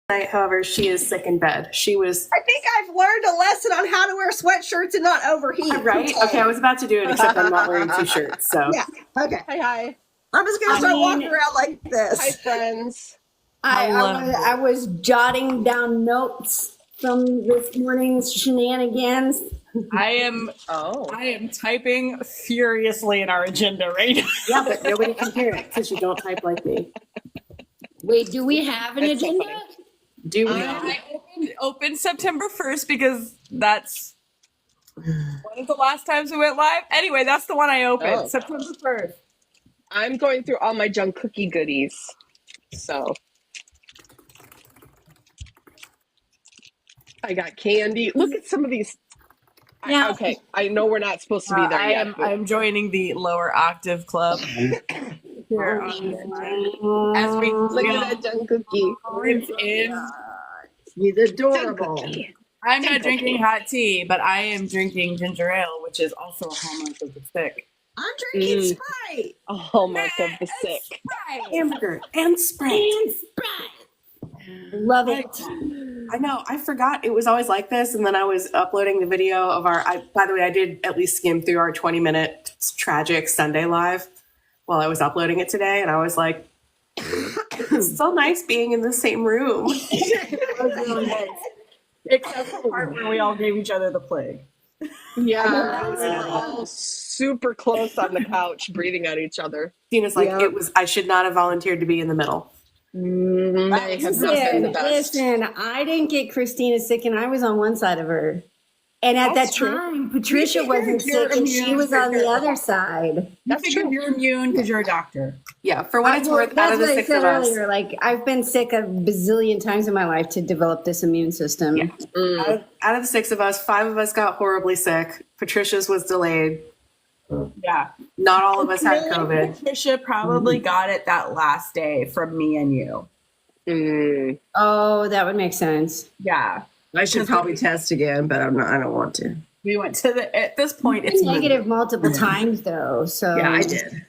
Night, however, she is sick in bed. She was I think I've learned a lesson on how to wear sweatshirts and not overheat. right. Okay, I was about to do it, except I'm not wearing 2 shirts. So Yeah. Okay. Hi. I'm just gonna start walking around like this. Hi, friends. I was jotting down notes from this morning's shenanigans. I am typing furiously in our agenda right now. yeah, but nobody can hear it because you don't type like me. Wait, do we have an agenda? Do we? I opened September 1st because that's one of the last times we went live. Anyway, that's the one I opened. Oh. September 1st. I'm going through all my junk cookie goodies. So I got candy. Look at some of these. Yeah. Okay, I know we're not supposed to be there yet. I'm joining the lower octave club. Here on this line. As we Look at that junk cookie. it's in. He's adorable. I'm not drinking hot tea, but I am drinking ginger ale, which is also a hallmark of the sick. I'm drinking Sprite. A hallmark of the sick. Hamburger and Sprite. Love it. I know. I forgot it was always like this, and then I was uploading the video of our. By the way, I did at least skim through our 20-minute tragic Sunday live while I was uploading it today, and I was like, "It's so nice being in the same room." Except for the part where we all gave each other the plague. Yeah, we're all super close on the couch, breathing on each other. Tina's like, "It was. I should not have volunteered to be in the middle." They have not been the best. Listen, I didn't get Christina sick and I was on one side of her. And at That's that true. time, Patricia wasn't sick and she was on the other side. That's true. You're immune because you're a doctor. Yeah, for what it's worth, out That's of the what I 6 said of us, earlier. Like, I've been sick a bazillion times in my life to develop this immune system. Yeah. Out of the 6 of us, 5 of us got horribly sick. Patricia's was delayed. Yeah. Not all of us had COVID. Patricia probably got it that last day from me and you. Oh, that would make sense. Yeah. I should probably test again, but I'm not. I don't want to. We went to at this point, it's Negative multiple times, though. So Yeah, I did.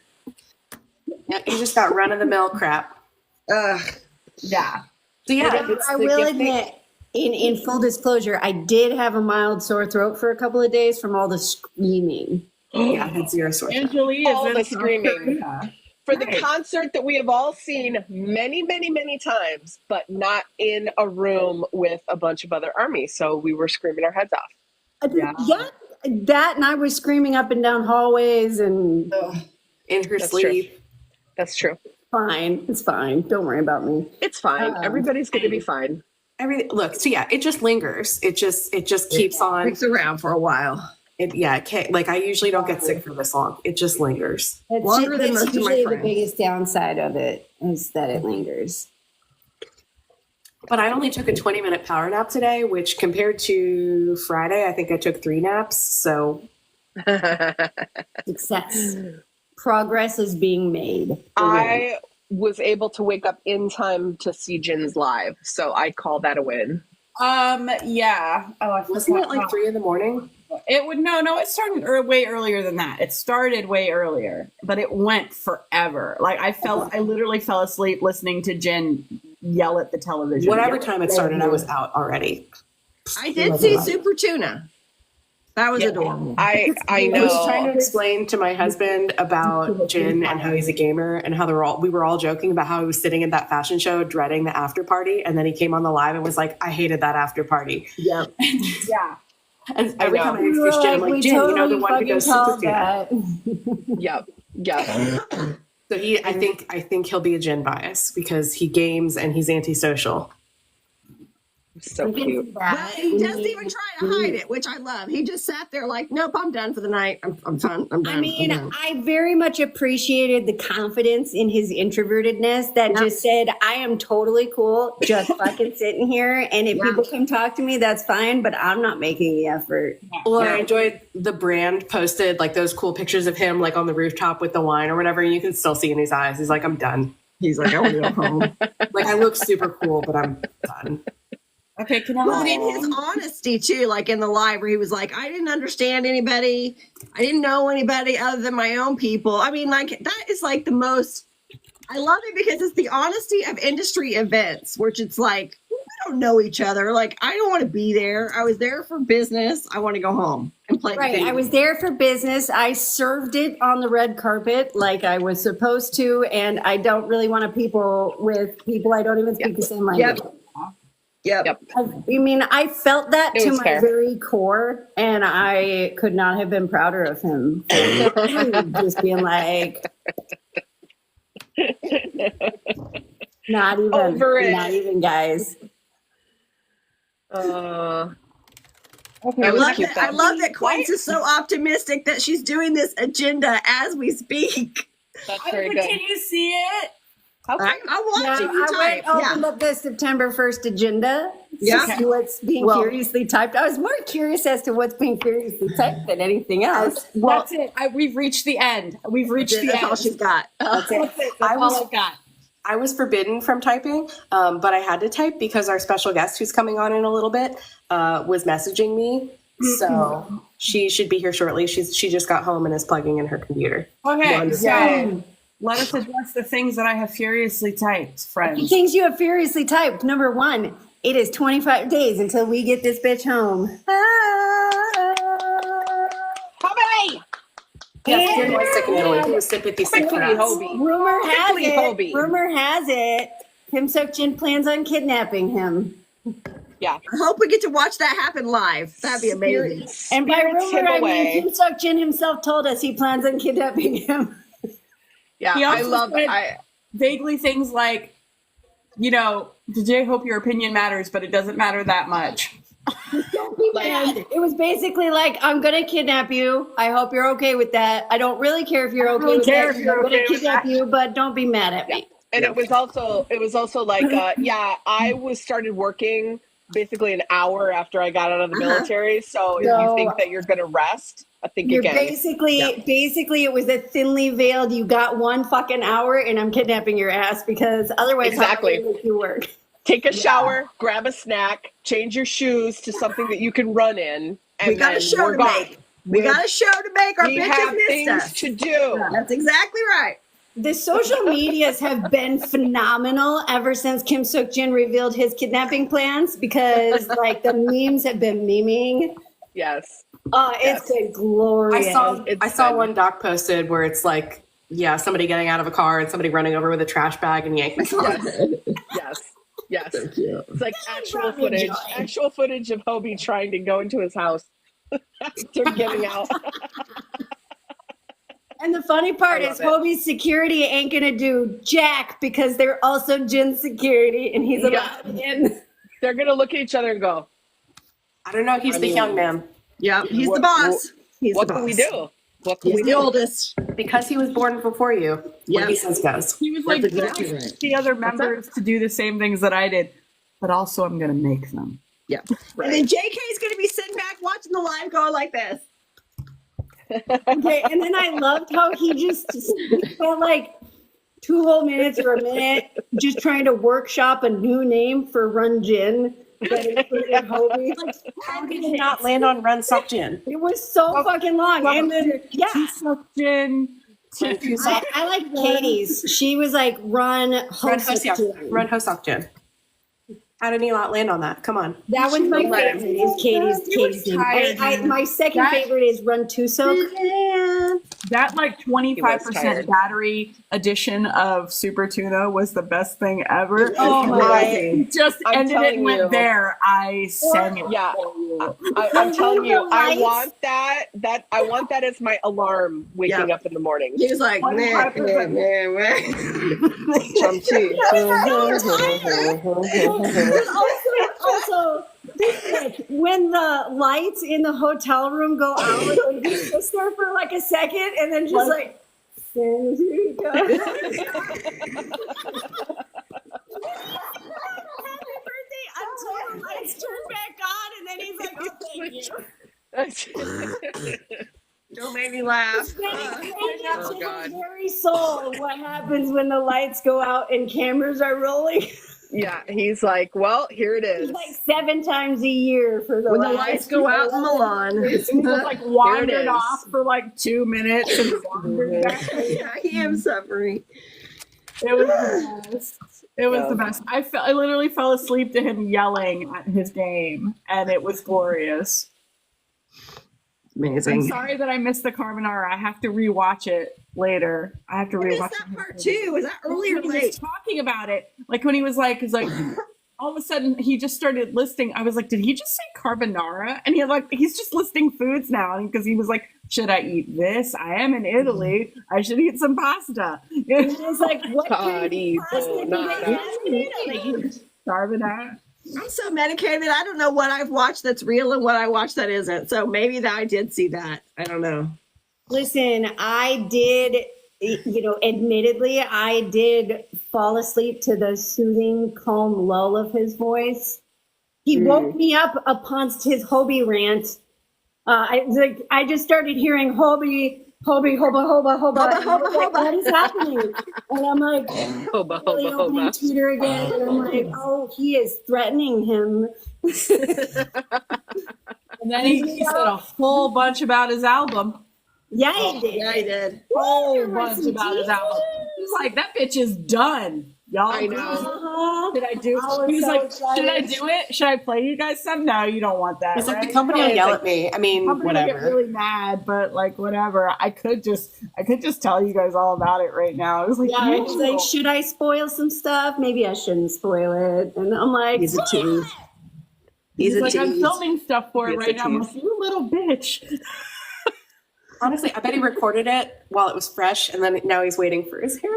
Yeah, you just got run-of-the-mill crap. Ugh. Yeah. So yeah, it's I the will gift admit, in full disclosure, I did have a mild sore throat for a couple of days from all the screaming. Yeah, it's 0 sore. Angelique All is the in screaming. South For the concert that we have all seen many, many, many times, but not in a room with a bunch of other armies. So we were screaming our heads off. Yeah, that and I was screaming up and down hallways and In her That's sleep. That's true. fine. It's fine. Don't worry about me. It's fine. Everybody's going to be fine. Look, so yeah, it just lingers. It just keeps on. It's around for a while. It can't, like I usually don't get sick for this long. It just lingers. Longer than most of my usually the friends. biggest downside of it is that it lingers. But I only took a 20-minute power nap today, which compared to Friday, I think I took 3 naps. So Success. Progress is being made. I was able to wake up in time to see Jin's live. So I call that a win. Yeah. Oh, I wasn't it like 3 a.m? It would no. It started way earlier than that. It started way earlier, but it went forever. Like I literally fell asleep listening to Jen yell at the television. Whatever time it started, I was out already. I did see Super Tuna. That was adorable. I I know. was trying to explain to my husband about Jin and how he's a gamer and how we were all joking about how he was sitting at that fashion show dreading the after party, and then he came on the live and was like, "I hated that after party." Yeah. Yeah. And every time I introduce Jin, I'm like, "Jin, you know the one who goes super Tuna." Yep. So I think he'll be a Jin bias because he games and he's antisocial. So cute. But he doesn't even try to hide it, which I love. He just sat there like, nope, I'm done for the night. I'm done. I'm done. I mean, I'm done. I very much appreciated the confidence in his introvertedness that just said, I am totally cool, just fucking sitting here. And if people come talk to me, that's fine, but I'm not making the effort. Well, I enjoyed the brand posted like those cool pictures of him like on the rooftop with the wine or whatever. And you can still see in his eyes. He's like, I'm done. He's like, I want to go home. Like I look super cool, but I'm done. Okay, can I Well, in his honesty too, like in the live where he was like, I didn't understand anybody. I didn't know anybody other than my own people. I mean, like that is like the most, I love it because it's the honesty of industry events, which it's like, don't know each other. Like, I don't want to be there. I was there for business. I want to go home and play. Right. I was there for business. I served it on the red carpet like I was supposed to. And I don't really want to people with people I don't even speak the same language. Yep. I mean, I felt that It to was my fair. very core, and I could not have been prouder of him. Just being like, not Over it. guys. Okay, I it was love cute, that. I though. love that Quince is so optimistic that she's doing this agenda as we speak. That's very good. Can you see it? I'm watching you I type. opened up the September 1st agenda Yeah. to see what's being Well- furiously typed. I was more curious as to what's being furiously typed than anything else. Well, that's it. We've reached the end. We've reached the That's end. all she's got. That's it. That's I was- all I've got. I was forbidden from typing, but I had to type because our special guest who's coming on in a little bit was messaging me. So she should be here shortly. She just got home and is plugging in her computer. Okay, Yay. so let us address the things that I have furiously typed, The friends. things you have furiously typed. Number 1, it is 25 days until we get this bitch home. Hobby! Yes, Jen was sick in Italy. He was sympathy sick for Quickly, us. Hobie. Rumor has it, Kim Seok-jin plans on kidnapping him. Yeah. I hope we get to watch that happen live. That'd be amazing. And by Spirits rumor, him I away. mean Kim Seok-jin himself told us he plans on kidnapping him. Yeah, He I also love said- Vaguely things like, DJ, hope your opinion matters, but it doesn't matter that much. And it was basically like, I'm gonna kidnap you. I hope you're okay with that. I don't really care if you're okay really with care that. if you're I'm gonna okay with kidnap that. you, but don't be mad at me. And it was also like, I started working basically an hour after I got out of the military. So if No. you think that you're going to rest, I think You're again. basically it was a thinly veiled, you got 1 fucking hour and I'm kidnapping your ass because otherwise Exactly. how am I gonna make you work? Take a shower, grab a snack, change your shoes to something that you can run in, and We got then a show we're to gone. make. We got a show to make. Our We bitches have missed things us. to do. That's exactly right. The social medias have been phenomenal ever since Kim Seok-jin revealed his kidnapping plans because like the memes have been memeing. Yes. It's been glorious. I saw one doc posted where it's like, somebody getting out of a car and somebody running over with a trash bag and yanking. Yes. It's like actual brought me footage of Hobie trying to go into his house. They're giving out. And the funny part I is love Hobie's security ain't gonna do jack because they're also Jin's security and he's allowed in. They're going to look at each other and go, I don't know. He's the young man Yeah, he's the What- boss. He's what the can boss. we do? What can He's we the do? oldest. because he was born before you. Yeah. What he says goes. He was like, That's exactly right. the other members to do the same things that I did, but also I'm going to make them. Yeah. And then JK's going to be sitting back watching the live going like this. Okay, and then I loved how he just spent like 2 whole minutes or a minute just trying to workshop a new name for Run Jin that included Hobie. Like, How did it not land on Run Sok Jin? it was so fucking long. And then Jin. I like Katie's. She was like Run Run Hosok Jin. Hosok Jin. How did he not land on that? Come on. That was my Right. favorite. Is Katie's name. tired. My second That- favorite is Run Tusok. That like He was 25% tired. battery edition of Super Tuna was the best thing ever. Oh my. It just I'm ended it telling and went you. there. I sang it. Yeah. for you. I'm telling you, I Lights. want that. I want that as my alarm waking up in the morning. He was like, man. Also, when the lights in the hotel room go out, and he sits there for like a second, and then just like, "San Diego." Happy birthday until the lights turn back on, and then he's like, "Oh, thank you." Don't make me laugh. Oh, God. Very soul. What happens when the lights go out and cameras are rolling? Yeah, he's like, well, here it is. Like 7 times a year for the When the lights go out in Milan. He just like There wandered it is. off for like 2 minutes and wandered back. Yeah, I am suffering. It was the best. It was the best. I literally fell asleep to him yelling at his game, and it was glorious. Amazing. I'm sorry that I missed the carbonara. I have to rewatch it later. I have to I rewatch missed that it. part too. Was that early or When he was late? talking about it, like when he was like, all of a sudden he just started listing. I was like, did he just say carbonara? And he's just listing foods now because he was like, should I eat this? I am in Italy. I should eat some pasta. It was like, what kind of pasta do they have? Carbonara. I'm so medicated. I don't know what I've watched that's real and what I watched that isn't. So maybe that I did see that. I don't know. Listen, I did, admittedly, I did fall asleep to the soothing, calm lull of his voice. He woke me up upon his Hobie rant. I just started hearing Hobie, hoba, hoba. What is happening? And I'm like, Hoba, really hoba, opening hoba. Twitter again. And I'm like, oh, he is threatening him. And then he said a whole bunch about his album. Yeah, he did. Yeah, I did. Whole bunch about his album. He's like, that bitch is done. Y'all, I know. Uh-huh. Should I do? I was He was so like, excited. should I do it? Should I play you guys some? No, you don't want that. He's like, right? the company will It's yell like, at me. I mean, company will get whatever. really mad, but like whatever. I could just tell you guys all about it right now. It was like, Yeah, you he's like, should I spoil some stuff? Maybe I shouldn't spoil it. And I'm like, He's a tease. He's a like, I'm tease. filming stuff for it He's a right now. I'm tease. like, you little bitch. Honestly, I bet he recorded it while it was fresh, and then now he's waiting for his hair.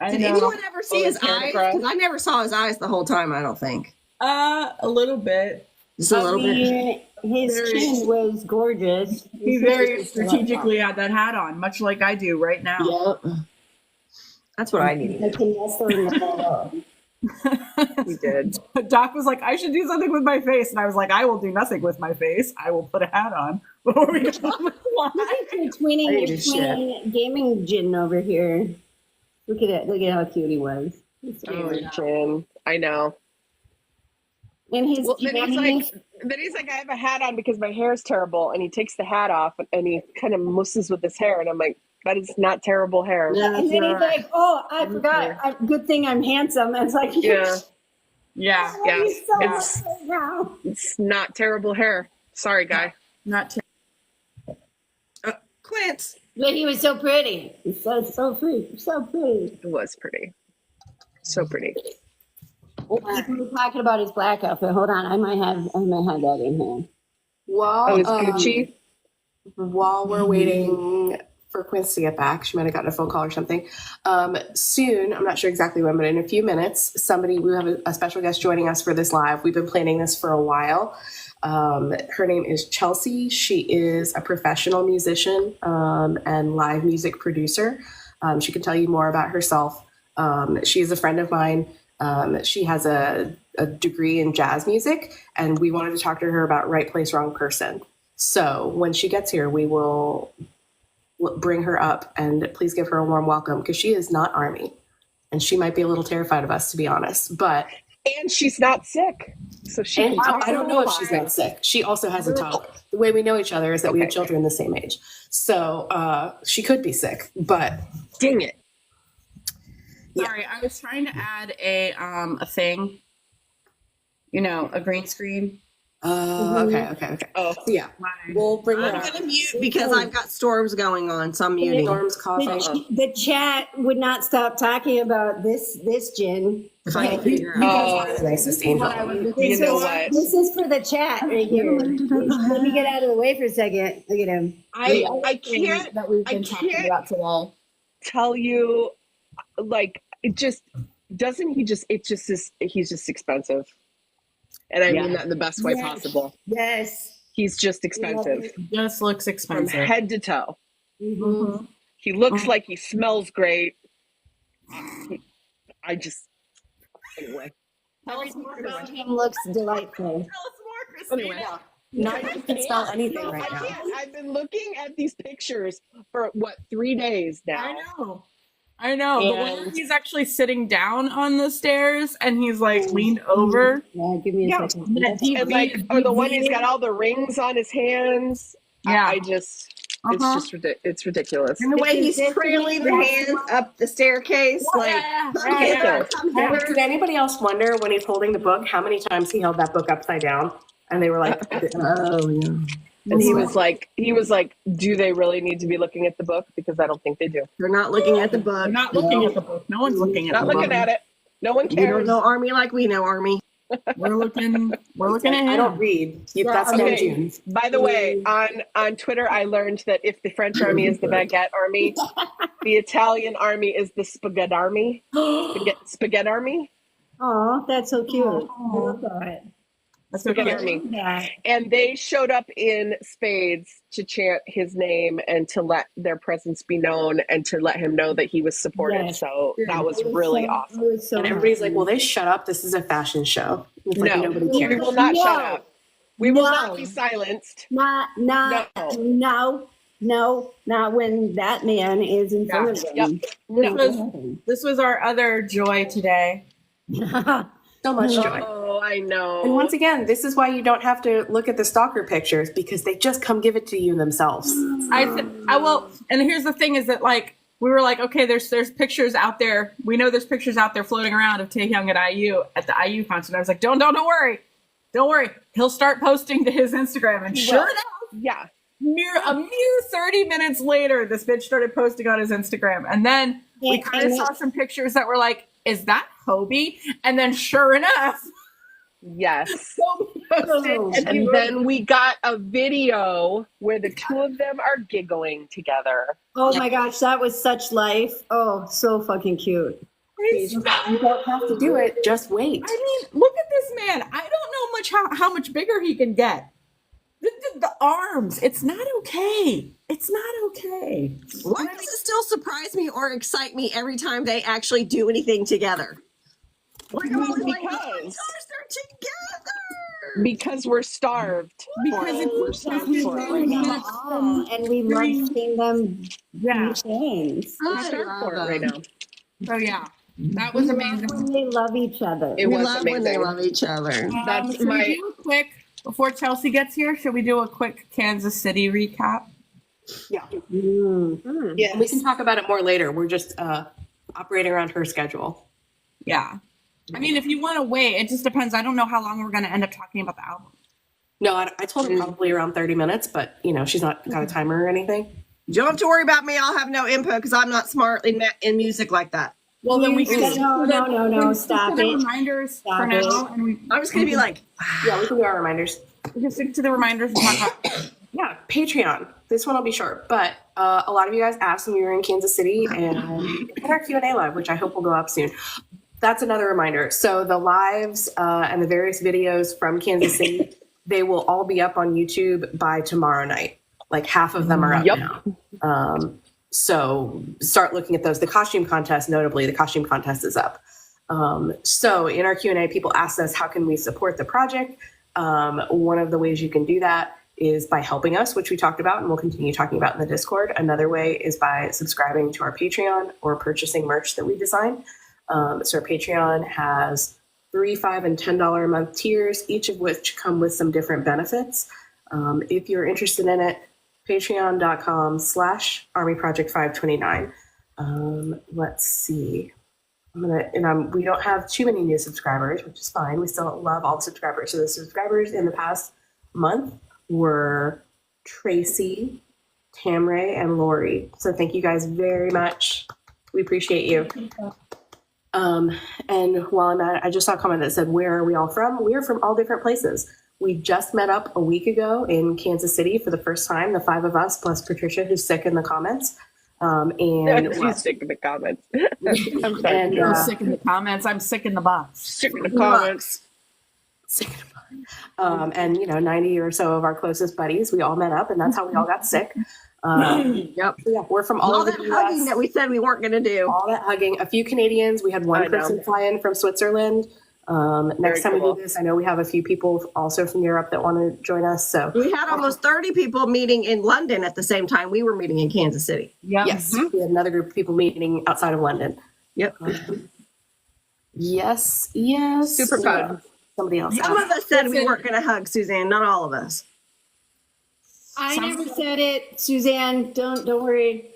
I Did know. anyone ever see his his hair eyes? dry. Because I never saw his eyes the whole time, I don't think. A little bit. Just a little bit. his Very- chin was gorgeous. He very strategically had that hat on, much like I do right now. Yep. That's what I needed. I can nestle in the photo. He did. Doc was like, I should do something with my face. And I was like, I will do nothing with my face. I will put a hat on. Before we go on with the line. You're twinning, I you're need to shit. twinning gaming Jin over here. Look at it. Look at how cute he was. Oh, Jen. I know. And his Well, then jammies. he's like, I have a hat on because my hair is terrible, and he takes the hat off and he kind of mousses with his hair, and I'm like, that is not terrible hair. Yeah, And then he's right. like, "Oh, I forgot. Good thing I'm handsome." And it's like, Yeah, Yeah. I love you so yeah. much right now. it's not terrible hair. Sorry, guy. Not to Quint. But he was so pretty. He's so pretty. So pretty. It was pretty. So pretty. People were talking about his black outfit. Hold on, I might have that in here. While, Oh, it's Gucci. while we're waiting for Quince to get back, she might have gotten a phone call or something. Soon, I'm not sure exactly when, but in a few minutes, we have a special guest joining us for this live. We've been planning this for a while. Her name is Chelsea. She is a professional musician and live music producer. She can tell you more about herself. She is a friend of mine. She has a degree in jazz music, and we wanted to talk to her about Right Place, Wrong Person. So when she gets here, we will bring her up, and please give her a warm welcome, because she is not Army, and she might be a little terrified of us, to be honest. But And she's not sick. So she and can talk I don't know if she's about not sick. She also has a toddler. The way we know each other is that we have Okay. children the same age. So she could be sick, but it. Dang it. Sorry, I was trying to add a thing. A green screen. okay. Oh, So, yeah, we'll bring her I'm up. going to mute because I've got storms going on, so I'm muting. Storm's coughing. The chat would not stop talking about this Jin. If I can figure it out. Oh, the nicest angel. you know what? This is for the chat right here. Let me get out of the way for a second. Look at him. I can't that we've I been talking can't- about today. tell you, like, it just doesn't he just it just is he's just expensive. And I mean that in the best way Yes. possible. Yes. He's just expensive Just looks from expensive. head to toe. Mhm. He looks like he smells great. I just anyway. Everything about him looks delightful. Anyway. Not that you can spell anything No, right I now. can't. I've been looking at these pictures for 3 days now. I know. The one where And- he's actually sitting down on the stairs and he's like leaned over. Yeah, give me a Yeah. second. And like, or the one he's got all the rings on his hands. Yeah. I just It's just it's ridiculous. And the way he's It's trailing the hands up the staircase, like, Did anybody else wonder when he's holding the book how many times he held that book upside down? And they were like, oh, yeah. And he was like, do they really need to be looking at the book? Because I don't think they do. they're not looking at the book. They're not looking at the book. No one's looking at Not the looking book. at it. No one You don't cares. know Army like we know Army. We're looking at him. I don't read. That's no Okay. Tunes. By the way, on Twitter, I learned that if the French army is the baguette army, the Italian army is the spaghetti army. Spaghetti army. Oh, that's so cute. I love that. That's so Spaghetti cute. army. Yeah. And they showed up in spades to chant his name and to let their presence be known and to let him know that he was supported. Yes. So that was It really so- awesome. it was so And everybody's like, happy. "Will they shut up? This is a fashion show." It's like, No, nobody we cares. will not shut No. up. We will No. not be silenced. Not when that man is in front of them. This was our other joy today. So much joy. Oh, I know. And once again, this is why you don't have to look at the stalker pictures because they just come give it to you themselves. I will. And here's the thing: is that like we were like, okay, there's pictures out there. We know there's pictures out there floating around of Taehyung at the IU concert. I was like, don't worry. He'll start posting to his Instagram, and sure enough, Yeah. a mere 30 minutes later, this bitch started posting on his Instagram, and then we kind of saw some pictures that were like, is that Hobie? And then sure enough, Yes. Hobie posted. And then we got a video where the two of them are giggling together. Oh my gosh, that was such life. Oh, so fucking cute. You don't have to do it. Just wait. I mean, look at this man. I don't know how much bigger he can get. The arms. It's not okay. It's not okay. Why does it still surprise me or excite me every time they actually do anything together? Like, I'm always like, oh my gosh, they're together. Because we're starved. Because we're starved for it right now. And we love seeing them Yeah. do things. We're starved for it right now. So yeah, that was amazing. When they love each other. It We was love when they amazing. love each other. That's should my- we do a quick before Chelsea gets here? Should we do a quick Kansas City recap? Yeah. Yes. And we can talk about it more later. We're just operating around her schedule. Yeah. I mean, if you want to wait, it just depends. I don't know how long we're going to end up talking about the album. No, I told her probably around 30 minutes, but she's not got a timer or anything. You don't have to worry about me. I'll have no input because I'm not smart in music like that. Well, then we can No, stop the it. reminders Stop for now, it. and we I'm just going to be like, Yeah, we can do our reminders. can stick to the reminders and talk about. Yeah, Patreon. This one will be short, but a lot of you guys asked when we were in Kansas City and had our Q&A live, which I hope will go up soon. That's another reminder. So the lives and the various videos from Kansas City, they will all be up on YouTube by tomorrow night. Like half of them are up Yep. now. So start looking at those. The costume contest, notably, the costume contest is up. So in our Q&A, people asked us, how can we support the project? One of the ways you can do that is by helping us, which we talked about and we'll continue talking about in the Discord. Another way is by subscribing to our Patreon or purchasing merch that we design. So our Patreon has $3, $5, and $10 a month tiers, each of which come with some different benefits. If you're interested in it, patreon.com/armyproject529. Let's see. We don't have too many new subscribers, which is fine. We still love all the subscribers. So the subscribers in the past month were Tracy, Tamray, and Lori. So thank you guys very much. We appreciate you. And while I'm at it, I just saw a comment that said, where are we all from? We are from all different places. We just met up a week ago in Kansas City for the first time, the 5 of us plus Patricia, who's sick in the comments. She's sick in the comments. I'm sorry. And, You're sick in the comments. I'm sick in the box. Sick in the comments. sick in the comments. And 90 or so of our closest buddies, we all met up, and that's how we all got sick. yep. So yeah, we're from all All over that the hugging US. that we said we weren't going to do. All that hugging. A few Canadians. We had one I know. person fly in from Switzerland. Next time cool. we do this, I know we have a few people also from Europe that want to join us. So We had almost 30 people meeting in London at the same time we were meeting in Kansas City. Yeah. yes, we had another group of people meeting outside of London. Yep. Yes. Super fun. Somebody else. Some of us said we weren't going to hug Suzanne, not all of us. I never said it, Suzanne. Don't worry.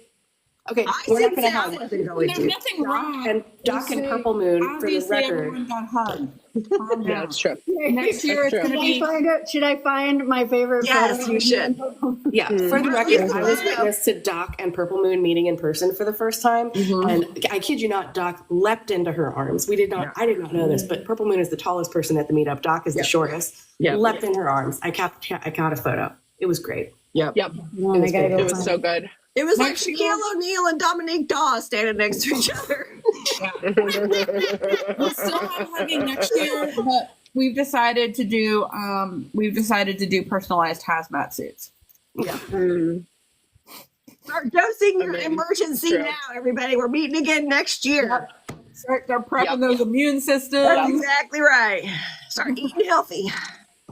Okay, I we're not didn't gonna say I hug. wasn't going There's to. nothing wrong. And Doc and Purple Moon, for the Obviously, record. everyone got hugged. Calm Yeah, down. that's true. Next year, it's true. going to be. Should I find my favorite Yes, photo? you should. Yeah, for the record, I was witness to Doc and Purple Moon meeting in person for the first time, and I kid you not, Doc leapt into her arms. We did not. I did not know this, but Purple Moon is the tallest person at the meetup. Doc is the shortest. Yeah. Leapt in her arms. I got a photo. It was great. Yep. Oh, I gotta go It was find so good. It was like Next Shaquille year- O'Neal and Dominique Dawes standing next to each other. We'll still have hugging next year, but we've decided to do personalized hazmat suits. Start dosing your I mean, emergency true. now, everybody. We're meeting again next year. They're prepping Yep. those immune systems. That's exactly right. Start eating healthy.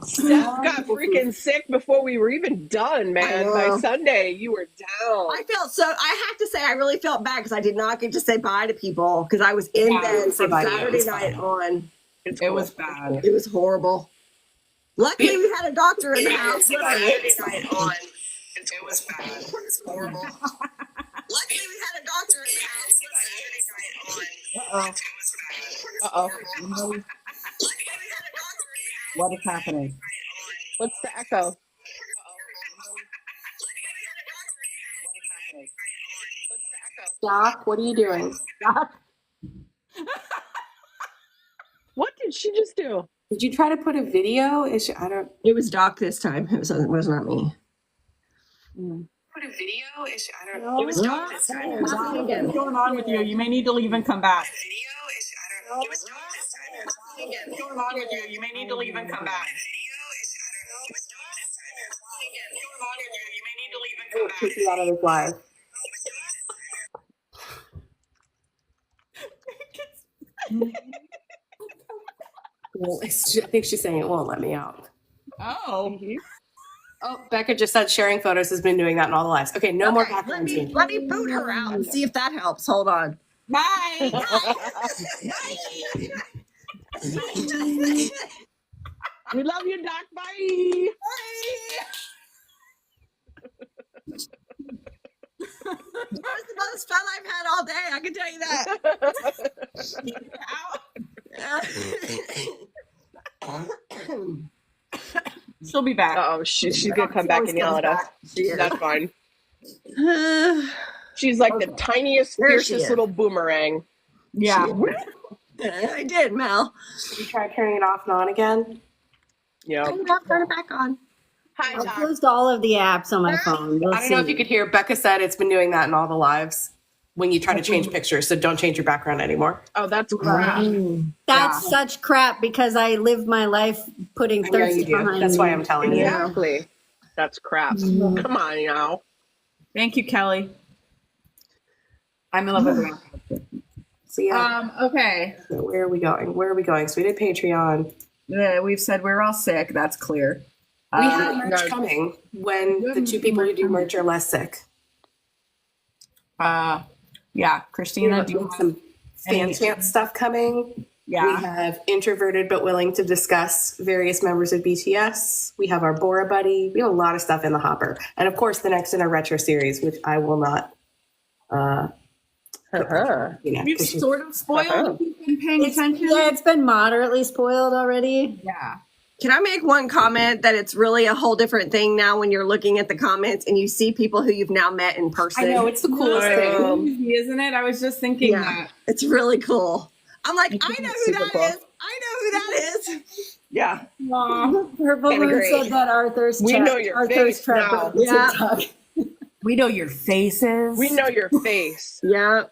Steph got freaking sick before we were even done, man. By Sunday, you were down. I felt so. I have to say, I really felt bad because I did not get to say bye to people because I was in Yeah, bed say from bye to Saturday you. night on. It was bad. It was horrible. Luckily, we had a doctor in the house. It was bad. It was horrible. Luckily, we had a doctor in the house. Uh-oh. What is happening? What's the echo? Doc, what are you doing? What did she just do? Did you try to put a video? I don't. It was Doc this time. It was not me. Put a video? I don't know. It was Doc this time. What's going on with you? You may need to leave and come back. What's going on with you? You may need to leave and come back. Kick you out of this live. Well, I think she's saying it won't let me out. Oh. Oh, Becca just said sharing photos has been doing that in all the lives. Okay, no more background music. Let me boot her out and see if that helps. Hold on. Bye. We love you, Doc. Bye. That was the most fun I've had all day. I can tell you that. She'll be back. Oh, she's gonna come back and yell at us. That's fine. She's like the tiniest, There she fiercest is. little boomerang. Yeah. I did, Mel. You try turning it off and on again? Yeah. Turn it back on. Hi, I Doc. closed all of the apps on my phone. You'll I don't know if see. you could hear. Becca said it's been doing that in all the lives when you try to change pictures. So don't change your background anymore. Oh, that's crap. That's such crap because I live my life putting I know thirst you do. behind That's me. why I'm telling you. Exactly. That's crap. Come on now. Thank you, Kelly. I'm in love with her. So yeah, Okay. so where are we going? Where are we going? So we did Patreon. Yeah, we've said we're all sick. That's clear. We have merch no. coming when the two people who do merch are less sick. Yeah, We Christina, have do you have some fan any- chant stuff coming. We Yeah. have introverted but willing to discuss various members of BTS. We have our Bora Buddy. We have a lot of stuff in the hopper. And of course, the next in our retro series, which I will not, You've 'cause sort of spoiled if you've been paying attention. It's been moderately spoiled already. Yeah. Can I make one comment that it's really a whole different thing now when you're looking at the comments and you see people who you've now met in person? I know, it's the coolest thing. Easy, isn't it? I was just thinking Yeah. that. It's really cool. I'm like, I know who super that cool. is. I know who that is. Yeah. Aw. Purple Kinda Moon great. said that Arthur's We trap- know your Arthur's face trap now. on the Yeah. TikTok. We know your faces. We know your face. Yeah.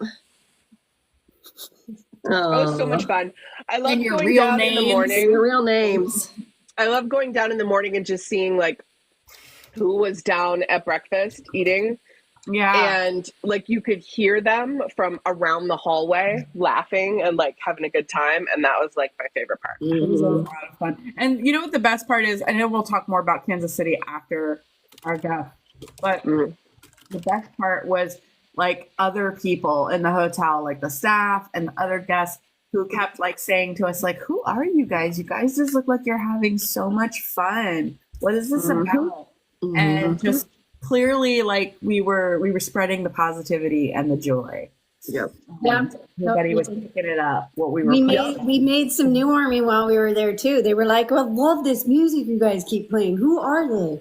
Oh, so much fun. I love And your going real down in the names. morning. Your real names. I love going down in the morning and just seeing like who was down at breakfast eating. Yeah. And like you could hear them from around the hallway laughing and like having a good time. And that was like my favorite part. It was a lot of fun. And you know what the best part is? I know we'll talk more about Kansas City after our guest, but the best part was like other people in the hotel, like the staff and the other guests who kept like saying to us, like, who are you guys? You guys just look like you're having so much fun. What is this about? and just clearly like we were spreading the positivity and the joy. Yep. Yeah. Everybody was picking it up. What we were We made some new army while we were there too. They were like, "I love this music you guys keep playing. Who are they?"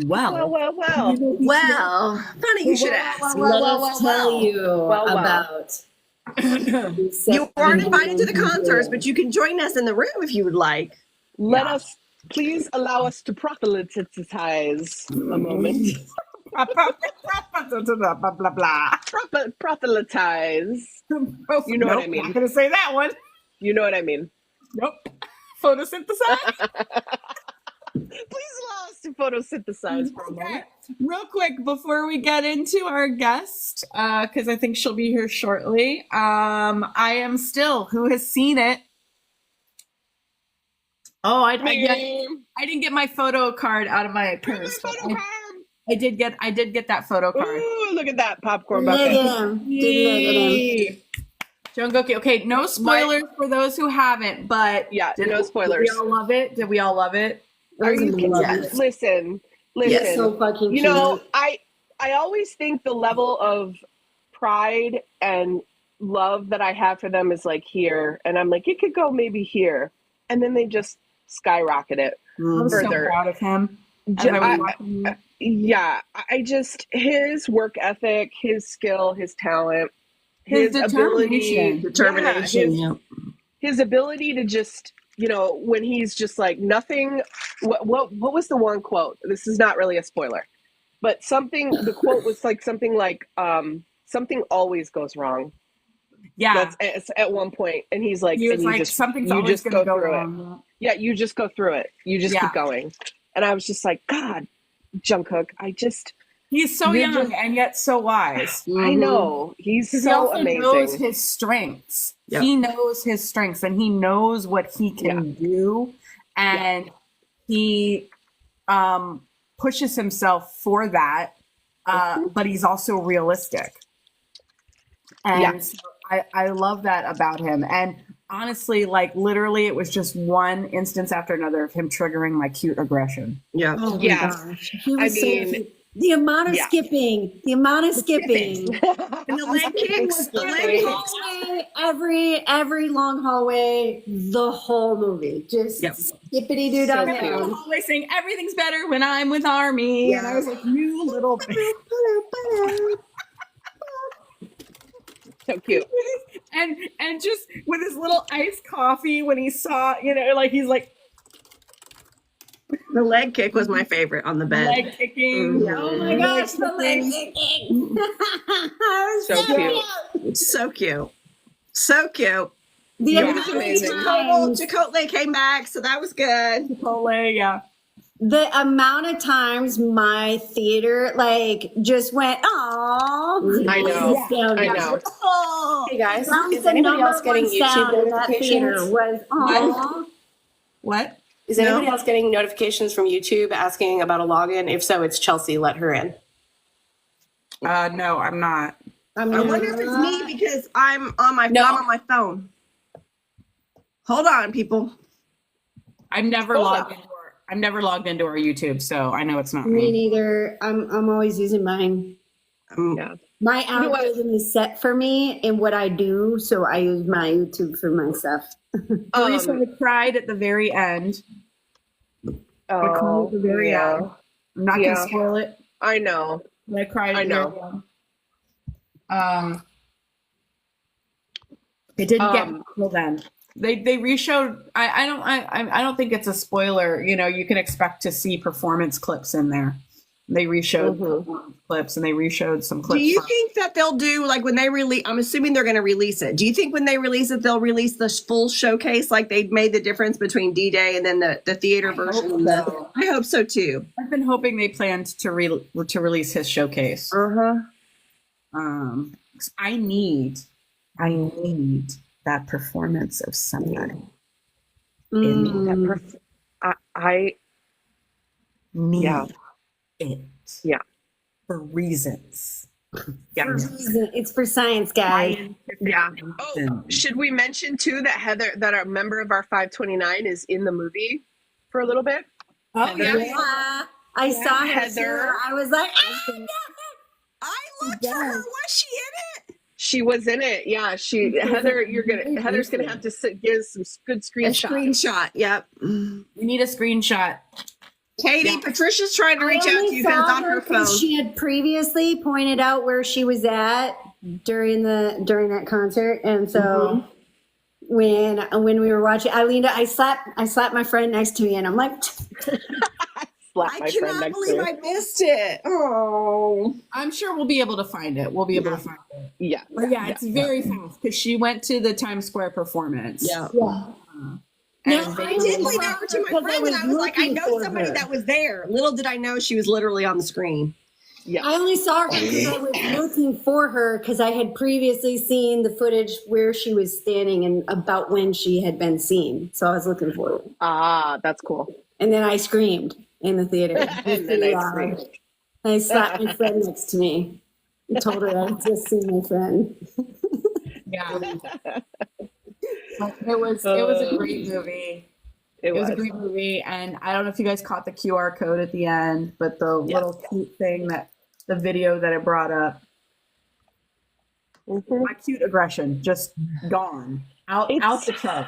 Well. Well, funny you should ask. Let us tell you Well. about. You aren't invited to the concerts, but you can join us in the room if you would like. Let us, please allow us to proselytize a moment. blah blah blah. Proselytize. You know what I mean. Not gonna say that one. You know what I mean. Nope. Photosynthesize. Please allow us to photosynthesize for a moment. Okay. Real quick before we get into our guest, because I think she'll be here shortly. I am still. Who has seen it? Oh, I didn't get my photo card out of my purse. But I did get that photo card. Ooh, look at that popcorn Look bucket. at him. Jungkook. Okay, no spoilers for those who haven't, but Yeah, no spoilers. Did we all love it? Did we all love it? Are you Yes. Listen. Yes, so fucking You know, I always think the level of pride and love that I have for them is like here, and I'm like, it could go maybe here, and then they just skyrocket it I was so further. proud of him. As I was watching it. I just his work ethic, his skill, his talent, his ability, Determination. his ability to just, you know, when he's just like nothing. What was the one quote? This is not really a spoiler, but the quote was like something like something always goes wrong. Yeah. That's at one point, and he's like, He was and you like, just, something's you always just going to go go through wrong. it. Yeah, you just go through it. You just keep going. And I was just like, God, Jungkook, He's so You're young just- and yet so wise. I know. He's Because so he also amazing. knows his strengths. Yep. He knows his strengths and he knows what he can do. And he pushes himself for that. But he's also realistic. And so I love that about him. And honestly, like literally, it was just one instance after another of him triggering my cute aggression. Yeah. Oh my Yeah. gosh. He was I so mean- cute. The amount of Yeah. skipping. And the leg kicks. The leg kicks. hallway, every long hallway, the whole movie. Just skippity doo dah Everyone was down. always saying everything's better when I'm with Army. And I was like, you little bitch. So cute. and just with his little iced coffee when he saw, you know, like he's like The leg kick was my favorite on the bed. leg kicking. Oh my gosh, the leg kicking. So cute. So cute. So cute. The Yeah. amount It's of amazing. times- Chipotle came back, so that was good. Chipotle, yeah. The amount of times my theater like just went, "Aww." I know. I know. Oh. Hey guys, That was is the anybody number else getting one YouTube sound in that theater notifications? was, "Aww." What? Is anybody else getting notifications from YouTube asking about a login? If so, it's Chelsea. Let her in. No, I'm not. I wonder if it's me because I'm on my phone. Hold on, people. I've never logged into our YouTube, so I know it's not Me me. neither. I'm always using mine. Yeah. My algorithm is set for me and what I do, so I use my YouTube for my stuff. Teresa cried at the very end. I cried at the very end. I'm not Yeah. gonna spoil it. I know. But I cried. I At the know. very end. It didn't get until then. They reshowed. I don't think it's a spoiler. You know, you can expect to see performance clips in there. They reshowed performance clips and they reshowed some clips. Do you from- think that they'll do like when they release? I'm assuming they're going to release it. Do you think when they release it, they'll release the full showcase? Like they made the difference between D-Day and then the theater version. so. I hope so too. I've been hoping they planned to release his showcase. 'Cause I need that performance of somebody. I Need Yeah. it. Yeah. For reasons. Yeah. It's for science, guys. Yeah. Oh, should we mention too that Heather, that a member of our 529 is in the movie for a little bit? Oh Heather? yeah. I saw her. Heather. I was like, I looked for her. Was she in it? She was in it. Yeah, Heather's gonna have to give some good A screenshots. screenshot. Yep. We need a screenshot. Katie, Patricia's trying to reach I out only to you. It's saw on her phone. because she had previously pointed out where she was at during that concert, and so when we were watching, I slapped my friend next to me, and I'm like, I cannot believe I missed it. Oh, I'm sure we'll be able to find it. Yeah. But yeah, it's very fast because she went to the Times Square performance. yeah. And No, I did lean over to my friend and I was like, I know somebody that was there. Little did I know she was literally on the screen. Yeah. I only saw her because I was looking for her because I had previously seen the footage where she was standing and about when she had been seen. So I was looking for her. Ah, that's cool. And then I screamed in the theater. And then I screamed. I slapped my friend next to me. I told her I just seen my friend. Yeah. It was a great movie. It was a great movie, and I don't know if you guys caught the QR code at the end, but the little cute thing the video that it brought up. My cute aggression just gone out the chart.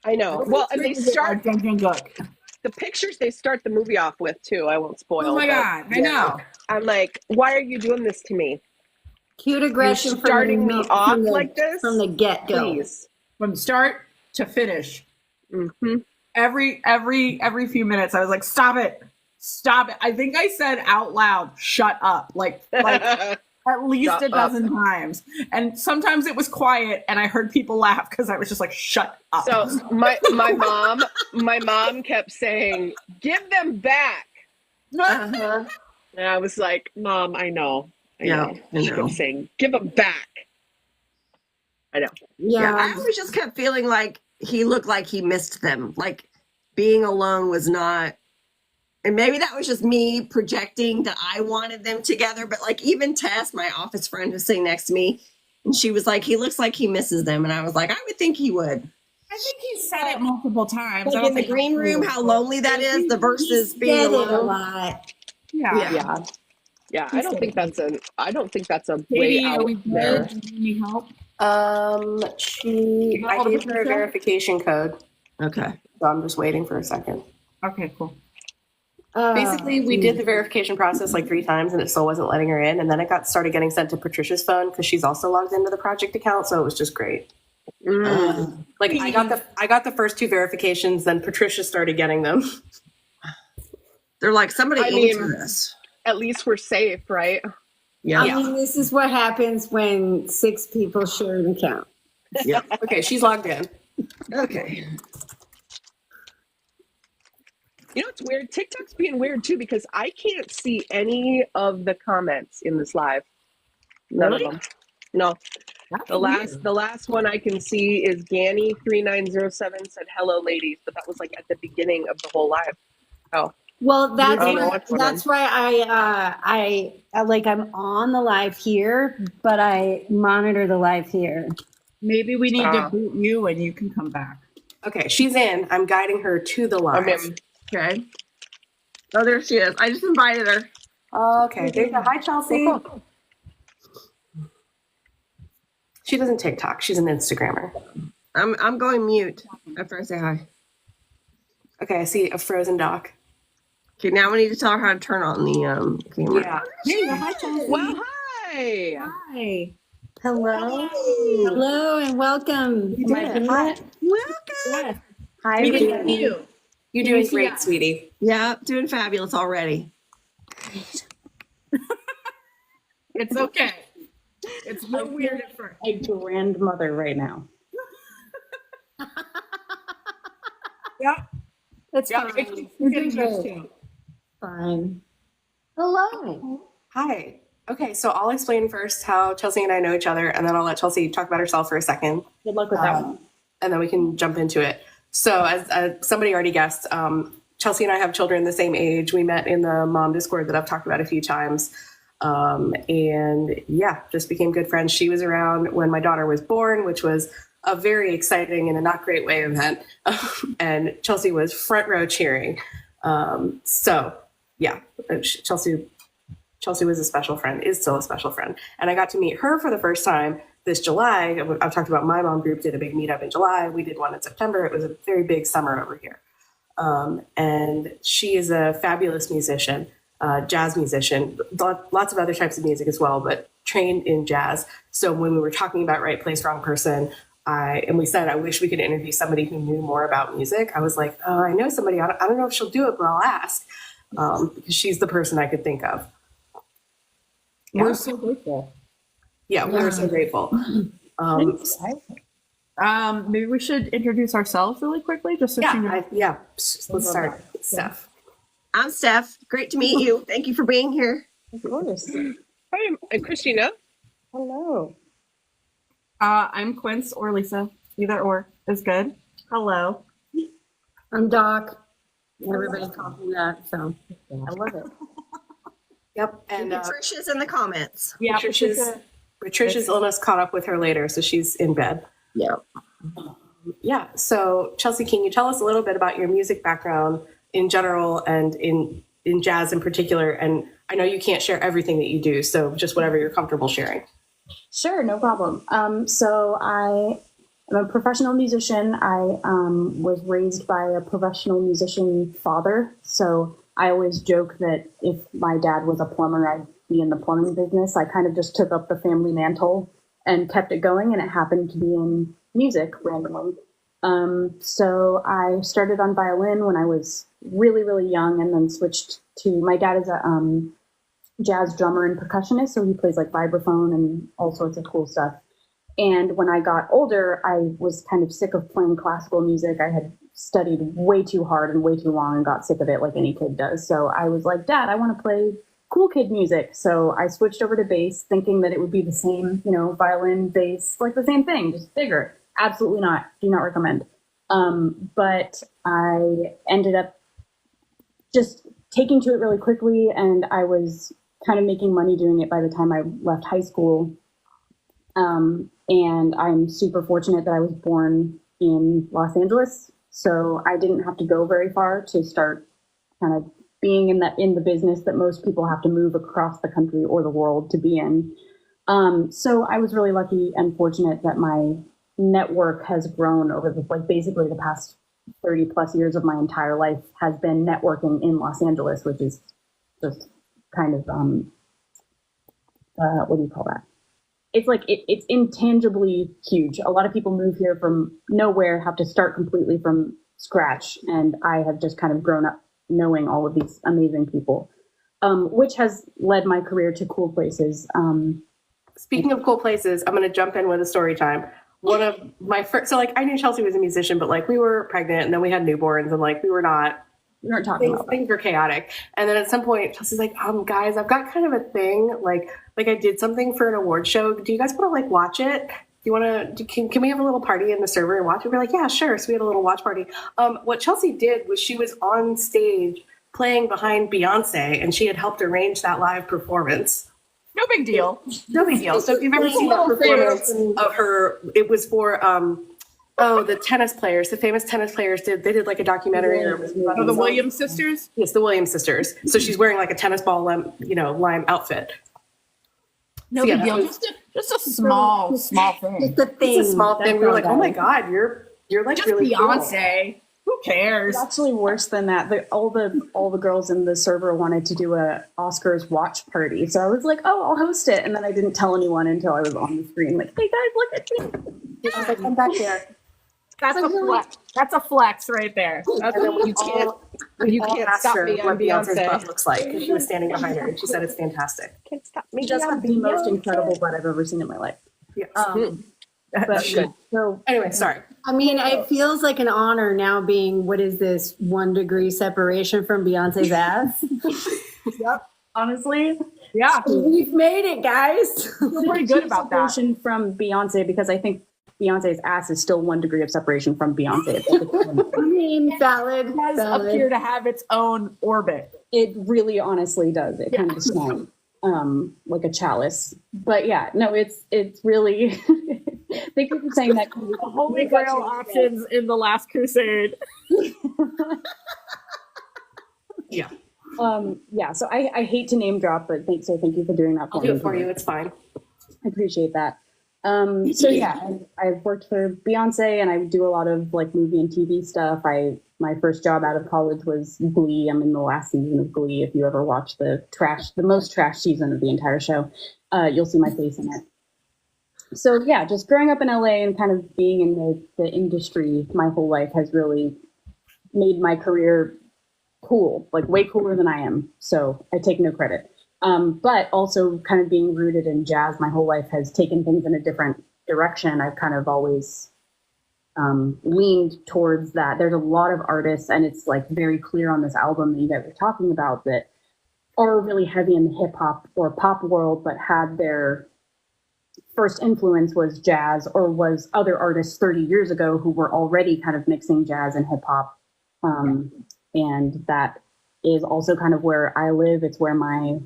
I know. Well, and they start Look. the pictures they start the movie off with too. I won't spoil. Oh my but, God, I know. I'm like, why are you doing this to me? Cute aggression You're starting me off like this from the get-go. Please. From start to finish. Mm-hmm. Every few minutes, I was like, "Stop it! Stop it!" I think I said out loud, "Shut up!" Like at least Shut a dozen times. And sometimes it was quiet, and I heard people laugh because I was just like, "Shut up!" So my mom kept saying, "Give them back." And I was like, "Mom, I know." I know. She kept saying, "Give them back." I know. Yeah, I always just kept feeling like he looked like he missed them. Like being alone was not, and maybe that was just me projecting that I wanted them together. But like even Tess, my office friend who's sitting next to me, and she was like, he looks like he misses them. And I was like, I would think he would. I think he said it multiple times. Like in the green room, how lonely that is, the versus being Said it a alone. lot. Yeah. I don't think that's a Katie, way are out we there. good? Do you need help? I gave her a verification code, Okay. so I'm just waiting for a second. Okay, cool. Basically, we did the verification process like 3 times, and it still wasn't letting her in. And then it started getting sent to Patricia's phone because she's also logged into the project account, so it was just great. Like I got the first 2 verifications, then Patricia started getting them. They're like, somebody answer this. At least we're safe, right? Yeah. I mean, this is what happens when 6 people share an account. Yeah. Okay, she's logged in. Okay. You know, it's weird. TikTok's being weird too because I can't see any of the comments in this live. None of them. No. The last one I can see is Ganny3907 said hello ladies, but that was like at the beginning of the whole live. Oh. Well, what's that's why I I'm on the live here, but I monitor the live here. Maybe we need to boot you and you can come back. Okay, she's in. I'm guiding her to the live. Okay. Oh, there she is. I just invited her. Okay, there you go. Hi, Chelsea. She doesn't TikTok. She's an Instagrammer. I'm going mute after I say hi. Okay, I see a frozen doc. Okay, now we need to tell her how to turn on the camera. Yeah. There you go. Hi, Chelsea. Well, hi. Hi. Hello. Hello and welcome. Welcome. Yes. Hi, We you're can doing, hear you. you're doing see great, us? sweetie. Yeah, doing fabulous already. It's okay. It's real weird at first. A grandmother right now. Yeah. That's Yeah. fine. We're getting used to it. Fine. Hello. Hi. Okay, so I'll explain first how Chelsea and I know each other, and then I'll let Chelsea talk about herself for a second. Good luck with that one. And then we can jump into it. So as somebody already guessed, Chelsea and I have children the same age. We met in the mom Discord that I've talked about a few times. And yeah, just became good friends. She was around when my daughter was born, which was a very exciting and a not great way event. And Chelsea was front row cheering. So yeah, Chelsea was a special friend, is still a special friend. And I got to meet her for the first time this July. I've talked about my mom group did a big meetup in July. We did one in September. It was a very big summer over here. And she is a fabulous musician, jazz musician, lots of other types of music as well, but trained in jazz. So when we were talking about right place, wrong person, and we said, I wish we could interview somebody who knew more about music. I was like, oh, I know somebody. I don't know if she'll do it, but I'll ask, because she's the person I could think of. Yeah. We're so grateful. Yeah, we were so grateful. Maybe we should introduce ourselves really quickly, just so she knows. Let's start. Steph. I'm Steph. Great to meet you. Thank you for being here. Of course. Hi, I'm Christina. Hello. I'm Quince or Lisa. Either or is good. Hello. I'm Doc. Everybody's calling me that, so I love it. Yep. And Patricia's in the comments. Yeah, Patricia's illness caught up with her later, so she's in bed. Yeah. Yeah. So Chelsea, can you tell us a little bit about your music background in general and in jazz in particular? And I know you can't share everything that you do, so just whatever you're comfortable sharing. Sure, no problem. So I am a professional musician. I was raised by a professional musician father. So I always joke that if my dad was a plumber, I'd be in the plumbing business. I kind of just took up the family mantle and kept it going, and it happened to be in music randomly. So I started on violin when I was really, really young, and then switched to, my dad is a jazz drummer and percussionist, so he plays like vibraphone and all sorts of cool stuff. And when I got older, I was kind of sick of playing classical music. I had studied way too hard and way too long and got sick of it like any kid does. So I was like, Dad, I want to play cool kid music. So I switched over to bass, thinking that it would be the same, violin, bass, like the same thing, just bigger. Absolutely not. Do not recommend. But I ended up just taking to it really quickly, and I was kind of making money doing it by the time I left high school. And I'm super fortunate that I was born in Los Angeles, so I didn't have to go very far to start kind of being in the business that most people have to move across the country or the world to be in. So I was really lucky and fortunate that my network has grown over basically the past 30 plus years of my entire life has been networking in Los Angeles, which is just kind of, what do you call that? It's like, it's intangibly huge. A lot of people move here from nowhere, have to start completely from scratch. And I have just kind of grown up knowing all of these amazing people, which has led my career to cool places. Speaking of cool places, I'm going to jump in with a story time. One of my first, so I knew Chelsea was a musician, but we were pregnant and then we had newborns and we weren't talking about things were chaotic. And then at some point Chelsea's like, guys, I've got kind of a thing. Like I did something for an award show. Do you guys want to watch it? Do you want to, can we have a little party in the server and watch it? We're like, yeah, sure. So we had a little watch party. What Chelsea did was she was on stage playing behind Beyonce, and she had helped arrange that live performance. No big deal. No big deal. So if you've ever seen that performance of her, it was for the tennis players, the famous tennis players did a documentary. The Williams sisters? Yes, the Williams sisters. So she's wearing a tennis ball, lime outfit. No big deal. Just a small thing. It's a thing. It's a small thing. We were like, oh my God, you're just really Beyonce. Cool. Who cares? It's actually worse than that. All the girls in the server wanted to do a Oscars watch party. So I was like, oh, I'll host it. And then I didn't tell anyone until I was on the screen. Like, hey guys, look at me. I was like, I'm back there. That's a flex. That's a flex right there. And then you can't stop her me, I'm what Beyonce's Beyonce. butt looks like, because she was standing behind her and she said it's fantastic. Can't stop me. She does have the most incredible butt I've ever seen in my life. Yes. But Good. So Anyway, sorry. I mean, it feels like an honor now being, what is this, 1 degree separation from Beyonce's ass? yep, honestly, Yeah. We've made it, guys. Feel pretty good about that. separation from Beyonce, because I think Beyonce's ass is still 1 degree of separation from Beyonce. I mean, valid. It does valid. appear to have its own orbit. It really honestly does. It kind of smells like a chalice. But yeah, no, it's really thank you for saying that. Holy Grail options in the Last Crusade. Yeah. Yeah, so I hate to name drop, but thank you for doing that for I'll me. do it for you. It's fine. I appreciate that. So yeah, I've worked for Beyonce, and I do a lot of like movie and TV stuff. My first job out of college was Glee. I'm in the last season of Glee. If you ever watch the most trash season of the entire show, you'll see my face in it. So yeah, just growing up in LA and kind of being in the industry my whole life has really made my career cool, like way cooler than I am. So I take no credit. But also kind of being rooted in jazz my whole life has taken things in a different direction. I've kind of always leaned towards that. There's a lot of artists, and it's like very clear on this album that you guys are talking about, that are really heavy in the hip hop or pop world, but had their first influence was jazz or was other artists 30 years ago who were already kind of mixing jazz and hip hop. And that is also kind of where I live. It's where my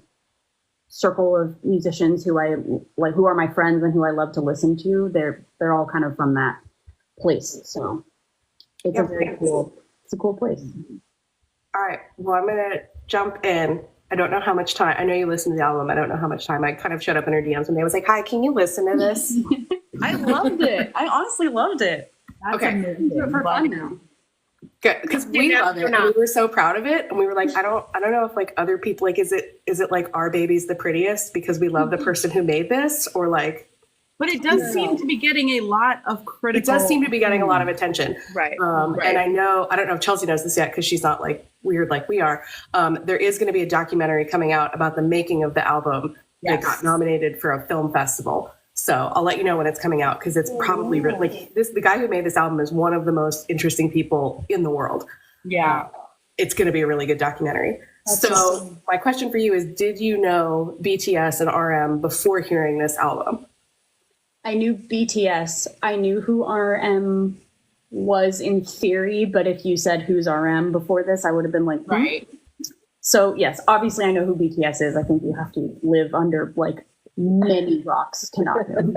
circle of musicians who I like, who are my friends and who I love to listen to, they're all kind of from that place. So it's it's a cool place. All right. Well, I'm gonna jump in. I don't know how much time. I know you listened to the album. I don't know how much time. I kind of showed up in her DMs and they was like, "Hi, can you listen to this?" I loved it. I honestly loved it. That's Okay. amazing. For fun now. Good, because we love it. And we were so proud of it, and we were like, I don't know if like other people like, is it like our baby's the prettiest because we love the person who made this, or like. But it does seem to be getting a lot of critical. It does seem to be getting a lot of attention. Right. And I don't know if Chelsea knows this yet because she's not like weird like we are. There is going to be a documentary coming out about the making of the album that got nominated for a film festival. So I'll let you know when it's coming out because it's probably like this. The guy who made this album is one of the most interesting people in the world. Yeah. It's going to be a really good documentary. So my question for you is, did you know BTS and RM before hearing this album? I knew BTS. I knew who RM was in theory, but if you said who's RM before this, I would have been like, Right. So yes, obviously I know who BTS is. I think you have to live under like many rocks to not know.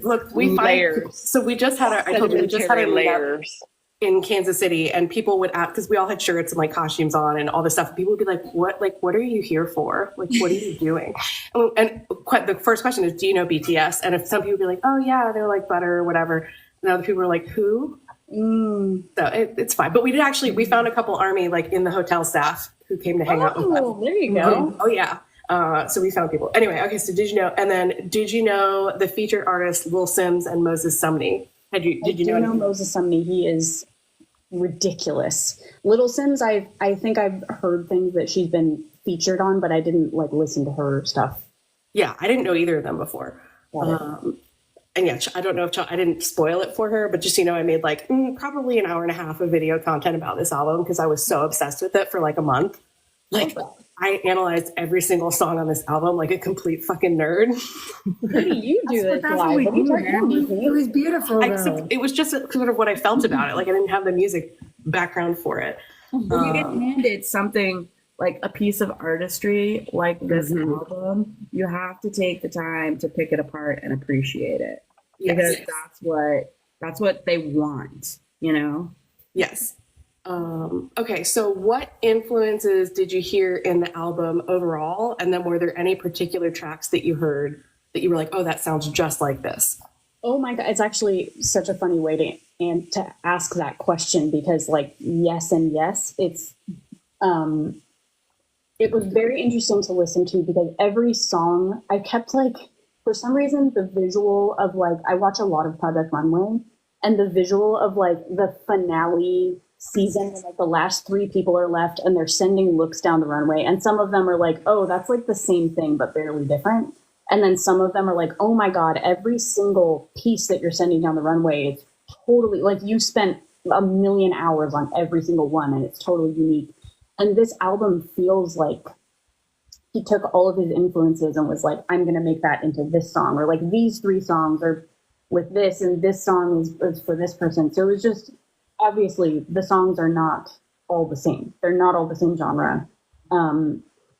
Look, we Layers. So we just had I told you we just had a meetup layers. in Kansas City, and people would ask because we all had shirts and like costumes on and all this stuff. People would be like, what are you here for? Like, what are you doing?" And the first question is, do you know BTS? And if some people would be like, oh yeah, they're like butter or whatever, and other people are like, who? So it's fine. But we found a couple ARMY like in the hotel staff who came to hang out with us. There you go. Oh yeah. So we found people. Anyway, okay. So did you know? And then did you know the featured artists Lil Sims and Moses Sumney? Did you know anything? Moses Sumney? He is ridiculous. Little Sims, I think I've heard things that she's been featured on, but I didn't like listen to her stuff. Yeah, I didn't know either of them before. And yeah, I don't know if I didn't spoil it for her, but just, I made like probably an hour and a half of video content about this album because I was so obsessed with it for like a month. Like I analyzed every single song on this album like a complete fucking nerd. How do you do this live? It was beautiful. It was just sort of what I felt about it. Like I didn't have the music background for it. When you get handed something like a piece of artistry like this album, you have to take the time to pick it apart and appreciate it. Because that's what they want, Yes. Okay, so what influences did you hear in the album overall? And then were there any particular tracks that you heard that you were like, oh, that sounds just like this? Oh my God, it's actually such a funny way to ask that question because like, yes and yes, it was very interesting to listen to because every song I kept like, for some reason, the visual of like, I watch a lot of Project Runway and the visual of like the finale season when like the last 3 people are left and they're sending looks down the runway. And some of them are like, oh, that's like the same thing, but barely different. And then some of them are like, oh my God, every single piece that you're sending down the runway is totally like you spent a million hours on every single one and it's totally unique. And this album feels like he took all of his influences and was like, I'm going to make that into this song, or like these 3 songs are with this and this song is for this person. So it was just, obviously the songs are not all the same. They're not all the same genre.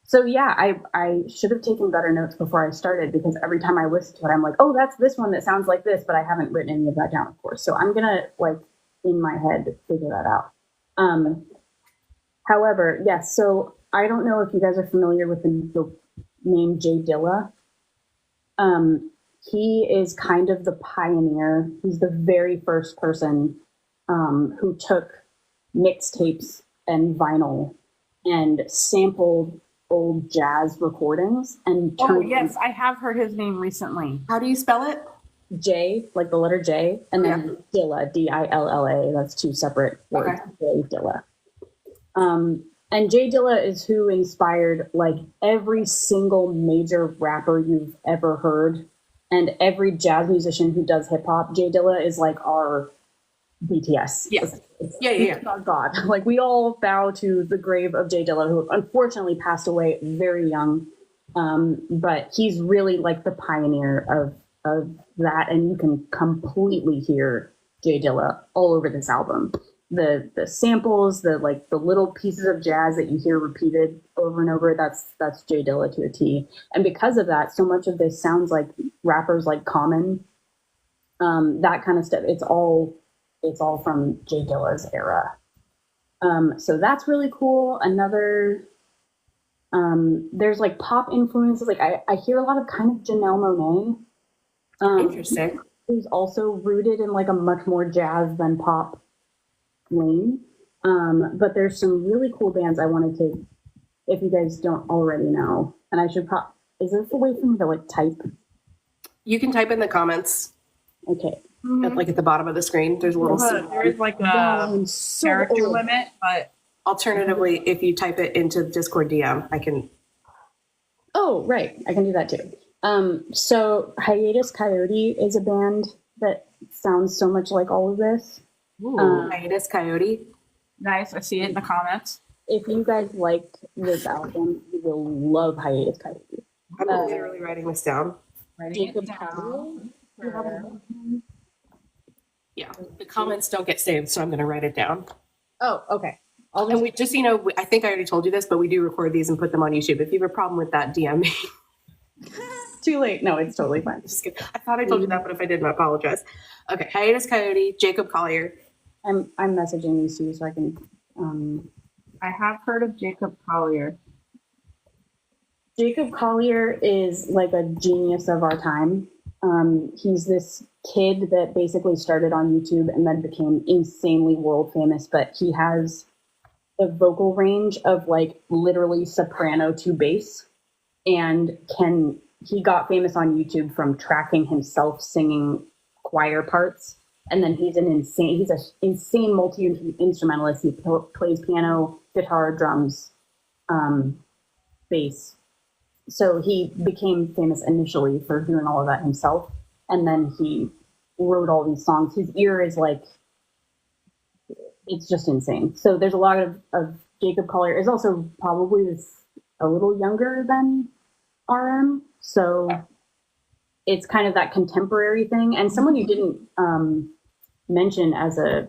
So yeah, I should have taken better notes before I started because every time I listen to it, I'm like, oh, that's this one that sounds like this, but I haven't written any of that down, of course. So I'm going to like in my head figure that out. However, yes. So I don't know if you guys are familiar with the name Jay Dilla. He is kind of the pioneer. He's the very first person who took mixtapes and vinyl and sampled old jazz recordings and Oh turned yes, I have heard his name recently. How do you spell it? J, like the letter J, and then Dilla, Dilla. That's two separate words. Jay Dilla. And Jay Dilla is who inspired like every single major rapper you've ever heard, and every jazz musician who does hip hop. Jay Dilla is like our BTS. Yes. He's our god. Like we all bow to the grave of Jay Dilla, who unfortunately passed away very young. But he's really like the pioneer of that, and you can completely hear Jay Dilla all over this album. The samples, the little pieces of jazz that you hear repeated over and over, that's Jay Dilla to a T. And because of that, so much of this sounds like rappers like Common, that kind of stuff. It's all from Jay Dilla's era. So that's really cool. Another, there's like pop influences. Like I hear a lot of kind of Janelle Monáe. Interesting. Who's also rooted in like a much more jazz than pop lane. But there's some really cool bands I wanted to, if you guys don't already know, and I should is this a way for me to like type? You can type in the comments, Okay. like at the bottom of the screen. There's a little. There is like a I'm so character old. limit, but Alternatively, if you type it into Discord DM, I can. Oh, right. I can do that too. So Hiatus Coyote is a band that sounds so much like all of this. Hiatus Coyote. nice. I see it in the comments. If you guys liked this album, you will love Hiatus Coyote. I'm literally writing this down. Jacob Yeah, the comments don't get saved, so I'm going to write it down. Oh, okay. And we just, I think I already told you this, but we do record these and put them on YouTube. If you have a problem with that, DM me. Too late. No, it's totally fine. Just kidding. I thought I told you that, but if I didn't, I apologize. Okay, Hiatus Coyote, Jacob Collier. I'm messaging these to you so I can. I have heard of Jacob Collier. Jacob Collier is like a genius of our time. He's this kid that basically started on YouTube and then became insanely world famous, but he has a vocal range of like literally soprano to bass, and he got famous on YouTube from tracking himself singing choir parts. And then he's an insane multi-instrumentalist. He plays piano, guitar, drums, bass. So he became famous initially for doing all of that himself. And then he wrote all these songs. His ear is like, it's just insane. So there's a lot of Jacob Collier is also probably a little younger than RM. So it's kind of that contemporary thing. And someone you didn't mention as a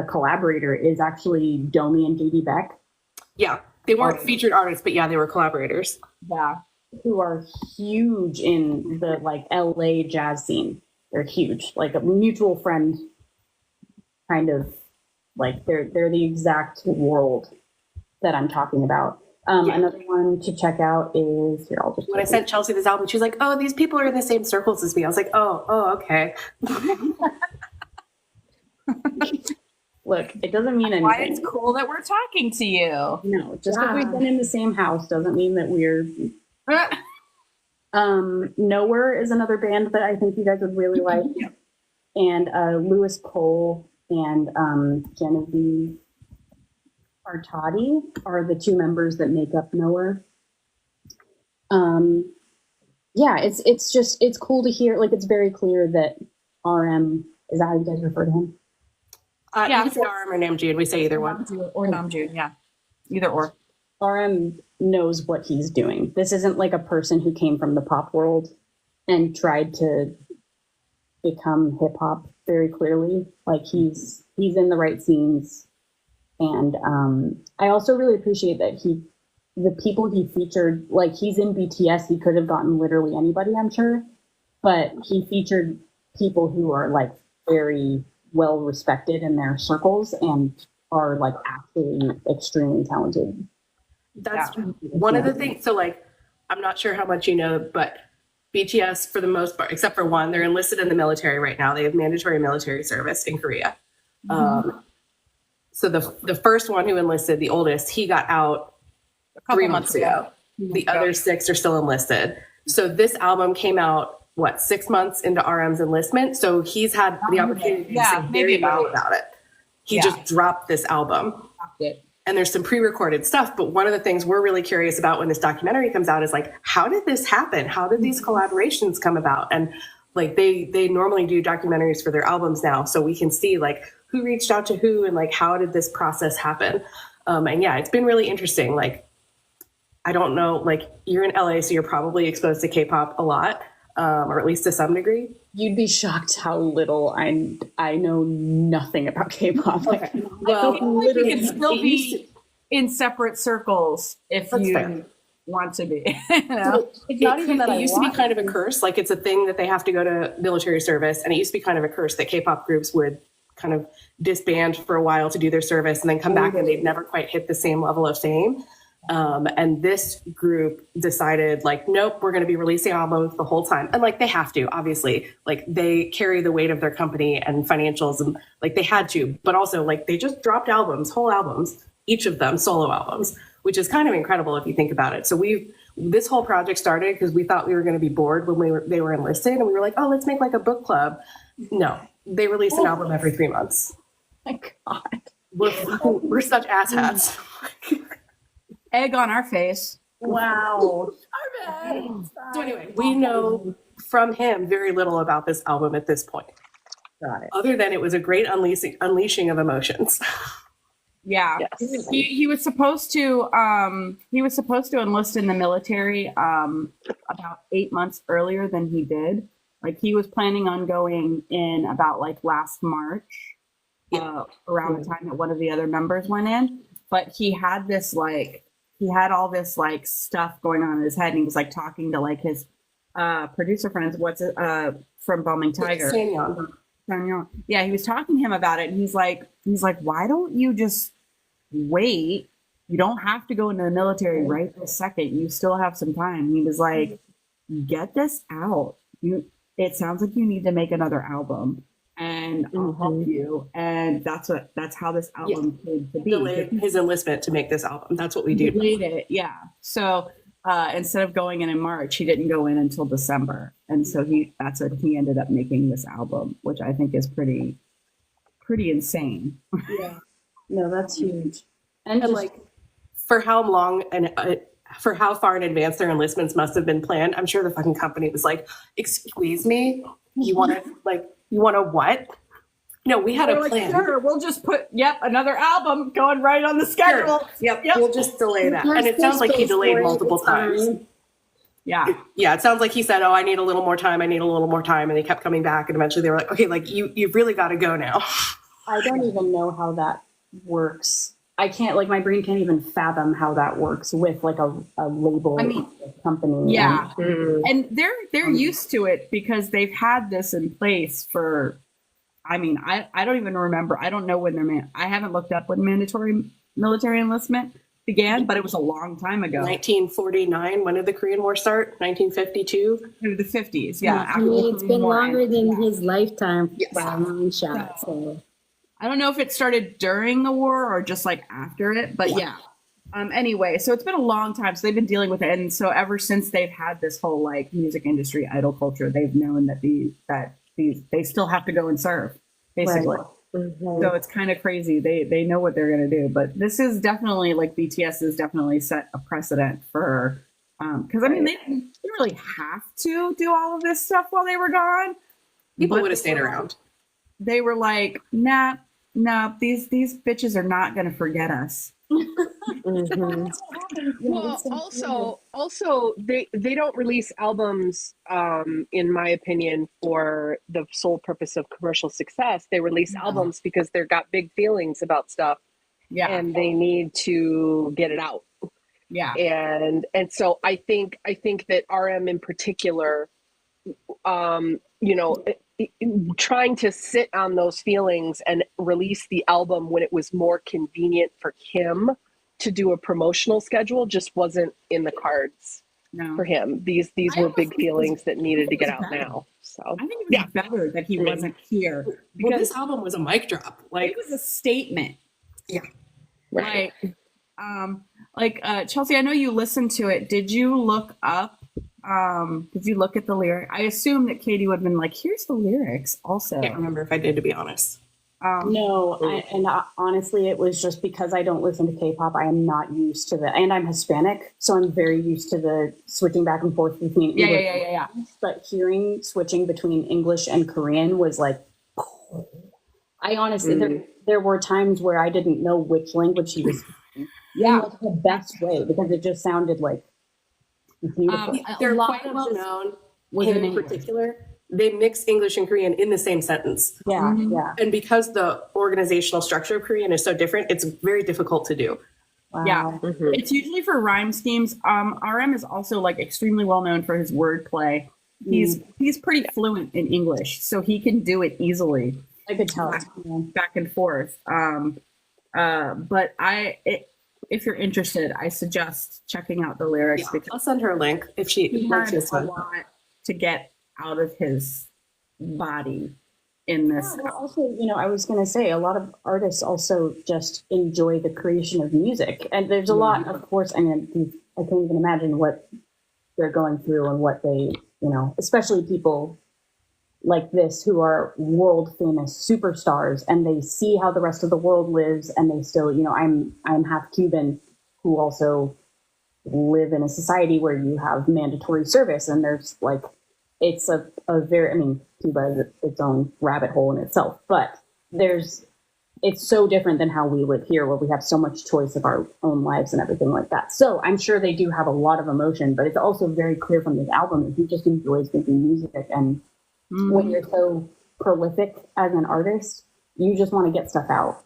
collaborator is actually Domi and JD Beck. Yeah, they weren't featured artists, but yeah, they were collaborators. Yeah. Who are huge in the like LA jazz scene. They're huge, like a mutual friend kind of like they're the exact world that I'm talking about. Another one to check out is here. I'll just when I sent Chelsea this album, she's like, "Oh, these people are in the same circles as me." I was like, "Oh, okay." Look, it doesn't mean anything. Why it's cool that we're talking to you. No, just because we've been in the same house doesn't mean that we're. Nowhere is another band that I think you guys would really like, and Lewis Cole and Genevieve Artadi are the two members that make up Nowhere. Yeah, it's cool to hear. Like, it's very clear that RM, is that how you guys refer to him? You can say RM or Namjoon. We say either one. Or Namjoon, yeah. Either or. RM knows what he's doing. This isn't like a person who came from the pop world and tried to become hip hop very clearly. Like he's in the right scenes. And I also really appreciate that the people he featured, like he's in BTS, he could have gotten literally anybody, I'm sure, but he featured people who are like very well respected in their circles and are like actually extremely talented. That's one of the things. So like, I'm not sure how much you know, but BTS, for the most part, except for one, they're enlisted in the military right now. They have mandatory military service in Korea. So the first one who enlisted, the oldest, he got out A couple 3 months ago. The other 6 are still enlisted. So this album came out, what, 6 months into RM's enlistment? So he's had the opportunity to say very little about it. He just dropped this album. And there's some pre-recorded stuff, but one of the things we're really curious about when this documentary comes out is like, how did this happen? How did these collaborations come about? And like they normally do documentaries for their albums now, so we can see like who reached out to who and like how did this process happen. And yeah, it's been really interesting. Like, I don't know, like you're in LA, so you're probably exposed to K-pop a lot, or at least to some degree. You'd be shocked how little I know nothing about K-pop. Like, Well, I feel like you can still be in separate circles if That's you fair. want to be. You know? it's not even that I It used to be want kind of a curse. Like it's a thing that they have to go to military service. And it used to be kind of a curse that K-pop groups would kind of disband for a while to do their service and then come back and they'd never quite hit the same level of fame. And this group decided like, nope, we're going to be releasing albums the whole time. And like, they have to, obviously, like they carry the weight of their company and financials and like they had to, but also like they just dropped albums, whole albums, each of them solo albums, which is kind of incredible if you think about it. So this whole project started because we thought we were going to be bored when they were enlisted. And we were like, oh, let's make like a book club. No, they release an album every 3 months. my God. We're such asshats. Egg on our face. Wow. So anyway, we know from him very little about this album at this point, Got it. other than it was a great unleashing of emotions. Yeah. Yes. He was supposed to enlist in the military about 8 months earlier than he did. Like he was planning on going in about like last March, around the time that one of the other members went in. But he had all this like stuff going on in his head, and he was like talking to like his producer friends, from Bumming Tiger. Sanyeon. Yeah, he was talking to him about it, and he's like, why don't you just wait? You don't have to go into the military right this second. You still have some time. He was like, get this out. It sounds like you need to make another album, and I'll help you. And that's how this album came to be. Delayed his enlistment to make this album. That's what we do. Delayed it, yeah. So instead of going in March, he didn't go in until December, and so that's what he ended up making this album, which I think is pretty insane. Yeah. No, that's huge. And like for how long and for how far in advance their enlistments must have been planned, I'm sure the fucking company was like, excuse me, you want to what? No, we had a plan. Sure, we'll just put another album going right on the schedule. Yep. We'll just delay that. And it sounds like he delayed multiple times. Yeah. Yeah, it sounds like he said, oh, I need a little more time. And they kept coming back. And eventually they were like, okay, like you've really got to go now. I don't even know how that works. I can't, like, my brain can't even fathom how that works with like a label company. Yeah. And they're used to it because they've had this in place for, I don't even remember. I don't know when I haven't looked up when mandatory military enlistment began, but it was a long time ago. 1949. When did the Korean War start? 1952. The 50s. Yeah. I mean, it's been longer than Yeah. his lifetime by a long shot. So I don't know if it started during the war or just like after it, but yeah. Anyway, so it's been a long time. So they've been dealing with it. And so ever since they've had this whole like music industry idol culture, they've known that they still have to go and serve, basically. Right. So it's kind of crazy. They know what they're going to do, but this is definitely like BTS has definitely set a precedent for, because they didn't really have to do all of this stuff while they were gone. People would have stayed around. They were like, nah, these bitches are not going to forget us. Well, also they don't release albums, in my opinion, for the sole purpose of commercial success. They release albums because they've got big feelings about stuff, and they need to get it out. Yeah, and so I think that RM in particular, trying to sit on those feelings and release the album when it was more convenient for him to do a promotional schedule just wasn't in the cards No. for him. These I were almost big think it was- feelings that needed to get it was out better. now. So I think it was yeah. better that he wasn't here Well, because this album was a mic drop. Like, it was a statement. Right. Chelsea, I know you listened to it. Did you look up? Did you look at the lyric? I assume that Katie would have been like, "Here's the lyrics." Also, I can't remember if I did, to be honest. No, honestly, it was just because I don't listen to K-pop. I am not used to the, and I'm Hispanic, so I'm very used to the switching back and forth between English. Yeah. But hearing switching between English and Korean was like, I honestly, there were times where I didn't know which language he was speaking. Yeah. In, like, the best way, because it just sounded like beautiful. They're lot quite of well this known. was Him in in English. particular, they mix English and Korean in the same sentence. Yeah, yeah. And because the organizational structure of Korean is so different, it's very difficult to do. Wow. Yeah. It's usually for rhyme schemes. RM is also like extremely well known for his wordplay. He's pretty fluent in English, so he can do it easily I could tell. Yeah. back and forth. But if you're interested, I suggest checking out the lyrics Yeah, because I'll send her a link if she he likes had this a one. lot to get out of his body in this. Well, also, I was going to say a lot of artists also just enjoy the creation of music. And there's a lot, of course, I mean, I can't even imagine what they're going through and what they, especially people like this who are world famous superstars and they see how the rest of the world lives and they still, I'm half Cuban who also live in a society where you have mandatory service and there's like, it's a very, I mean, Cuba is its own rabbit hole in itself, but it's so different than how we live here where we have so much choice of our own lives and everything like that. So I'm sure they do have a lot of emotion, but it's also very clear from this album that he just enjoys making music. And when you're so prolific as an artist, you just want to get stuff out,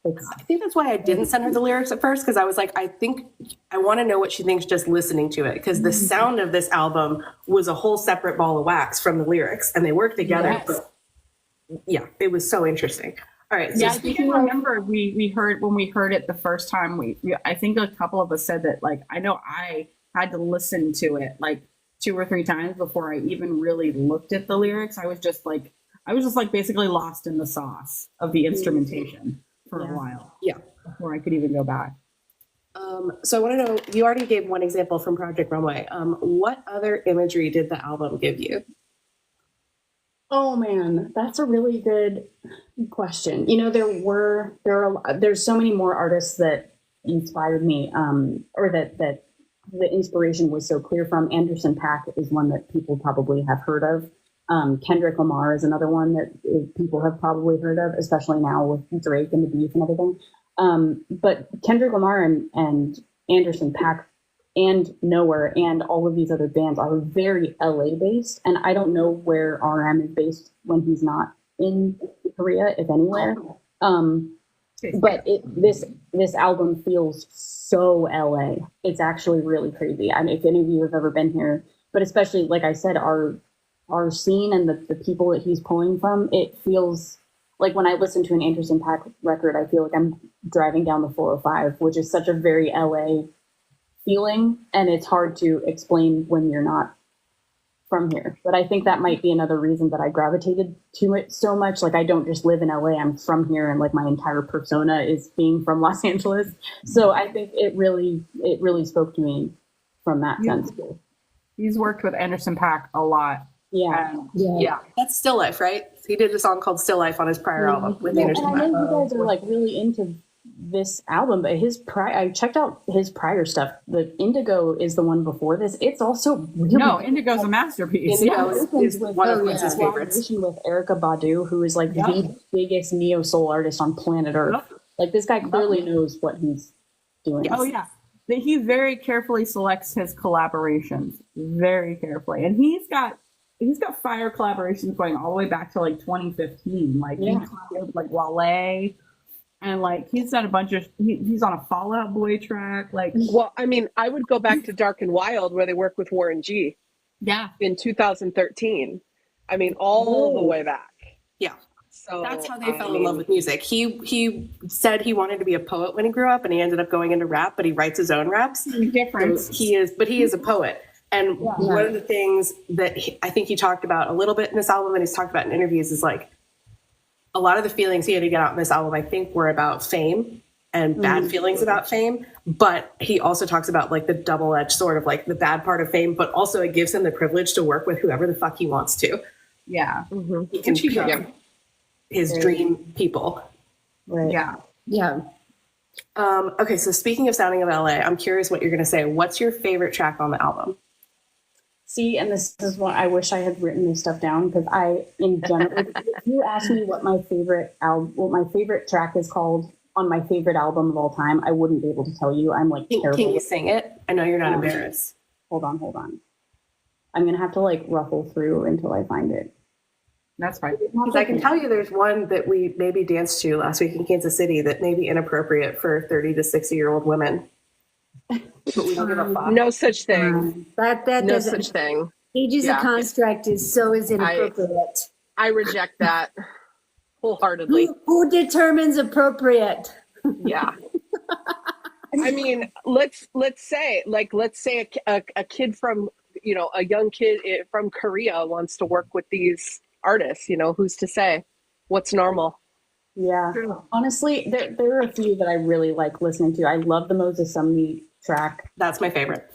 I think that's why I didn't send her the lyrics at first, because I was like, I think I want to know what she thinks just listening to it, because the sound of this album was a whole separate ball of wax from the lyrics, and they work together. Yes. But yeah, it was so interesting. All right. So Yeah, I think I remember we heard when we heard it the first time. I think a couple of us said that. Like, I know I had to listen to it like 2 or 3 times before I even really looked at the lyrics. I was just like basically lost in the sauce of the instrumentation for a while. Yeah. Before I could even go back. So I want to know, you already gave one example from Project Runway. What other imagery did the album give you? Oh man, that's a really good question. There's so many more artists that inspired me, or that the inspiration was so clear from. Anderson .Paak is one that people probably have heard of. Kendrick Lamar is another one that people have probably heard of, especially now with Drake and the beef and everything. But Kendrick Lamar and Anderson .Paak and Nowhere and all of these other bands are very LA based, and I don't know where RM is based when he's not in Korea, if anywhere. But this album feels so LA. It's actually really crazy. I mean, if any of you have ever been here, but especially like I said, our scene and the people that he's pulling from, it feels like when I listen to an Anderson .Paak record, I feel like I'm driving down the 405, which is such a very LA feeling, and it's hard to explain when you're not from here. But I think that might be another reason that I gravitated to it so much. Like, I don't just live in LA, I'm from here, and like my entire persona is being from Los Angeles. So I think it really spoke to me from that sense. He's worked with Anderson .Paak a lot. Yeah. Yeah, that's Still Life, right? He did a song called Still Life on his prior album with Anderson And I .Paak. know you guys are like really into this album, but I checked out his prior stuff. The Indigo is the one before this. It's also really Indigo's a masterpiece. Indigo Yeah. is one of Quincy's favorites. collaboration with Erykah Badu, who is like the biggest neo soul artist on planet Earth. Like, this guy clearly knows what he's doing. Oh yeah. He very carefully selects his collaborations, very carefully, and he's got fire collaborations going all the way back to like 2015. Like he collaborated with like Wale, and like he's done a bunch of. He's on a Fall Out Boy track. Like, Well, I mean, I would go back to Dark and Wild where they worked with Warren G yeah, in 2013. I mean, all the way back. Yeah. So That's how they fell in love with music. He said he wanted to be a poet when he grew up, and he ended up going into rap. But he writes his own raps. Difference. So he is a poet. And one of the things that I think he talked about a little bit in this album, and he's talked about in interviews, is like a lot of the feelings he had to get out in this album, I think, were about fame and bad feelings about fame. But he also talks about like the double-edged sword of like the bad part of fame, but also it gives him the privilege to work with whoever the fuck he wants to. Yeah. He can pick his dream people. Right. Yeah. Yeah. Okay, so speaking of Sounding of LA, I'm curious what you're going to say. What's your favorite track on the album? See, and this is what I wish I had written this stuff down, because I, in general, if you ask me what my favorite track is called on my favorite album of all time, I wouldn't be able to tell you. I'm like terrible. Can you sing it? I know you're not embarrassed. Hold on. I'm gonna have to like ruffle through until I find it. That's fine. Because I can tell you there's one that we maybe danced to last week in Kansas City that may be inappropriate for 30 to 60-year-old women. But we don't give a fuck. no such thing. That No doesn't. such thing. Age is a Yeah. construct, is so is inappropriate. I reject that wholeheartedly. Who determines appropriate? Yeah. I mean, let's say a kid from, a young kid from Korea wants to work with these artists, who's to say what's normal? Yeah. Honestly, there are a few that I really like listening to. I love the Moses Sumney track. That's my favorite.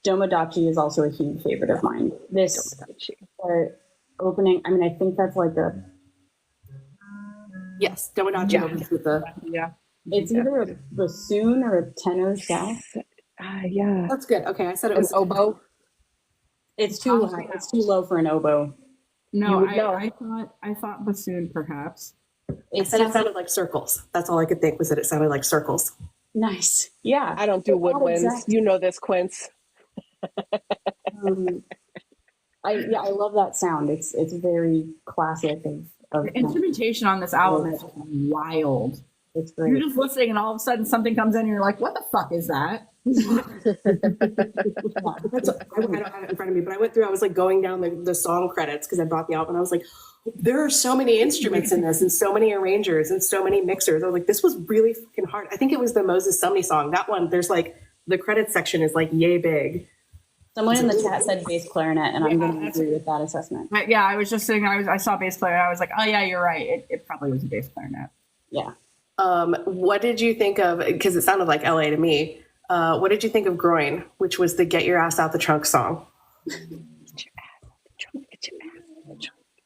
Domodachi is also a huge favorite of mine. This opening, I mean, I think that's like Yes, Domodachi opens with the... Yeah. it's either a bassoon or a tenor sax. Yeah. That's good. Okay, I said it An was... oboe. It's too high. It's too low for an oboe. No, You would I thought bassoon perhaps. It sounded like circles. That's all I could think was that it sounded like circles. Nice. Yeah. I don't do Not woodwinds. exact. You know this, Quince. I love that sound. It's very classic of The instrumentation on this album is wild. it's You're great. just listening, and all of a sudden something comes in, and you're like, "What the fuck is that?" I don't have it in front of me, but I went through, I was like going down the song credits because I bought the album, and I was like, there are so many instruments in this and so many arrangers and so many mixers. I was like, this was really fucking hard. I think it was the Moses Sumney song. That one, there's like, the credits section is like yay big. Someone in the chat said bass clarinet, and I'm going to agree with that assessment. But yeah, I was just sitting. I saw bass player, and I was like, "Oh yeah, you're right. It probably was a bass clarinet." Yeah. What did you think of, because it sounded like LA to me, what did you think of Groin, which was the Get Your Ass Out the Trunk song?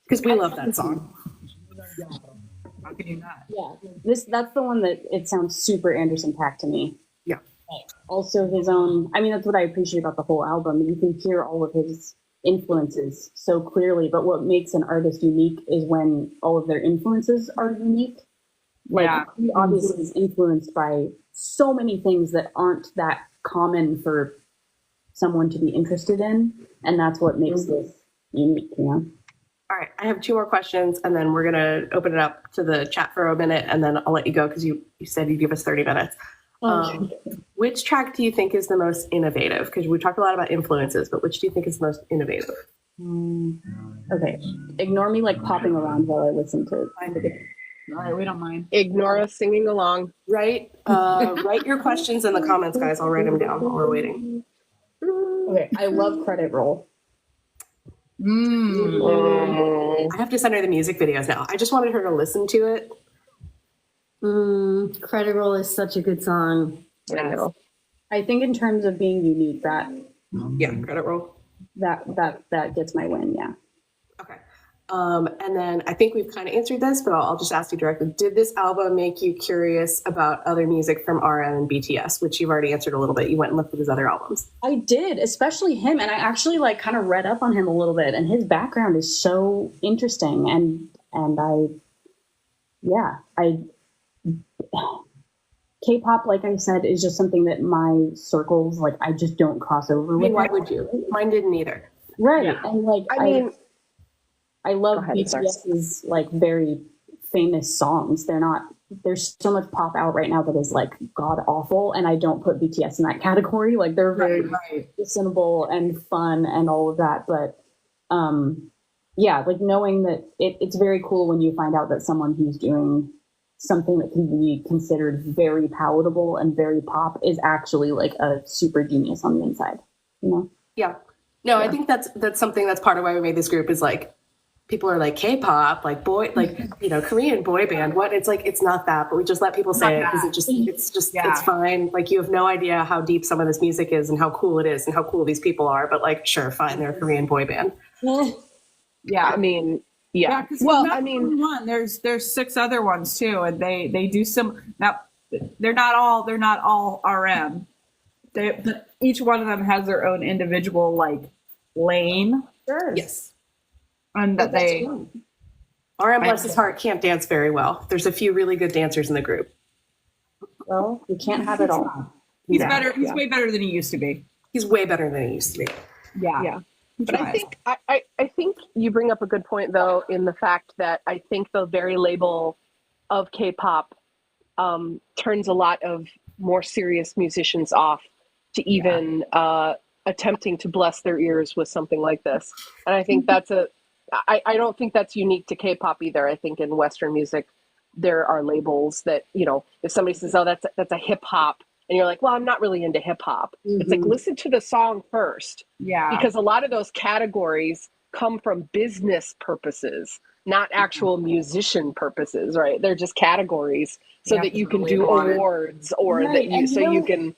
Because we love that song. How can you not? Yeah. That's the one that it sounds super Anderson Paak to me. Yeah. Also his own, I mean, that's what I appreciate about the whole album. You can hear all of his influences so clearly, but what makes an artist unique is when all of their influences are unique. Like, he obviously is influenced by so many things that aren't that common for someone to be interested in, and that's what makes this unique, All right, I have two more questions, and then we're going to open it up to the chat for a minute, and then I'll let you go because you said you'd give us 30 minutes. Which track do you think is the most innovative? Because we talked a lot about influences, but which do you think is the most innovative? Okay, ignore me like popping around while I listen to it. All right, we don't mind. Ignore us singing along. Write your questions in the comments, guys. I'll write them down while we're waiting. Okay, I love Credit Roll. I have to send her the music videos now. I just wanted her to listen to it. Credit Roll is such a good song. I know. I think in terms of being unique, Yeah, Credit Roll. that gets my win. Yeah. Okay. And then I think we've kind of answered this, but I'll just ask you directly. Did this album make you curious about other music from RM and BTS, which you've already answered a little bit? You went and looked at his other albums. I did, especially him, and I actually like kind of read up on him a little bit, and his background is so interesting, and K-pop, like I said, is just something that my circles, like, I just don't cross over I with. mean, why would you? Mine didn't either. Right, Yeah. and like I mean, I love Go ahead, BTS's like very famous songs. There's so much pop out right now that is like god awful, and I don't put BTS in that category. Like, they're very Right. listenable and fun and all of that, but yeah, like knowing that it's very cool when you find out that someone who's doing something that can be considered very palatable and very pop is actually like a super genius on the inside, you know? Yeah. No, I think that's something that's part of why we made this group is like people are like K-pop, like Korean boy band. What? It's like it's not that, but we just let people say it because it's fine. Like you have no idea how deep some of this music is and how cool it is and how cool these people are. But like, sure, fine, they're a Korean boy band. Yeah. I mean, yeah. Well, I mean, one there's 6 other ones too, and they do some. Now they're not all RM. But each one of them has their own individual like lane. Sure. Yes. And that they RM, bless his heart, can't dance very well. There's a few really good dancers in the group. Well, we can't have it all. He's better. He's way better than he used to be. He's way better than he used to be. Yeah. Yeah. But I think you bring up a good point though, in the fact that I think the very label of K-pop turns a lot of more serious musicians off to even attempting to bless their ears with something like this. And I think I don't think that's unique to K-pop either. I think in Western music, there are labels that, you know, if somebody says, oh, that's a hip hop, and you're like, well, I'm not really into hip hop. It's like, listen to the song first. Yeah. Because a lot of those categories come from business purposes, not actual musician purposes, right? They're just categories so that you can do awards or that you can,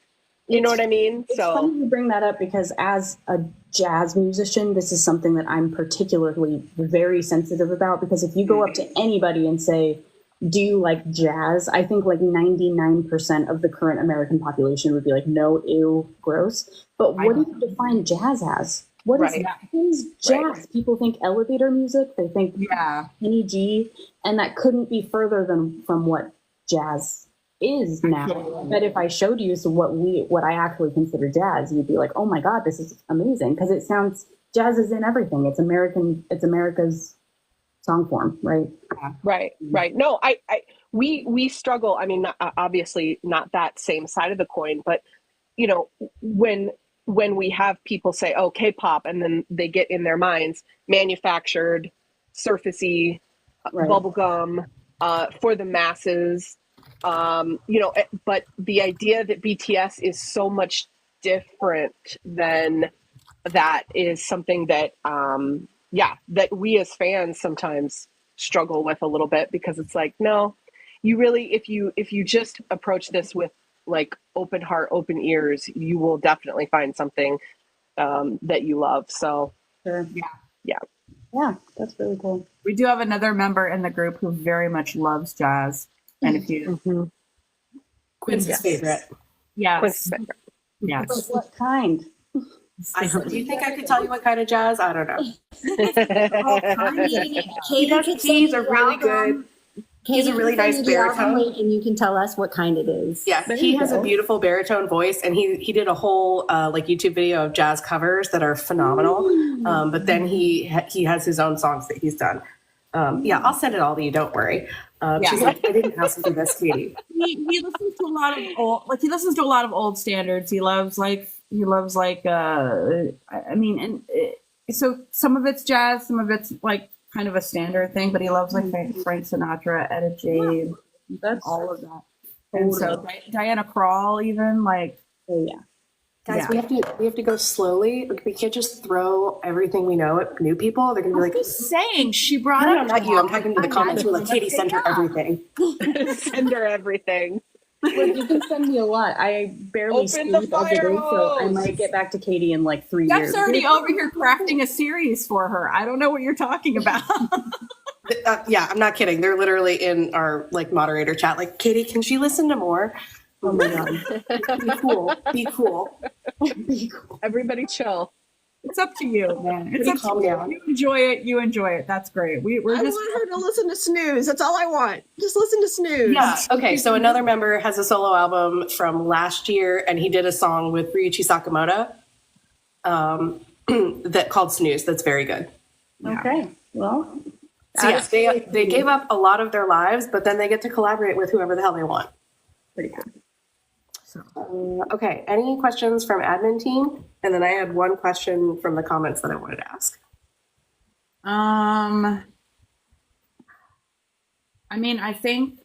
you know what I mean? It's funny you bring that up because as a jazz musician, this is something that I'm particularly very sensitive about, because if you go up to anybody and say, do you like jazz? I think like 99% of the current American population would be like, no, ew, gross. But what do you define jazz as? What is jazz? Right. People think elevator music. They think Kenny G, and that couldn't be further from what jazz is now. But if I showed you what I actually consider jazz, you'd be like, oh my God, this is amazing. Because it sounds, jazz is in everything. It's America's song form, right? Right. No, we struggle. I mean, obviously not that same side of the coin, but you know, when we have people say, oh, K-pop, and then they get in their minds manufactured, surfacey, bubblegum, for the masses, you know, but the idea that BTS is so much different than that is something that, that we as fans sometimes struggle with a little bit, because it's like, no, you really, if you just approach this with like open heart, open ears, you will definitely find something that you love. So yeah, that's really cool. We do have another member in the group who very much loves jazz, and if you Quinn's favorite. Yes. But what kind? Do you think I could tell you what kind of jazz? I don't know. He's a really good. He's a really nice baritone, and you can tell us what kind it is. Yeah, he has a beautiful baritone voice, and he did a whole like YouTube video of jazz covers that are phenomenal. But then he has his own songs that he's done. I'll send it all to you. Don't worry. She's like, I didn't ask for this, Katie. He listens to a lot of old standards. He loves so some of it's jazz, some of it's like kind of a standard thing, but he loves like Frank Sinatra, Etta James, that's all of that. And so Diana Krall, even like, guys, we have to go slowly. We can't just throw everything we know at new people. They're gonna be like, just saying, she brought up. Not you. I'm talking to the comments. We're like, Katie, send her everything. Send her everything. Well, you can send me a lot. I barely sleep every day, so I might get back to Katie in like 3 years. Jeff's already over here crafting a series for her. I don't know what you're talking about. I'm not kidding. They're literally in our like moderator chat. Like, Katie, can she listen to more? Oh my God. Be cool. Everybody chill. It's up to you, man. It's up calm to you. down. You enjoy it. That's great. I want her to listen to Snooze. That's all I want. Just listen to Snooze. Yeah. Okay. So another member has a solo album from last year, and he did a song with Ryuichi Sakamoto that called Snooze. That's very good. Okay. Well, so yes, they gave up a lot of their lives, but then they get to collaborate with whoever the hell they want. pretty good. Okay, any questions from admin team? And then I had one question from the comments that I wanted to ask. I mean, I think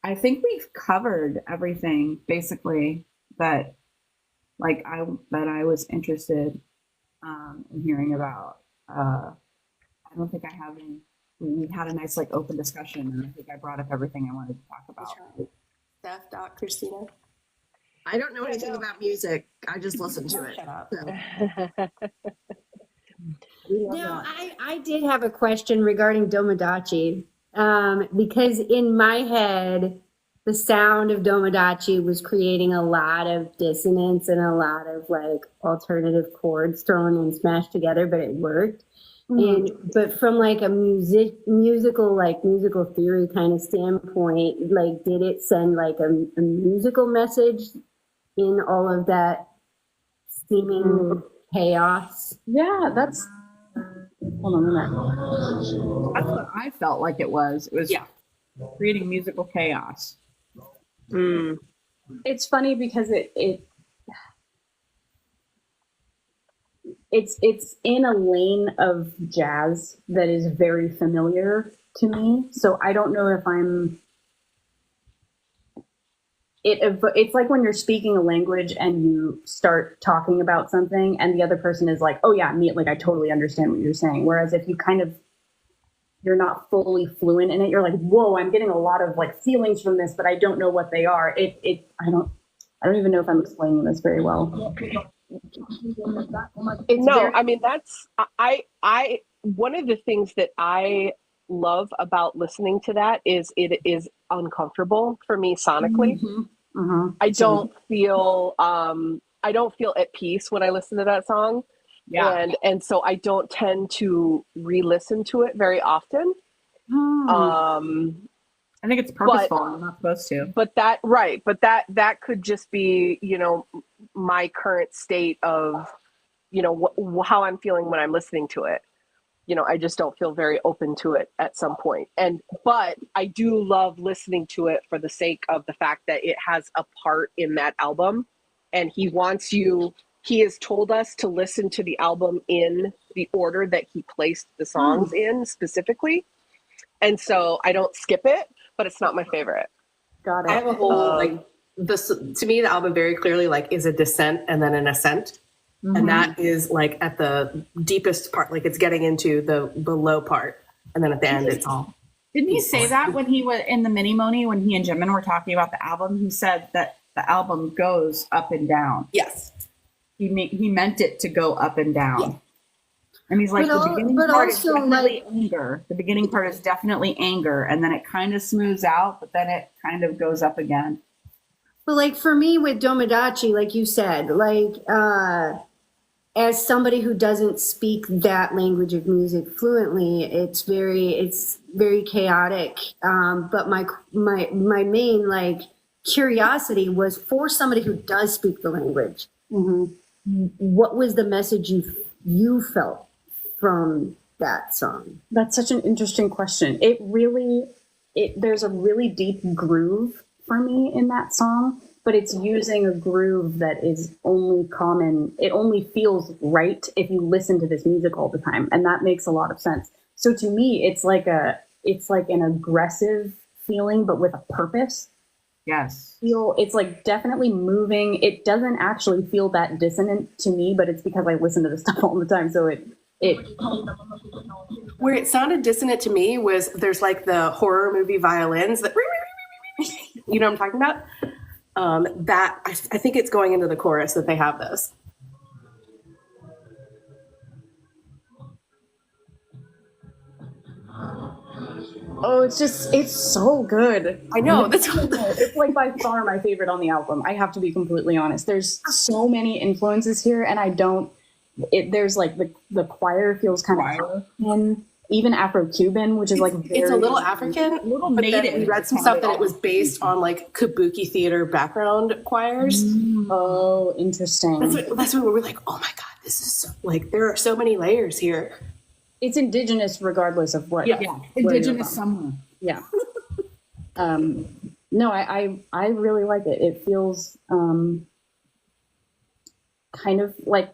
we've covered everything basically that I was interested in hearing about. I don't think I have any. We had a nice like open discussion, and I think I brought up everything I wanted to talk about. Steph, Doc, Christina. I don't know anything about music. I just listen to it. Shut up. So. Now, I did have a question regarding Domodachi, because in my head, the sound of Domodachi was creating a lot of dissonance and a lot of like alternative chords thrown and smashed together, but it worked. And but from like a musical theory kind of standpoint, like did it send like a musical message in all of that seeming chaos? Yeah, that's. Hold on a minute. That's what I felt like it was. It was creating musical chaos. It's funny because it's in a lane of jazz that is very familiar to me. So I don't know if it's like when you're speaking a language and you start talking about something and the other person is like, oh yeah, me, like I totally understand what you're saying. Whereas if you're not fully fluent in it, you're like, whoa, I'm getting a lot of like feelings from this, but I don't know what they are. I don't even know if I'm explaining this very well. I mean, that's I one of the things that I love about listening to that is it is uncomfortable for me sonically. I don't feel at peace when I listen to that song. And so I don't tend to re-listen to it very often. I think it's purposeful. I'm not supposed to. But that could just be, my current state of, how I'm feeling when I'm listening to it. I just don't feel very open to it at some point. But I do love listening to it for the sake of the fact that it has a part in that album, and he has told us to listen to the album in the order that he placed the songs in specifically. And so I don't skip it, but it's not my favorite. Got it. I have a whole to me, the album very clearly like is a descent and then an ascent. And that is like at the deepest part, like it's getting into the low part. And then at the end, it's all. Didn't he say that when he was in the Mini Moni, when he and Jimin were talking about the album? He said that the album goes up and down. Yes. He meant it to go up and down. Yeah. And he's like, the beginning part is definitely anger. The beginning part is definitely anger. And then it kind of smooths out, but then it kind of goes up again. But like for me with Domodachi, like you said, like as somebody who doesn't speak that language of music fluently, it's very chaotic. But my main like curiosity was for somebody who does speak the language. What was the message you felt from that song? That's such an interesting question. There's a really deep groove for me in that song, but it's using a groove that is only common. It only feels right if you listen to this music all the time. And that makes a lot of sense. So to me, it's like an aggressive feeling, but with a purpose. Yes. It's like definitely moving. It doesn't actually feel that dissonant to me, but it's because I listen to this stuff all the time. So where it sounded dissonant to me was there's like the horror movie violins that, you know what I'm talking about? That I think it's going into the chorus that they have this. Oh, it's so good. I know. It's like by far my favorite on the album. I have to be completely honest. There's so many influences here, and there's like the choir feels kind of African, even Afro-Cuban, which is like it's a little African, a little but native. Then we read some stuff that it was based on like kabuki theater background choirs. Oh, interesting. That's when we were like, oh my god, this is so, like there are so many layers here. It's indigenous regardless of what. Yeah, indigenous somewhere. Yeah. No, I really like it. It feels kind of like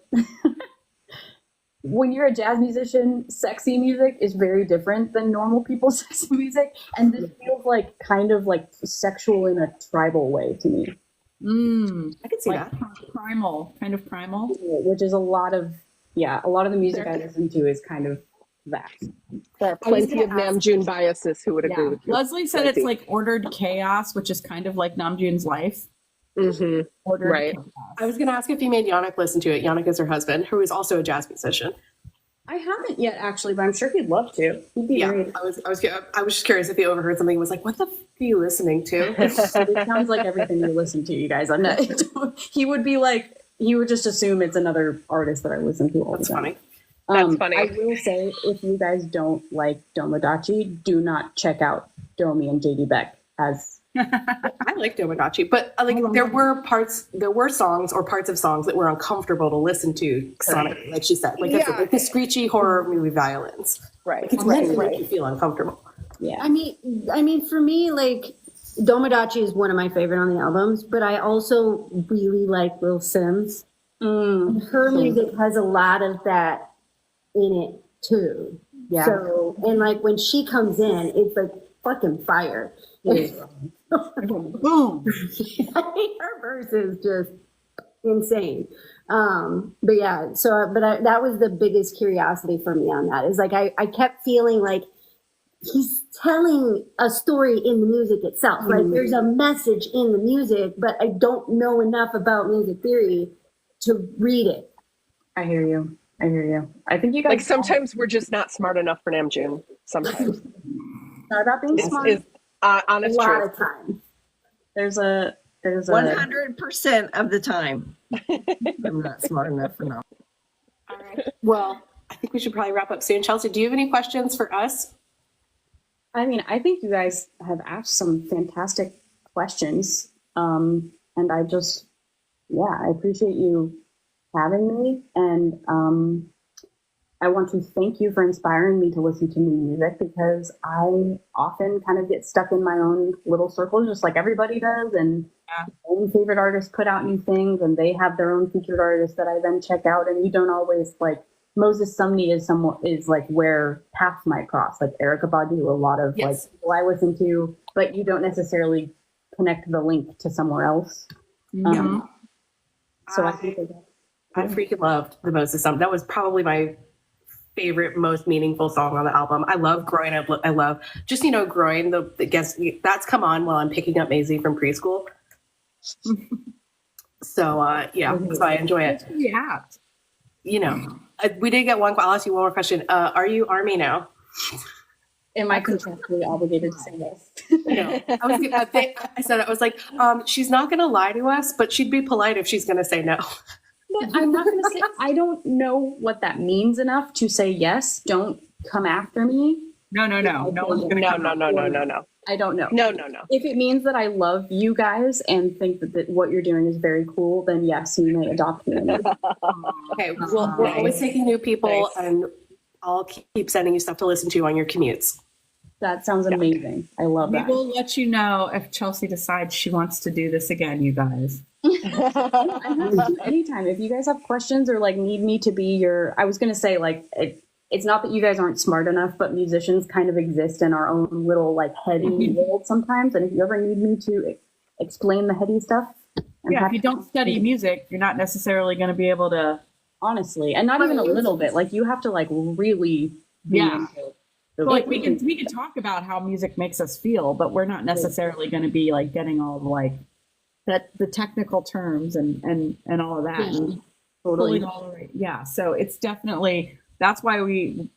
when you're a jazz musician, sexy music is very different than normal people's sexy music, and this feels like kind of like sexual in a tribal way to me. I can see Like that. primal, kind of primal. Which is a lot of the music I listen to is kind of that. There are plenty of Namjoon biases who would agree with you. Leslie said it's like ordered chaos, which is kind of like Namjoon's life. Mm-hmm. Ordered Right. chaos. I was going to ask if you made Yannick listen to it. Yannick is her husband, who is also a jazz musician. I haven't yet actually, but I'm sure he'd love to. He'd be Yeah, great. I was just curious if he overheard something and was like, "What the f- are you listening to?" It sounds like everything you listen to, you guys. I'm not. He would be like, he would just assume it's another artist that I listen to all That's the time. funny. That's funny. I will say, if you guys don't like Domodachi, do not check out Domi and JD Beck as. I like Domodachi, but like there were songs or parts of songs that were uncomfortable to listen to sonically, like she said, like it's like the screechy horror movie violins. Right. Like it's meant to Right. make you feel uncomfortable. Yeah. I mean, for me, like Domodachi is one of my favorite on the albums, but I also really like Lil Sims. Her music has a lot of that in it too. Yeah. So, and like when she comes in, it's like fucking fire. Boom. Her verse is just insane. But yeah, so that was the biggest curiosity for me on that. Is like I kept feeling like he's telling a story in the music itself. Like there's a message in the music, but I don't know enough about music theory to read it. I hear you. I think you guys Like sometimes we're just not smart enough for Namjoon. Sometimes. not about being smart. Is A honest lot truth. of time. There's a 100% of the time. I'm not smart enough for now. All right. Well, I think we should probably wrap up soon. Chelsea, do you have any questions for us? I mean, I think you guys have asked some fantastic questions. And I appreciate you having me. And I want to thank you for inspiring me to listen to new music, because I often kind of get stuck in my own little circles, just like everybody does. And my own favorite artists put out new things, and they have their own featured artists that I then check out. And you don't always like Moses Sumney is like where paths might cross, like Erykah Badu, a lot of like people I listen to, but you don't necessarily connect the link to somewhere else. So I think I freaking loved the Moses Sumney. That was probably my favorite, most meaningful song on the album. I love Groin. I love just, Groin, the guest that's come on while I'm picking up Maisie from preschool. So, so I enjoy it. Yeah. We did get one, I'll ask you one more question. Are you Army now? am I contractually obligated to say yes? No. I said, I was like, she's not going to lie to us, but she'd be polite if she's going to say no. I'm not going to say, I don't know what that means enough to say yes. Don't come after me. No one's gonna come out. No. I don't know. No. If it means that I love you guys and think that what you're doing is very cool, then yes, you may adopt me. Okay, well, we're always taking new people, and I'll keep sending you stuff to listen to on your commutes. That sounds amazing. I love We that. will let you know if Chelsea decides she wants to do this again, you guys. I'm happy to anytime. If you guys have questions or like need me to be I was going to say like, it's not that you guys aren't smart enough, but musicians kind of exist in our own little like heady world sometimes. And if you ever need me to explain the heady stuff. If you don't study music, you're not necessarily going to be able to. Honestly, and not even a little bit, like you have to like really be into Like we can talk about how music makes us feel, but we're not necessarily going to be like getting all the like the technical terms and all of that. And totally. Yeah. So it's definitely, that's why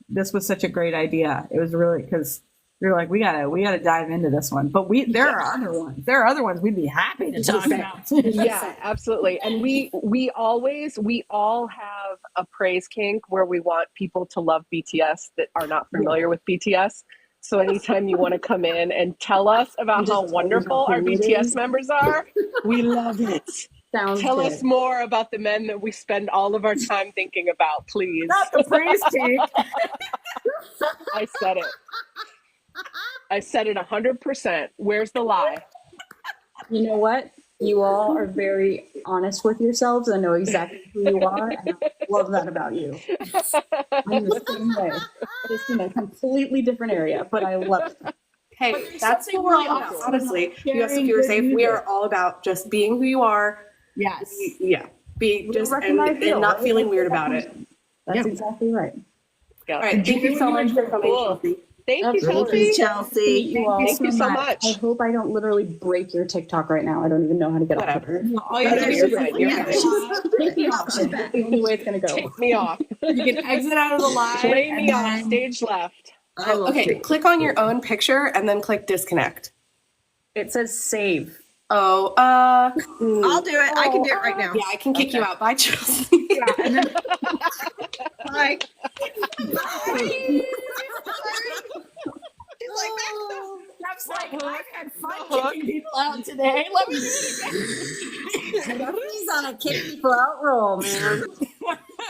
this was such a great idea. It was really, because we were like, we gotta dive into this one, but there are other ones we'd be happy to talk about. Yeah, absolutely. And we all have a praise kink where we want people to love BTS that are not familiar with BTS. So anytime you want to come in and tell us about how wonderful our BTS members are, we love it. Tell us more about the men that we spend all of our time thinking about, please. Not the praise kink. I said it. I said it 100%. Where's the lie? You know what? You all are very honest with yourselves and know exactly who you are, and I love that about you. I'm the same way, just in a completely different area, but I love it. Hey, there's that's something what we're really all about, awesome honestly. about You guys, if sharing you were good safe, we music. are all about just being who you are. Yes. Yeah. Be just and recognize you, not right? feeling weird about it. That's exactly right. Yeah. All right. Thank you so much for coming, Cool. Chelsea. Thank you, Absolutely. Chelsea. Chelsea. You all Thank you so much. I hope I don't literally break your TikTok right now. I don't even know how to get off of Whatever. it. No, all you have to do You're is fine, you're fine. Take me off. That's the only way it's gonna go. Take me off. You can exit out of the live. Play and me off. then- Stage left. I will Okay, see. click on your own picture and then click disconnect. It says save. Oh, I'll do it. I can do it right now. yeah, I can kick you out. Bye, Chelsea. Yeah, and then Bye. Jeff's like, I've had fun kicking people out today. Let me do it again. He's on a kick people out roll, man.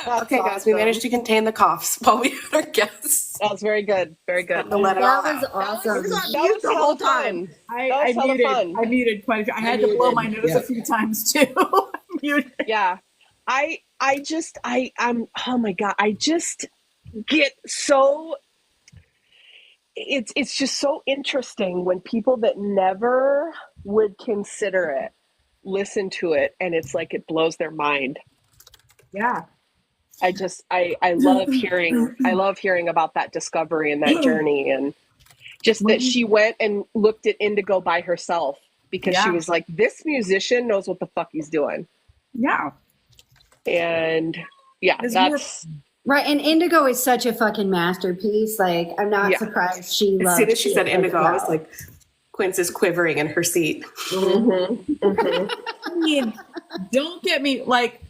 Okay, guys, we managed to contain the coughs while we had our guests. That was very good. Very good. To let it all That was out. awesome. It was on That mute was the hella whole time. fun. I That was hella fun. muted quite a few. I had to blow my nose a few times too. Muted. Yeah. I'm oh my God. I just get so it's just so interesting when people that never would consider it listen to it, and it's like it blows their mind. Yeah. I love hearing about that discovery and that journey, and just that she went and looked at Indigo by herself because she Yeah. was like, this musician knows what the fuck he's doing. Yeah. And yeah, It's that's Right, and Indigo is such a fucking masterpiece. Like, I'm not Yeah. surprised she As loves soon as she said it indigo, I was well. like, Quince is quivering in her seat. I mean, don't get me like,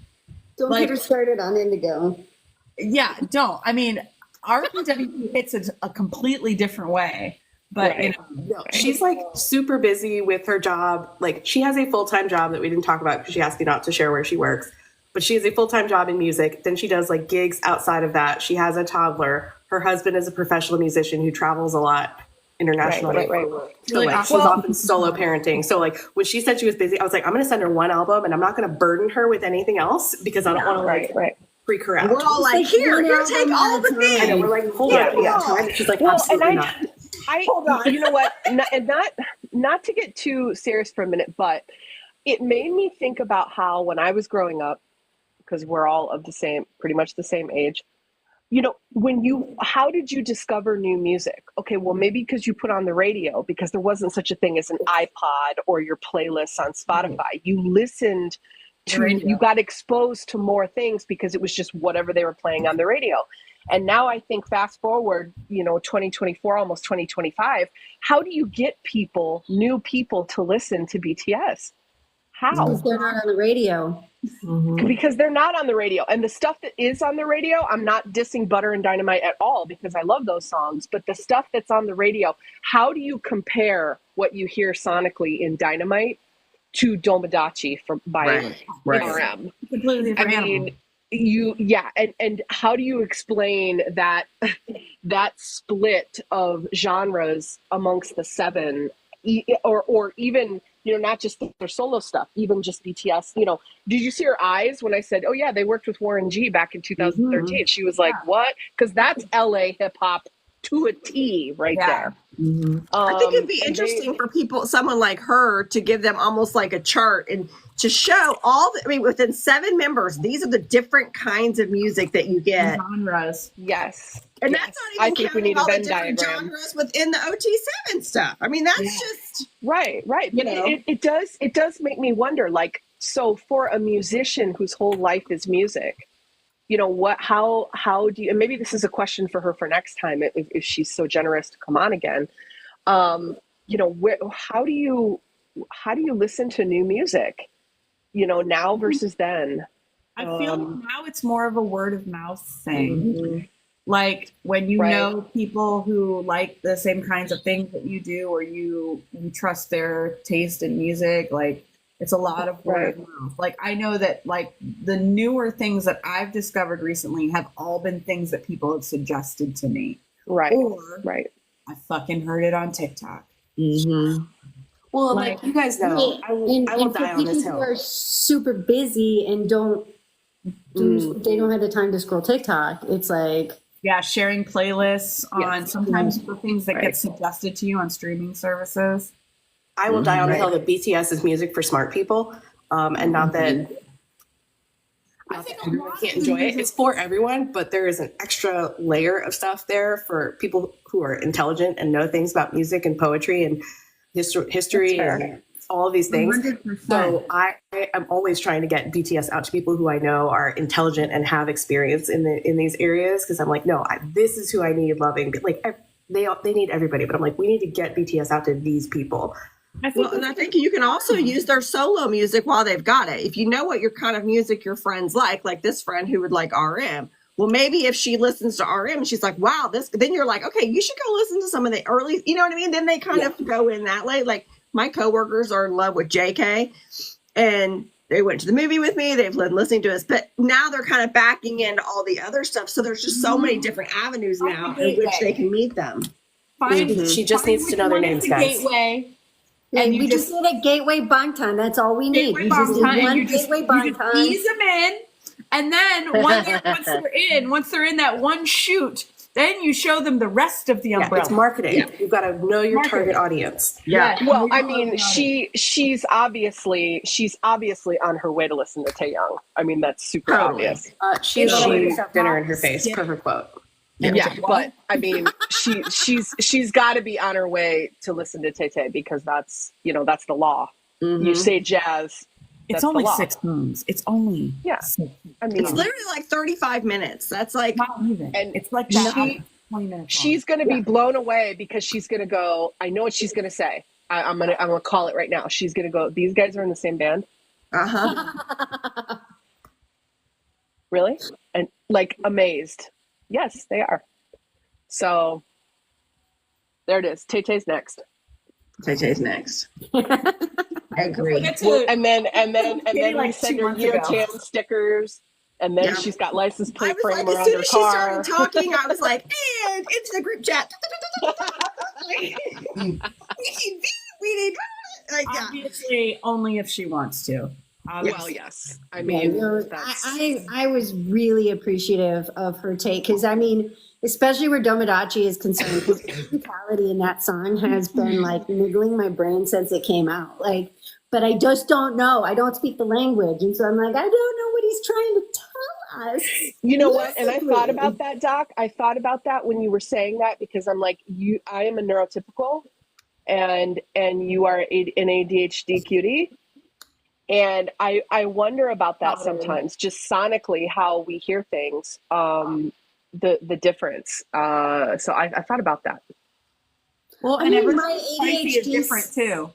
Don't like- get her started on Indigo. yeah, don't. I mean, RPWP hits it a completely different way, but Right. No, she's like super busy with her job. Like she has a full-time job that we didn't talk about because she asked me not to share where she works. But she has a full-time job in music. Then she does like gigs outside of that. She has a toddler. Her husband is a professional musician who travels a lot internationally. Right. So Really like awesome. she's often solo parenting. So like when she said she was busy, I was like, I'm gonna send her one album and I'm not gonna burden her with anything else because I don't want to like right. freak her out. We're all like, here, take all the I know, things. we're like, hold on, yeah, time. She's like, Well, absolutely and not. You know what? Not to get too serious for a minute, but it made me think about how when I was growing up, because we're all of pretty much the same age. You know, how did you discover new music? Okay, well, maybe because you put on the radio, because there wasn't such a thing as an iPod or your playlists on Spotify. You listened to, you got exposed to more things because it was just whatever they were playing on the radio. And now I think fast forward, 2024, almost 2025, how do you get new people to listen to BTS? How? Because they're not on the radio. Because they're not on the radio. And the stuff that is on the radio, I'm not dissing Butter and Dynamite at all because I love those songs. But the stuff that's on the radio, how do you compare what you hear sonically in Dynamite to Domadachi by RM? completely I different animal. mean, and how do you explain that split of genres amongst the seven, or even not just their solo stuff, even just BTS? Did you see her eyes when I said, "Oh yeah, they worked with Warren G back in 2013"? She was like, "What?" Because that's LA hip hop to a T right there. I think it'd be interesting for someone like her, to give them almost like a chart and to show within 7 members, these are the different kinds of music that you get. Genres. Yes. And Yes. that's not I even think we counting need a all the Venn different diagram. genres within the OT7 stuff. I mean, that's just Right. But it does make me wonder, like, so for a musician whose whole life is music, how do you, and maybe this is a question for her for next time if she's so generous to come on again. How do you listen to new music, now versus then? I feel now it's more of a word of mouth thing. Like when you know people who like the same kinds of things that you do, or you trust their taste in music, like it's a lot of word of mouth. Like I know that like the newer things that I've discovered recently have all been things that people have suggested to me. Right. Or Right. I fucking heard it on TikTok. Well, like you guys know, I will and die for on this people who hill. are super busy and they don't have the time to scroll TikTok. It's like, Yeah, sharing playlists on sometimes the things that Right. get suggested to you on streaming services. I will die on the hill that BTS is music for smart people, and not that. I think Everyone can't enjoy it. It's for everyone, but there is an extra layer of stuff there for people who are intelligent and know things about music and poetry and history and all of these things. 100%. So I am always trying to get BTS out to people who I know are intelligent and have experience in these areas, because I'm like, no, this is who I need loving. Like they need everybody, but I'm like, we need to get BTS out to these people. Well, and I think you can also use their solo music while they've got it. If you know what your kind of music your friends like this friend who would like RM. Well, maybe if she listens to RM and she's like, wow, then you're like, okay, you should go listen to some of the early, you know what I mean? Then they kind of go in that way. Like my coworkers are in love with JK and they went to the movie with me. They've been listening to us, but now they're kind of backing into all the other stuff. So there's just so many different avenues now in which they can meet them. She just needs to know their names, guys. Gateway. and we just need a gateway Bangtan. That's all we need. We just need one gateway Bangtan. Ease them in, and then once they're in that one shoot, then you show them the rest of the umbrella. It's marketing. You've got to know your target audience. Yeah. Well, I mean, she's obviously on her way to listen to Taeyong. I mean, that's super obvious. She's dinner in her face, per her quote. Yeah, but I mean, she's got to be on her way to listen to Tay Tay, because that's the law. You say jazz. It's only 6 moons. It's only I mean, It's literally like 35 minutes. That's like not even. And it's like that. 20 minutes. She's going to be blown away, because she's going to go. I know what she's going to say. I'm gonna call it right now. She's going to go, these guys are in the same band. Really? And like amazed. Yes, they are. So there it is. Tay Tay's next. JJ's next. I agree. And then we like send 2 her months ago. Yeotan stickers, and then she's got license I plate was frame like, as around soon her as she car. started talking, I was like, and into the group chat. we need like, yeah. Obviously, only if she wants to. Well, yes. I mean, I was really appreciative of her take, because I mean, especially where Domodachi is concerned, because musicality in that song has been like niggling my brain since it came out. Like, but I just don't know. I don't speak the language, and so I'm like, I don't know what he's trying to tell us. you know what? And I thought about that, Doc. I thought about that when you were saying that, because I'm like, I am a neurotypical, and you are an ADHD cutie. And I wonder about that sometimes, just sonically, how we hear things, the difference. So I thought about that. Well, I and mean, everyone's my spicy is ADHD different too.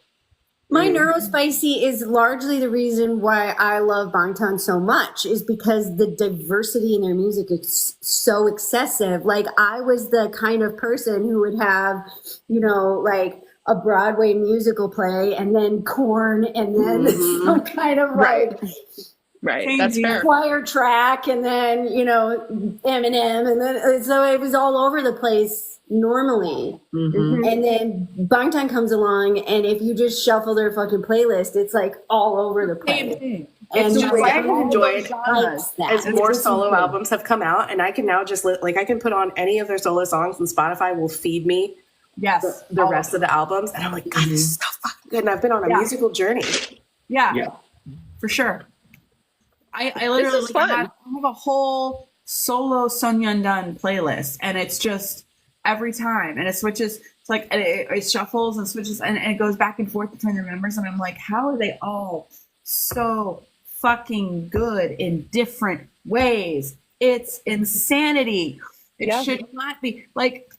My neurospicy is largely the reason why I love Bangtan so much, is because the diversity in their music is so excessive. Like, I was the kind of person who would have, like a Broadway musical play, and then Korn, and then some kind of like Right. That's fair. choir track, and then, Eminem, and then so it was all over the place normally. And then Bangtan comes along, and if you just shuffle their fucking playlist, it's like all over the place. And just what I've enjoyed as more It's solo just albums have come out, and I can now just I can put on any of their solo songs, and Spotify will feed me the rest of the albums, and I'm like, God, this is so fucking good. And I've been on a musical journey. Yeah, for sure. I literally fun. I have a whole solo Sun Yundan playlist, and it's just every time, and it switches. It's like it shuffles and switches, and it goes back and forth between the members, and I'm like, how are they all so fucking good in different ways? It's insanity. It should not be like.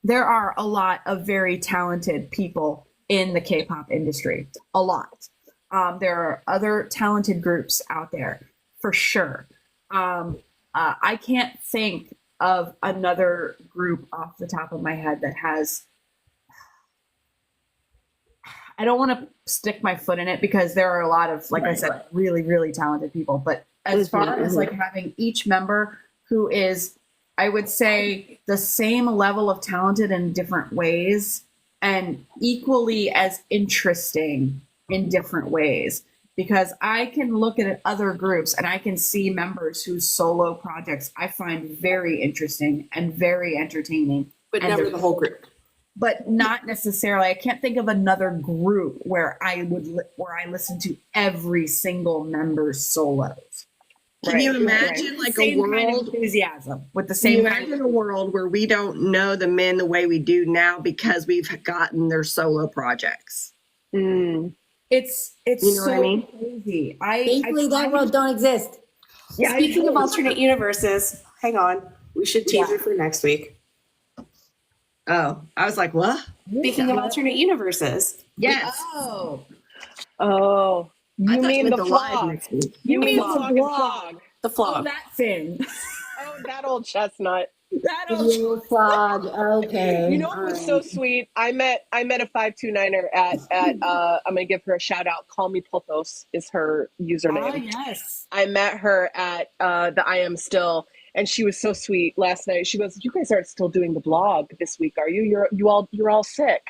There are a lot of very talented people in the K-pop industry. A lot. There are other talented groups out there, for sure. I can't think of another group off the top of my head that has. I don't want to stick my foot in it, because there are a lot of, like I said, really, really talented people. But as far as like having each member who is, I would say, the same level of talented in different ways, and equally as interesting in different ways. Because I can look at other groups and I can see members whose solo projects I find very interesting and very entertaining. But and never the whole group. But not necessarily. I can't think of another group where I listen to every single member's solos. Can you imagine like a Same kind of world? enthusiasm with the Can same you kind imagine of a world where we don't know the men the way we do now because we've gotten their solo projects? It's You know so what I mean? crazy. Thankfully, that world don't exist. Speaking of alternate universes, hang on. We should tease it for next week. Oh, I was like, what? Speaking of alternate universes. Yes. Oh, I you thought mean meant the live flog? next week. You mean the flog. flog and flog? The Oh, flog. that thing. Oh, that old chestnut. That old You flog. Okay. You know what was so sweet? I met a 529er at I'm gonna give her a shout out. Call me Pothos is her username. Oh, yes. I met her at the I Am Still, and she was so sweet last night. She goes, "You guys aren't still doing the blog this week, are you? You're all sick.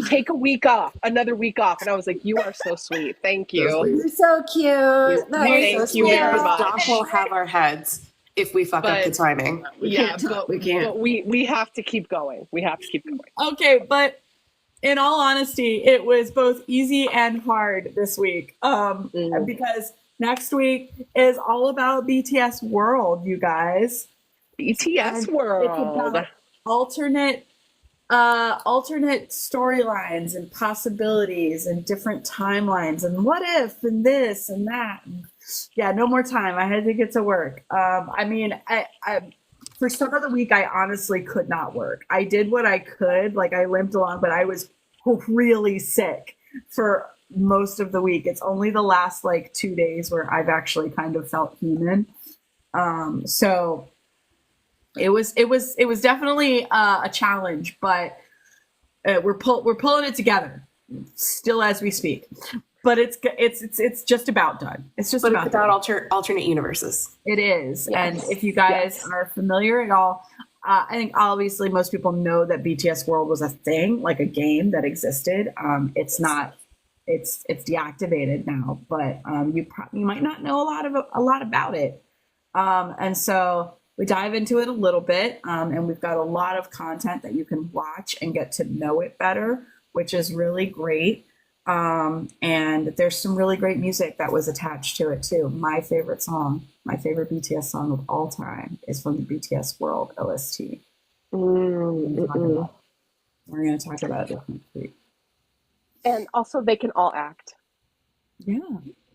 Take a week off, another week off." And I was like, "You are so sweet. Thank you." You're so cute. Thank you very much. Doc will have our heads if we fuck up the timing. We can't. But we have to keep going. We have to keep going. Okay, but in all honesty, it was both easy and hard this week. Because next week is all about BTS World, you guys. BTS And World. It's about alternate storylines and possibilities and different timelines and what if and this and that. Yeah, no more time. I had to get to work. I for some of the week, I honestly could not work. I did what I could. Like I limped along, but I was really sick for most of the week. It's only the last like 2 days where I've actually kind of felt human. So it was definitely a challenge, but we're pulling it together still as we speak. But it's just about done. It's just about done. Alternate universes. It is. Yes. And if you guys are familiar at all, I think obviously most people know that BTS World was a thing, like a game that existed. It's not. It's deactivated now, but you might not know a lot about it. And so we dive into it a little bit, and we've got a lot of content that you can watch and get to know it better, which is really great. And there's some really great music that was attached to it too. My favorite BTS song of all time is from the BTS World OST. We're going to talk about it next week. And also, they can all act. Yeah.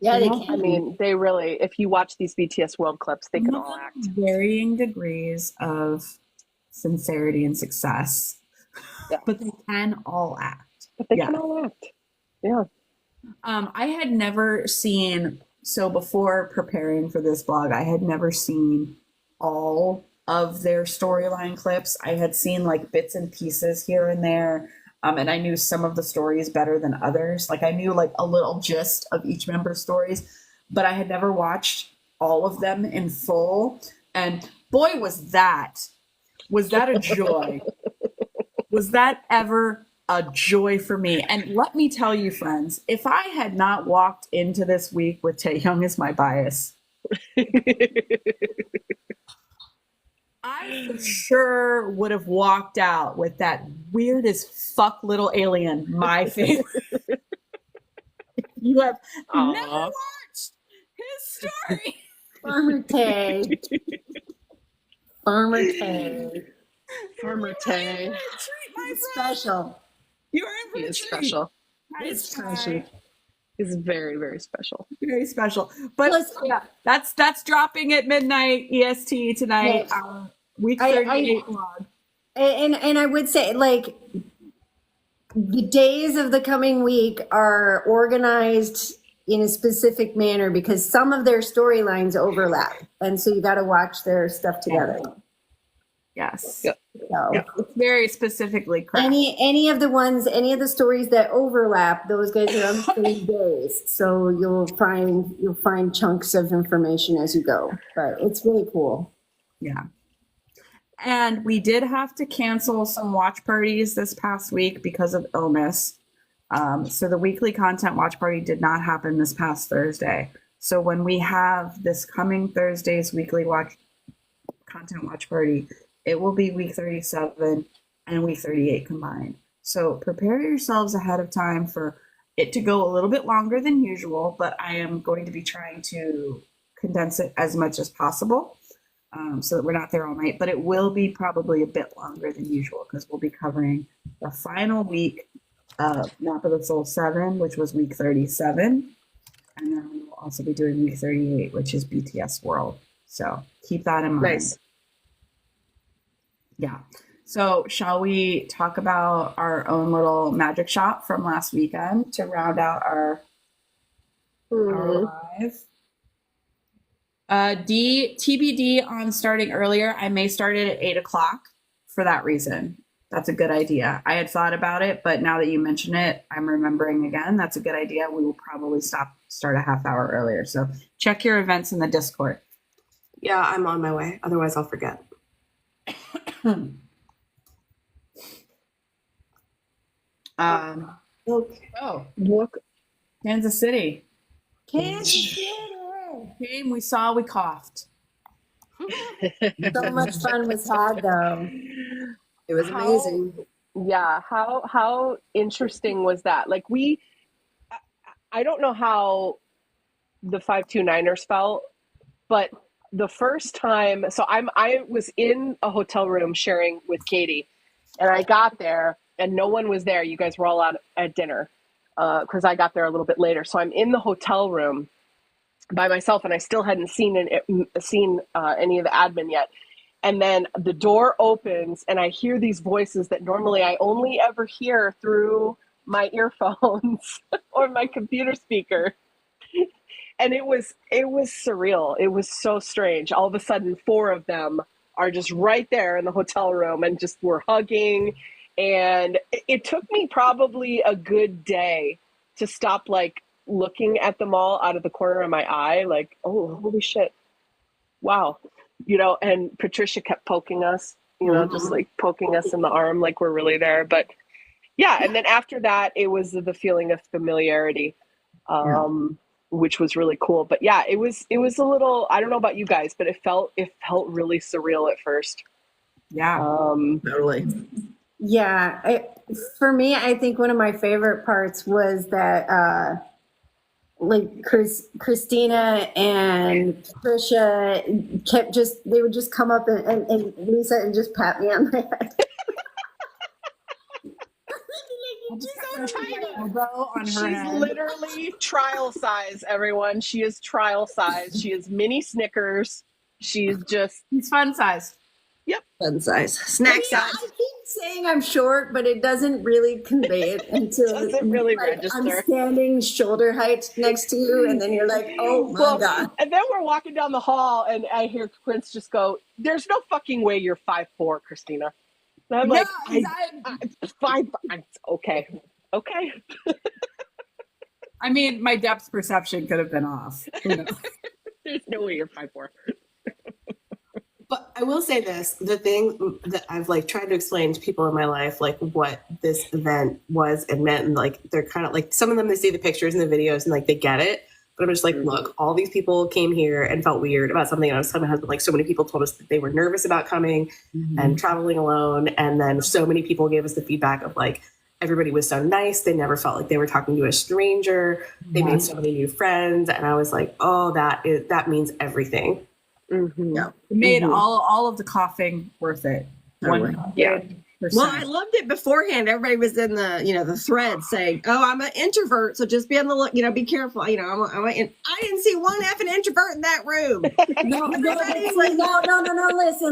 Yeah, they I can. mean, they really, if you watch these BTS World clips, they can all act. Varying degrees of sincerity and success, but they can all act. But they can all act. Yeah. I had never seen, so before preparing for this blog, I had never seen all of their storyline clips. I had seen like bits and pieces here and there. And I knew some of the stories better than others. Like I knew like a little gist of each member's stories, but I had never watched all of them in full. And boy, was that a joy. Was that ever a joy for me? And let me tell you, friends, if I had not walked into this week with Taehyung as my bias, I for sure would have walked out with that weird as fuck little alien, my favorite. You have never watched his story. Farmer Tay. Farmer Tay. Farmer Tay. He's special. You are in for He a is treat. special. He's special. He's very, very special. Very special. But Listen. yeah, that's dropping at midnight EST tonight. Yes. Week I- 38 vlog. And I would say, like, the days of the coming week are organized in a specific manner because some of their storylines overlap. And so you got to watch their stuff together. Yes. Yep. So It's very specifically crafted. any of the stories that overlap, those guys are on the same days. So you'll find chunks of information as you go. But it's really cool. Yeah. And we did have to cancel some watch parties this past week because of illness. So the weekly content watch party did not happen this past Thursday. So when we have this coming Thursday's weekly content watch party, it will be week 37 and week 38 combined. So prepare yourselves ahead of time for it to go a little bit longer than usual, but I am going to be trying to condense it as much as possible so that we're not there all night. But it will be probably a bit longer than usual because we'll be covering the final week of Map of the Soul 7, which was week 37. And then we will also be doing week 38, which is BTS World. So keep that in mind. Nice. Yeah. So shall we talk about our own little magic shop from last weekend to round out our live? TBD on starting earlier. I may start it at 8 o'clock for that reason. That's a good idea. I had thought about it, but now that you mention it, I'm remembering again. That's a good idea. We will probably start a half hour earlier. So check your events in the Discord. Yeah, I'm on my way. Otherwise, I'll forget. Okay. Oh, Look, Kansas City. Kansas City. Came, we saw, we coughed. So much fun was had though. It was amazing. Yeah, how interesting was that? Like I don't know how the 529ers felt, but the first time, so I was in a hotel room sharing with Katie, and I got there and no one was there. You guys were all out at dinner because I got there a little bit later. So I'm in the hotel room by myself, and I still hadn't seen any of the admin yet. And then the door opens and I hear these voices that normally I only ever hear through my earphones or my computer speaker. And it was surreal. It was so strange. All of a sudden, 4 of them are just right there in the hotel room and just were hugging. And it took me probably a good day to stop like looking at them all out of the corner of my eye, like, oh, holy shit. Wow. You know, and Patricia kept poking us, you know, just like poking us in the arm like we're really there. But yeah, and then after that, it was the feeling of familiarity, which was really cool. But yeah, it was a little, I don't know about you guys, but it felt really surreal at first. Yeah. Totally. Yeah, for me, I think one of my favorite parts was that like Christina and Patricia they would just come up and Lisa and just pat me on the head. She's so tiny. She's literally trial size, everyone. She is trial size. She is mini Snickers. She's fun size. Yep. Fun size. Snack Yeah, size. I keep saying I'm short, but it doesn't really convey it until Doesn't really like, register. I'm standing shoulder height next to you, and then you're like, oh my God. And then we're walking down the hall, and I hear Prince just go, "There's no fucking way you're 5'4", Christina." And I'm like, I'm 5. Okay. I mean, my depth perception could have been off. You know? There's no way you're 5'4". But I will say this, the thing that I've like tried to explain to people in my life, like what this event was and meant, and like they're kind of like, some of them, they see the pictures and the videos and like they get it, but I'm just like, look, all these people came here and felt weird about something. And I was telling my husband, like, so many people told us that they were nervous about coming and traveling alone, and then so many people gave us the feedback of like, everybody was so nice, they never felt like they were talking to a stranger, they made so many new friends, and I was like, oh, that means everything. Yeah. It made all of the coughing worth it. Totally. 100%. Well, I loved it beforehand. Everybody was in the thread saying, "Oh, I'm an introvert, so just be on the look. Be careful. I didn't see one effing introvert in that room." No.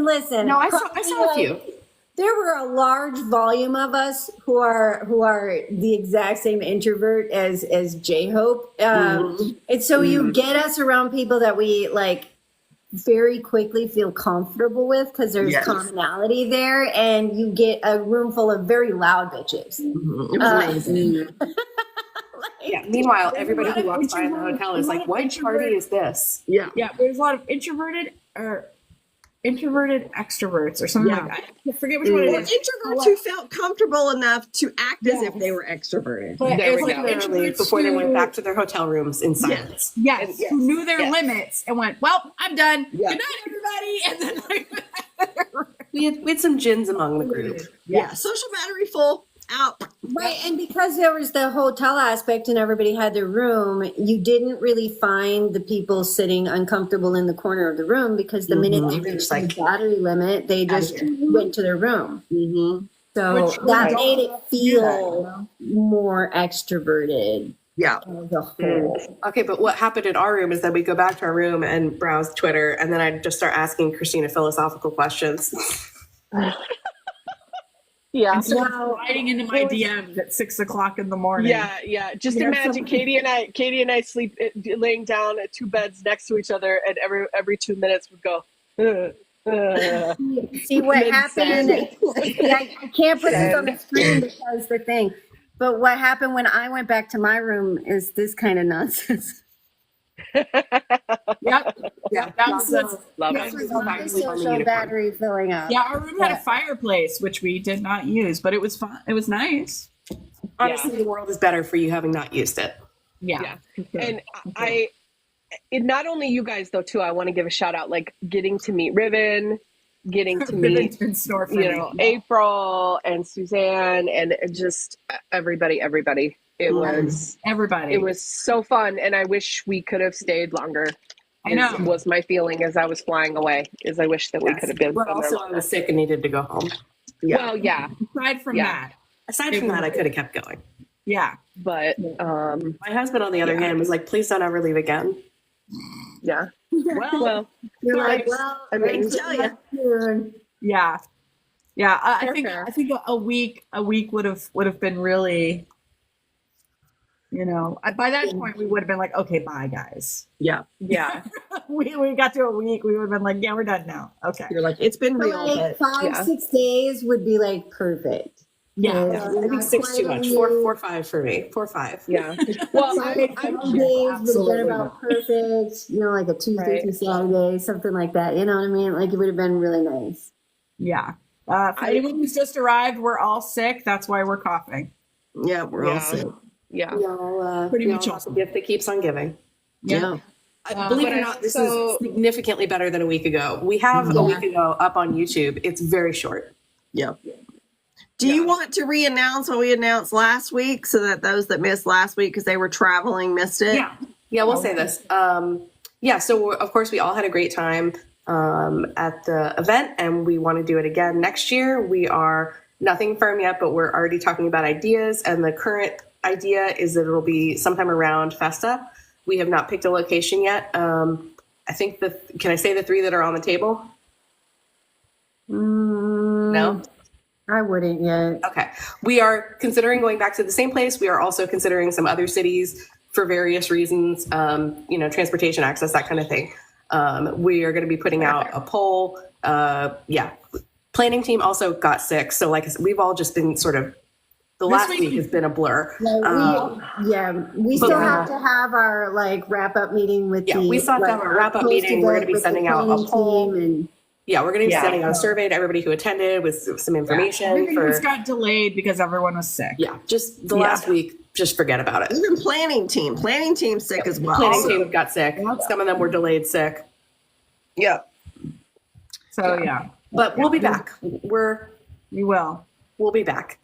Listen. No, I saw a few. There were a large volume of us who are the exact same introvert as J-Hope, and so you get us around people that we like very quickly feel comfortable with because there's commonality there, and you get a room full of very loud bitches. It was amazing. Yeah. Meanwhile, everybody who walks by in the hotel is like, "What party is this?" Yeah. Yeah, there's a lot of introverted or introverted extroverts or something Yeah. like that. I forget which one it Or is. introverts who felt comfortable enough to act as if they were extroverted. But There it's we like go. Literally introverts before they went who- back to their hotel rooms in silence. Yes, Yes. who knew their Yes. limits and went, well, I'm done. Yeah. Good night, everybody. And then like, We had some gins among the group. Yeah. Social battery full. Out. Right, and because there was the hotel aspect and everybody had their room, you didn't really find the people sitting uncomfortable in the corner of the room because the minute they reached Just like- the battery limit, they just went to their room. Mm-hmm. So Which that we made it don't feel more extroverted Yeah. as a whole. Okay, but what happened in our room is that we go back to our room and browse Twitter, and then I'd just start asking Christina philosophical questions. Yeah. and so Now- sliding into my DMs at 6 o'clock in the morning. Yeah. Just You know, imagine some- Katie and I sleep laying down at two beds next to each other, and every 2 minutes would go. See what Then happened? I can't put this on the screen because the thing. But what happened when I went back to my room is this kind of nonsense. Yep. Yeah, That was Love Yeah, it. This was Back my to sleep on the social unicorn. battery filling up. yeah, our room had a fireplace, which we did not use, but it was fun. It was nice. Honestly, the world is better for you having not used it. Yeah. And it not only you guys though too. I want to give a shout out, like getting to meet Ribbon, getting to meet Ribbon's been sore for you me. know April and Suzanne and just everybody. It was Everybody. it was so fun, and I wish we could have stayed longer. I know. Was my feeling as I was flying away. Is I wish that we could have been. But also, I was sick and needed to go home. Well, yeah, Aside from Yeah. that. Aside from that, I could have kept going. Yeah. but My husband, on the other hand, was like, "Please don't ever leave again." yeah. Well, Well, You're sorry. like, well, I mean, tell ya. you. yeah. Yeah. I Fair, think fair. I think a week would have been really, you know, by that point we would have been like, okay, bye guys. Yeah. yeah. We got to a week, we would have been like, yeah, we're done now. Okay. You're like, it's been real, Like but 5, yeah. 6 days would be like perfect. Yeah. I think 6 too much. 4, 5 for me. 4, 5. Yeah. Well, Some I'm days would have been about perfect, you know, like a Tuesday Right. through Saturday, something like that. You know what I mean? Like it would have been really nice. Yeah. For anyone who's just arrived, we're all sick. That's why we're coughing. yeah, we're all Yeah. sick. yeah. We all, Pretty we much all have the gift that keeps on giving. Yeah. Believe it But or not, this also- is significantly better than a week ago. We have a week ago up on YouTube. It's very short. Yeah. Do you want to re-announce what we announced last week so that those that missed last week because they were traveling missed it? Yeah, we'll say this. So of course we all had a great time at the event, and we want to do it again next year. We are nothing firm yet, but we're already talking about ideas, and the current idea is that it'll be sometime around Festa. We have not picked a location yet. I think can I say the 3 that are on the table? No? I wouldn't yet. Okay. We are considering going back to the same place. We are also considering some other cities for various reasons, transportation access, that kind of thing. We are going to be putting out a poll. Planning team also got sick. So like I said, we've all just been sort of, the last week has been a blur. We still have to have our like wrap up meeting with the. We still have to have a wrap-up meeting. We're going to be sending out a poll. And Yeah, we're going to be sending out a survey to everybody who attended with some information. Everything for, just got delayed because everyone was sick. yeah, just the last week, just forget about it. Even planning team's sick as well. Planning team got sick. Some of them were delayed sick. Yeah. So yeah, But we'll be back. we will. We'll be back.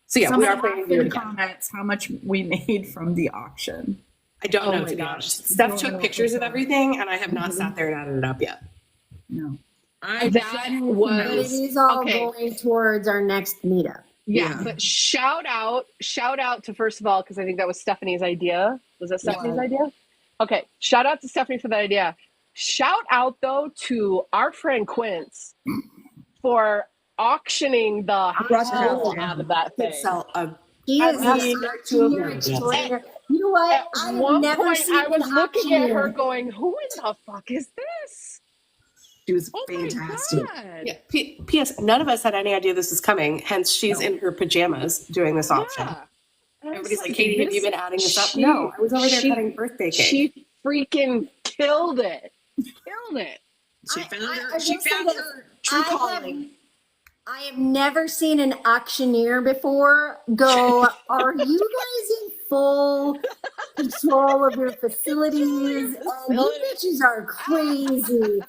So yeah, we Somebody are planning asked to do in it the again. comments how much we made from the auction. I don't know, my to be gosh. honest. Steph took pictures of everything, and I have not sat there and added it up yet. No. That but it was is all okay. going towards our next meetup. Yeah, but shout out to, first of all, because I think that was Stephanie's idea. Was that Stephanie's idea? Okay, shout out to Stephanie for that idea. Shout out though to our friend Quince for auctioning the hell out of that thing. Sell a He is I a mean, auctioneer extraordinaire. You know what? At I've one never point, seen I was an looking at her auctioneer. going, "Who in the fuck is this?" She was Oh fantastic. my god! Yeah. P.S. None of us had any idea this was coming. Hence, she's in her pajamas doing this auction. Yeah. And I was Everybody's like, "Katie, have you been adding this up?" she- No, I was over there she- cutting birthday cake. She freaking killed it. Killed it. She found her. I She will say found this. her true calling. I have never seen an auctioneer before go, are you guys in full control of your facilities? You bitches are crazy.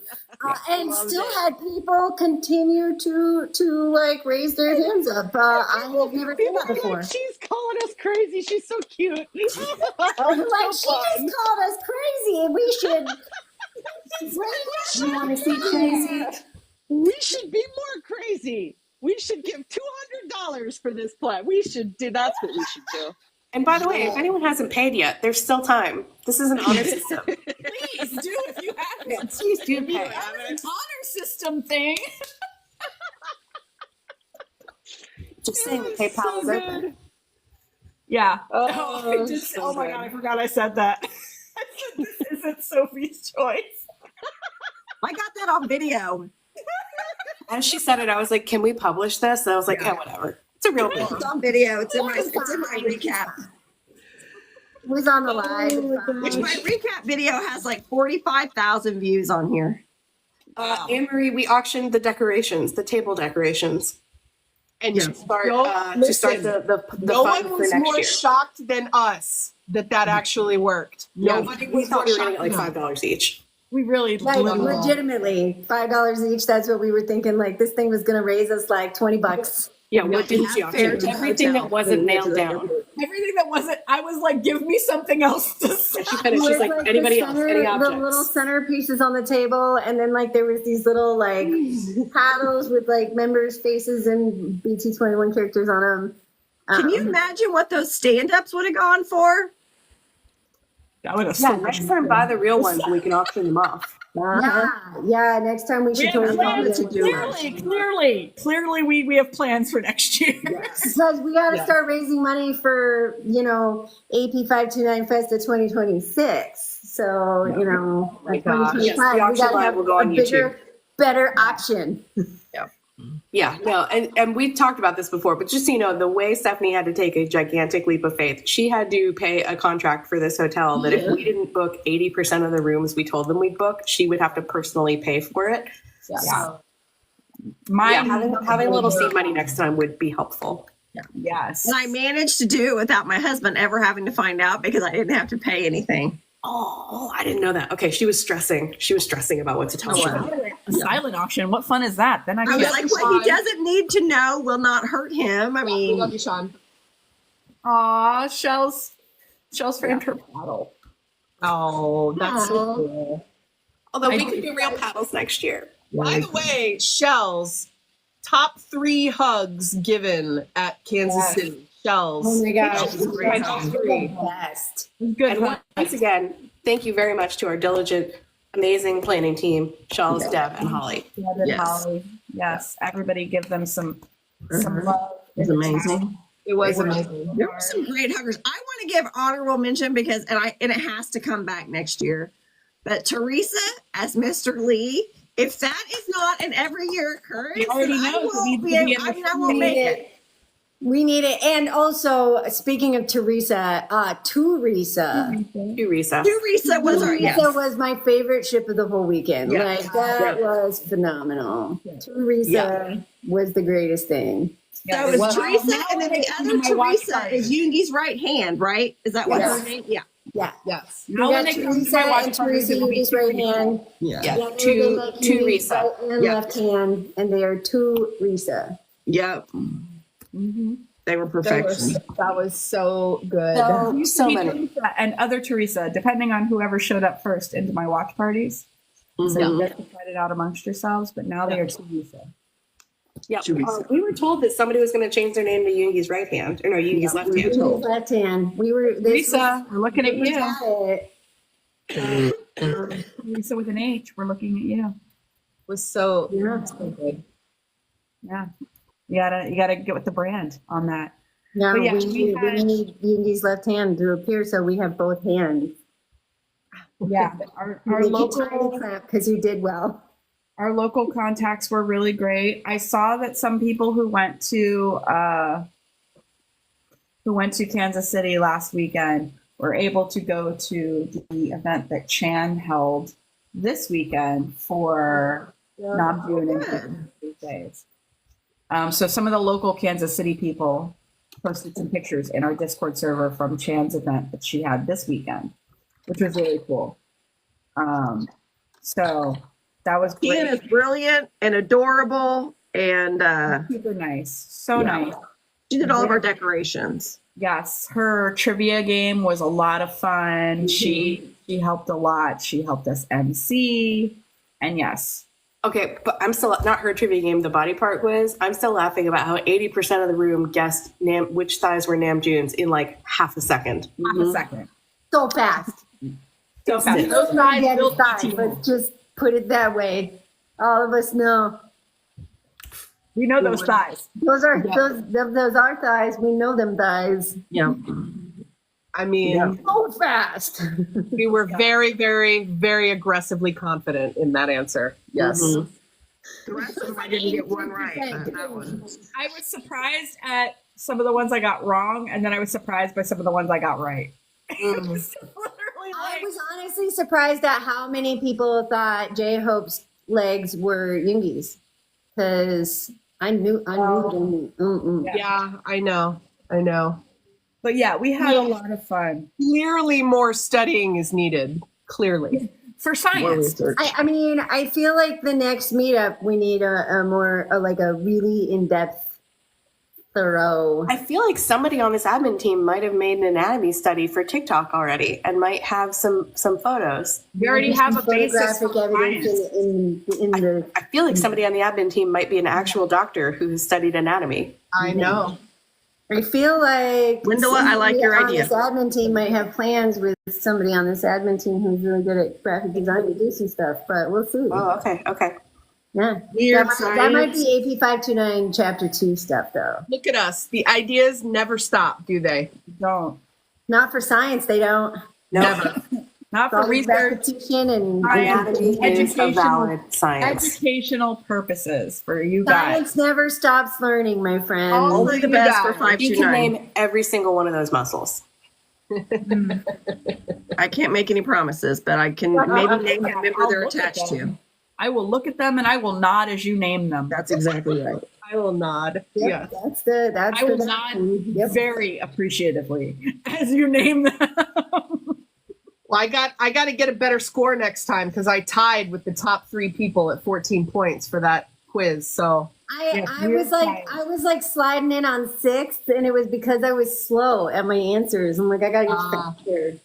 And still had people continue to like raise their hands up. I have never seen People that are before. like, she's calling us crazy. She's so cute. Like, she just called us crazy and we should. You want to see crazy? We should be more crazy. We should give $200 for this plan. We should do. That's what we should do. And by the way, if anyone hasn't paid yet, there's still time. This is an honor system. Please do if you haven't. Please do pay. Honor system thing. Just saying, PayPal is open. Yeah. Oh, Oh my god, I forgot I said that. I said this isn't Sophie's choice. I got that on video. As she said it, I was like, "Can we publish this?" And I was like, "Yeah, whatever. It's a real thing." It's on video. It's in my recap. It was on the live. Which my recap video has like 45,000 views on here. Anne-Marie, we auctioned the decorations, the table decorations, and Yeah. to start Listen, the no fund one for was next more year. shocked than us that actually worked. Nobody We was thought more we were gonna shocked get like than us. $5 each. We really Like legitimately, $5 each. That's what we were thinking. Like this thing was gonna raise us like $20. Yeah, what didn't she have fair auction? to the Everything hotel that wasn't when we went to nailed the down. airport. everything that wasn't. I was like, give me something else to say. And she finished. She's like, anybody else? Any The little objects? centerpieces on the table, and then like there was these little like paddles with like members' faces and BT21 characters on them. Can you imagine what those stand-ups would have gone for? That would have Yeah, next time buy the real ones and we can auction them off. Yeah. Next time we should totally plans to do Clearly, we have plans for next year. because we got to start raising money for AP 529 Festa 2026. So like gosh. 2025, Yes, the we auction got to live have will go on a bigger, YouTube. better auction. Yeah, no, and we've talked about this before, but just so you know, the way Stephanie had to take a gigantic leap of faith, she had to pay a contract for this hotel that if we didn't book 80% of the rooms we told them we'd book, she would have to personally pay for it. Yeah. Having a little seed money next time would be helpful. Yes. And I managed to do it without my husband ever having to find out because I didn't have to pay anything. Oh, I didn't know that. Okay, she was stressing. She was stressing about what to tell her. A silent auction. What fun is that? Then I I can was like, what he doesn't need to know will not hurt him. I mean, love you, Sean. Aw, shells framed her paddle. Oh, that's so cool. Although we could do real paddles next year. By the way, Shells, top 3 hugs given at Kansas City. Shells. Oh my gosh, Shells, great hug. best. Good And one. once again, thank you very much to our diligent, amazing planning team, Shells, Deb, and Holly. Yes. Yes. Everybody give them some love. It's amazing. It was amazing. There were some great huggers. I want to give honorable mention because, and it has to come back next year. But Teresa as Mr. Lee, if that is not an every year occurrence, You already then know I it won't needs be to be able, in I the mean, I won't make it. We need it. And also, speaking of Teresa, Teresa. Teresa. Teresa was our, yes. Teresa was my favorite ship of the whole weekend. Yeah. Like that was phenomenal. Teresa was the greatest thing. So it was Teresa, and then the other Teresa is Yoongi's right hand, right? Is that what her name? Yeah. Yeah. Yes. We Now when got they come to Teresa my watch and parties, Teresa, it will be Yoongi's right hand. Yeah. Yeah, Yeah, two Yoongi's Risa. right and Yeah. left hand, and they are two Risa. Yep. They were perfection. That was so good. So many. Teresa and other Teresa, depending on whoever showed up first into my watch parties. So you guys can fight it out amongst yourselves, but now they are Teresa. Yeah, Teresa. we were told that somebody was going to change their name to Yoongi's right hand, or no, Yoongi's left hand. Yoongi's left hand. We were Teresa, we're looking at we you. got it. Teresa with an H, we're looking at you. Was so, Yeah. so good. Yeah. You gotta get with the brand on that. No, But yeah, we need Yoongi's left hand to appear, so we have both hands. Yeah. Our local because you did well. our local contacts were really great. I saw that some people who went to Kansas City last weekend were able to go to the event that Chan held this weekend for Namjoon and Tuesdays. So some of the local Kansas City people posted some pictures in our Discord server from Chan's event that she had this weekend, which was really cool. So that was great. Ian is brilliant and adorable and Super nice. So nice. she did all of our decorations. Yes, her trivia game was a lot of fun. She helped a lot. She helped us MC. And yes. Okay, but I'm still not her trivia game, the body part quiz. I'm still laughing about how 80% of the room guessed which thighs were Namjoon's in like half a second. Half a second. So fast. So fast. Those guys built thighs. Let's just put it that way. All of us know. We know those thighs. Those are those are thighs. We know them thighs. Yeah. I mean, So fast. we were very, very, very aggressively confident in that answer. Yes. The rest of them I didn't get one right. That one. I was surprised at some of the ones I got wrong, and then I was surprised by some of the ones I got right. It was literally I like, was honestly surprised at how many people thought J-Hope's legs were Yoongi's, because I knew them. Yeah, I know. but yeah, we had a lot of fun Clearly, more studying is needed. Clearly. for More science. research. I mean, I feel like the next meetup we need a more like a really in-depth, thorough. I feel like somebody on this admin team might have made an anatomy study for TikTok already and might have some photos. We already have a basis photographic for evidence science. in the. I feel like somebody on the admin team might be an actual doctor who has studied anatomy. I know. I feel like Wendella, I like your somebody idea. on this admin team might have plans with somebody on this admin team who's really good at graphic design to do some stuff, but we'll see. Oh, okay. Yeah, Weird that might science. be AP 529 Chapter 2 stuff, though. Look at us. The ideas never stop, do they? Don't. Not for science, they don't. No, Never. Not It's for always research, repetition and anatomy is a Educational- valid science. educational purposes for you guys. science never stops learning, my friend. Only the best for You can 529. name every single one of those muscles. I can't make any promises, but I can maybe name the member I'll they're look at attached to. them. I will look at them and I will nod as you name them. That's exactly right. I will nod. Yep, Yeah. that's I will the nod Yep. very appreciatively as you name them. Well, I got to get a better score next time because I tied with the top 3 people at 14 points for that quiz. So Yeah, I was like sliding in on 6th, and it was because I was slow at my answers. I'm like, I gotta get faster.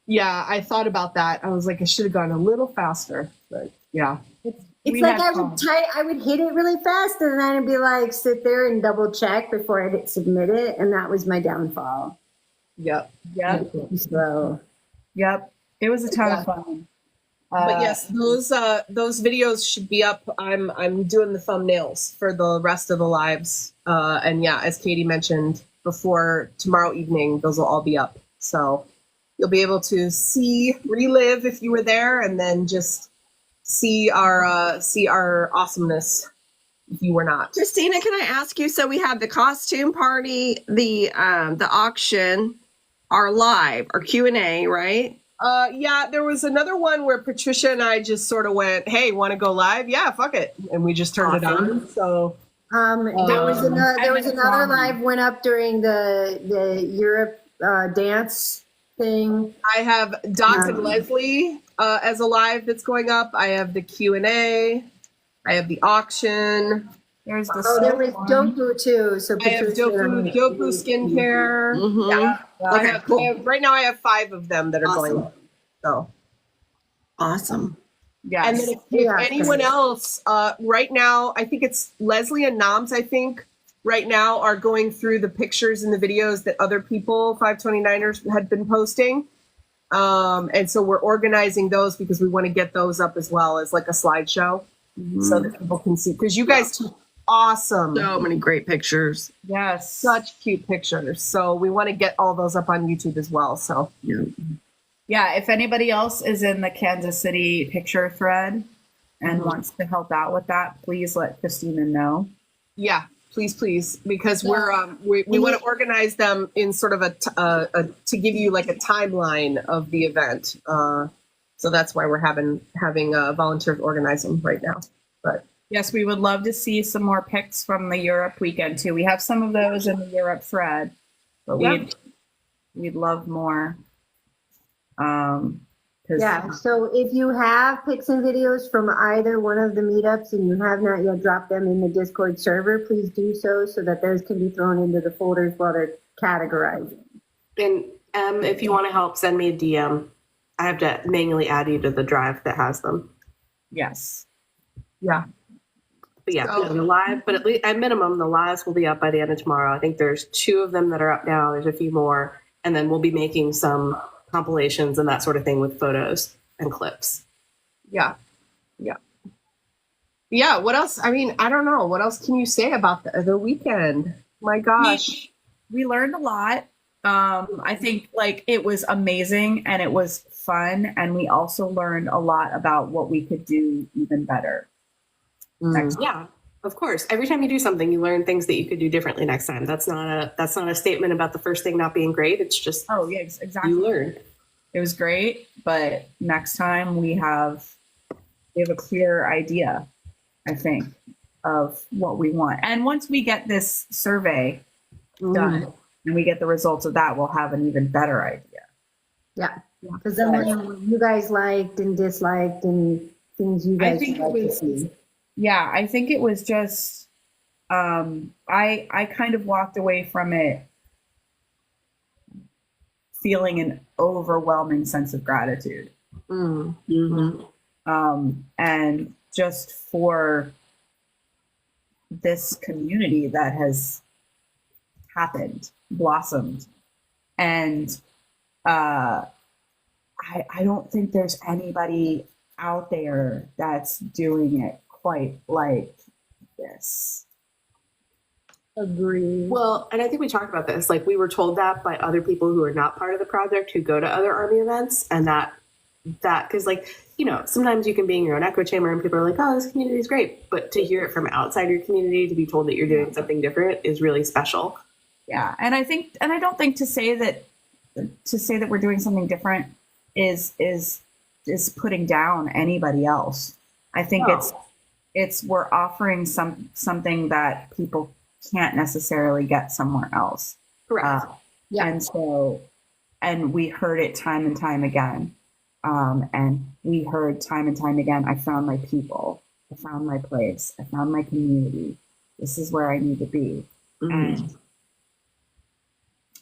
yeah, I thought about that. I was like, I should have gone a little faster. But yeah. It's We like had I would hit it really fast, and then I'd be like, sit there and double check before I hit submit it, and that was my downfall. Yep. Yep. So Yep. It was a ton of fun. But yes, those videos should be up. I'm doing the thumbnails for the rest of the lives. And yeah, as Katie mentioned before, tomorrow evening those will all be up. So you'll be able to relive if you were there, and then just see our awesomeness if you were not. Christina, can I ask you? So we had the costume party, the auction, our live, our Q&A, right? Yeah, there was another one where Patricia and I just sort of went, "Hey, want to go live? Yeah, fuck it," and we just turned it on. So there was another problem. live went up during the Europe dance thing. I have Doc and Leslie as a live that's going up. I have the Q&A. I have the auction. There's the Oh, there was one. Doku too. So I have Dopu skincare. Mm-hmm. Yeah. Okay, cool. Right now I have 5 of them that are Awesome. going. So, Awesome. Yes. and then if Yeah. anyone else, right now, I think it's Leslie and Noms, I think, right now are going through the pictures and the videos that other people, 529ers, had been posting. And so we're organizing those because we want to get those up as well as like a slideshow so that people can see. Because you guys took awesome, So many great pictures. Yes. such cute pictures. So we want to get all those up on YouTube as well. So Yeah, if anybody else is in the Kansas City picture thread and wants to help out with that, please let Christina know. yeah, please, because we want to organize them in sort of to give you like a timeline of the event. So So that's why we're having volunteers organizing right now. But Yes, we would love to see some more pics from the Europe weekend too. We have some of those in the Europe thread, but we'd love more. 'Cause- Yeah. So if you have pics and videos from either one of the meetups and you have not yet dropped them in the Discord server, please do so that those can be thrown into the folders while they're categorizing. And if you want to help, send me a DM. I have to manually add you to the drive that has them. Yes. yeah, But yeah, So- the live, but at least at minimum, the lives will be up by the end of tomorrow. I think there's 2 of them that are up now. There's a few more. And then we'll be making some compilations and that sort of thing with photos and clips. yeah. What else? I mean, I don't know. What else can you say about the weekend? My gosh. We learned a lot. I think like it was amazing and it was fun. And we also learned a lot about what we could do even better. Next Yeah, of course. Every time you do something, you learn things that you could do differently next time. That's not a statement about the first thing not being great. It's just Oh, yeah, exactly. you learn. It was great, but next time we have a clear idea, I think, of what we want. And once we get this survey done and we get the results of that, we'll have an even better idea. Yeah. Because then we'll know what you guys liked and disliked and things you guys would like to see. Yeah, I think it was just I kind of walked away from it feeling an overwhelming sense of gratitude. And just for this community that has happened, blossomed. And I don't think there's anybody out there that's doing it quite like this. Agree. Well, and I think we talked about this. Like we were told that by other people who are not part of the project who go to other Army events, and that because like sometimes you can be in your own echo chamber and people are like, oh, this community is great, but to hear it from outside your community, to be told that you're doing something different is really special. Yeah, and I don't think to say that we're doing something different is putting down anybody else. I think it's we're offering something that people can't necessarily get somewhere else. Correct. And we heard it time and time again. And we heard time and time again, I found my people, I found my place, I found my community. This is where I need to be. And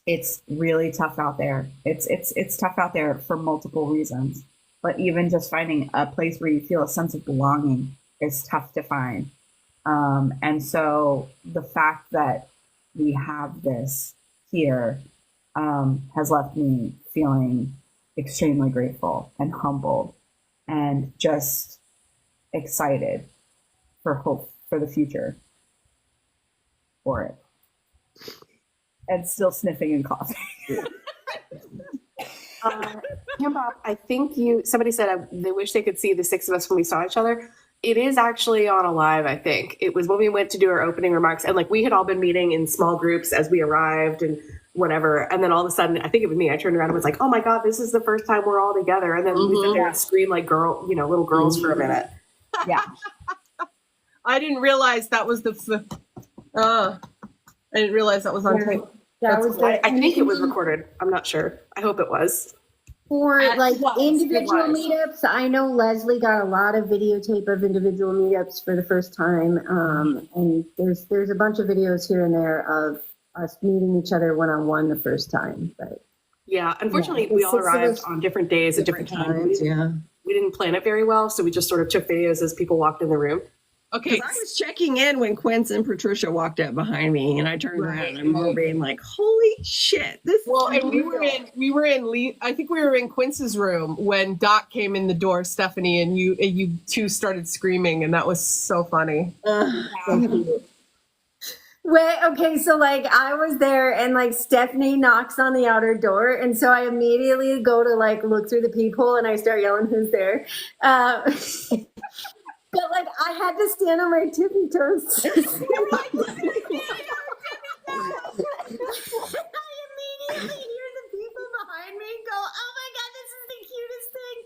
it's really tough out there. It's tough out there for multiple reasons. But even just finding a place where you feel a sense of belonging is tough to find. And so the fact that we have this here has left me feeling extremely grateful and humbled and just excited for hope for the future for it. And still sniffing and coughing. Bob, I think somebody said they wish they could see the 6 of us when we saw each other. It is actually on a live, I think. It was when we went to do our opening remarks, and like we had all been meeting in small groups as we arrived and whatever. And then all of a sudden, I think it was me, I turned around and was like, oh my God, this is the first time we're all together. And then we sit there and scream like little girls for a minute. Yeah. I didn't realize that was I didn't realize that was on tape. I think it was recorded. I'm not sure. I hope it was. For like individual was. meetups, I know Leslie got a lot of videotape of individual meetups for the first time. And there's a bunch of videos here and there of us meeting each other one-on-one the first time. But yeah, unfortunately, we all arrived on different days at different times. We didn't plan it very well, so we just sort of took videos as people walked in the room. Okay, I was checking in when Quince and Patricia walked up behind me, and I turned around and I'm being like, "Holy shit!" And we were in I think we were in Quince's room when Doc came in the door, Stephanie, and you two started screaming, and that was so funny. Wait, okay, so like I was there and like Stephanie knocks on the outer door, and so I immediately go to like look through the peephole and I start yelling, "Who's there?" But like I had to stand on my tippy toes. I immediately hear the people behind me go, "Oh my God, this is the cutest thing!"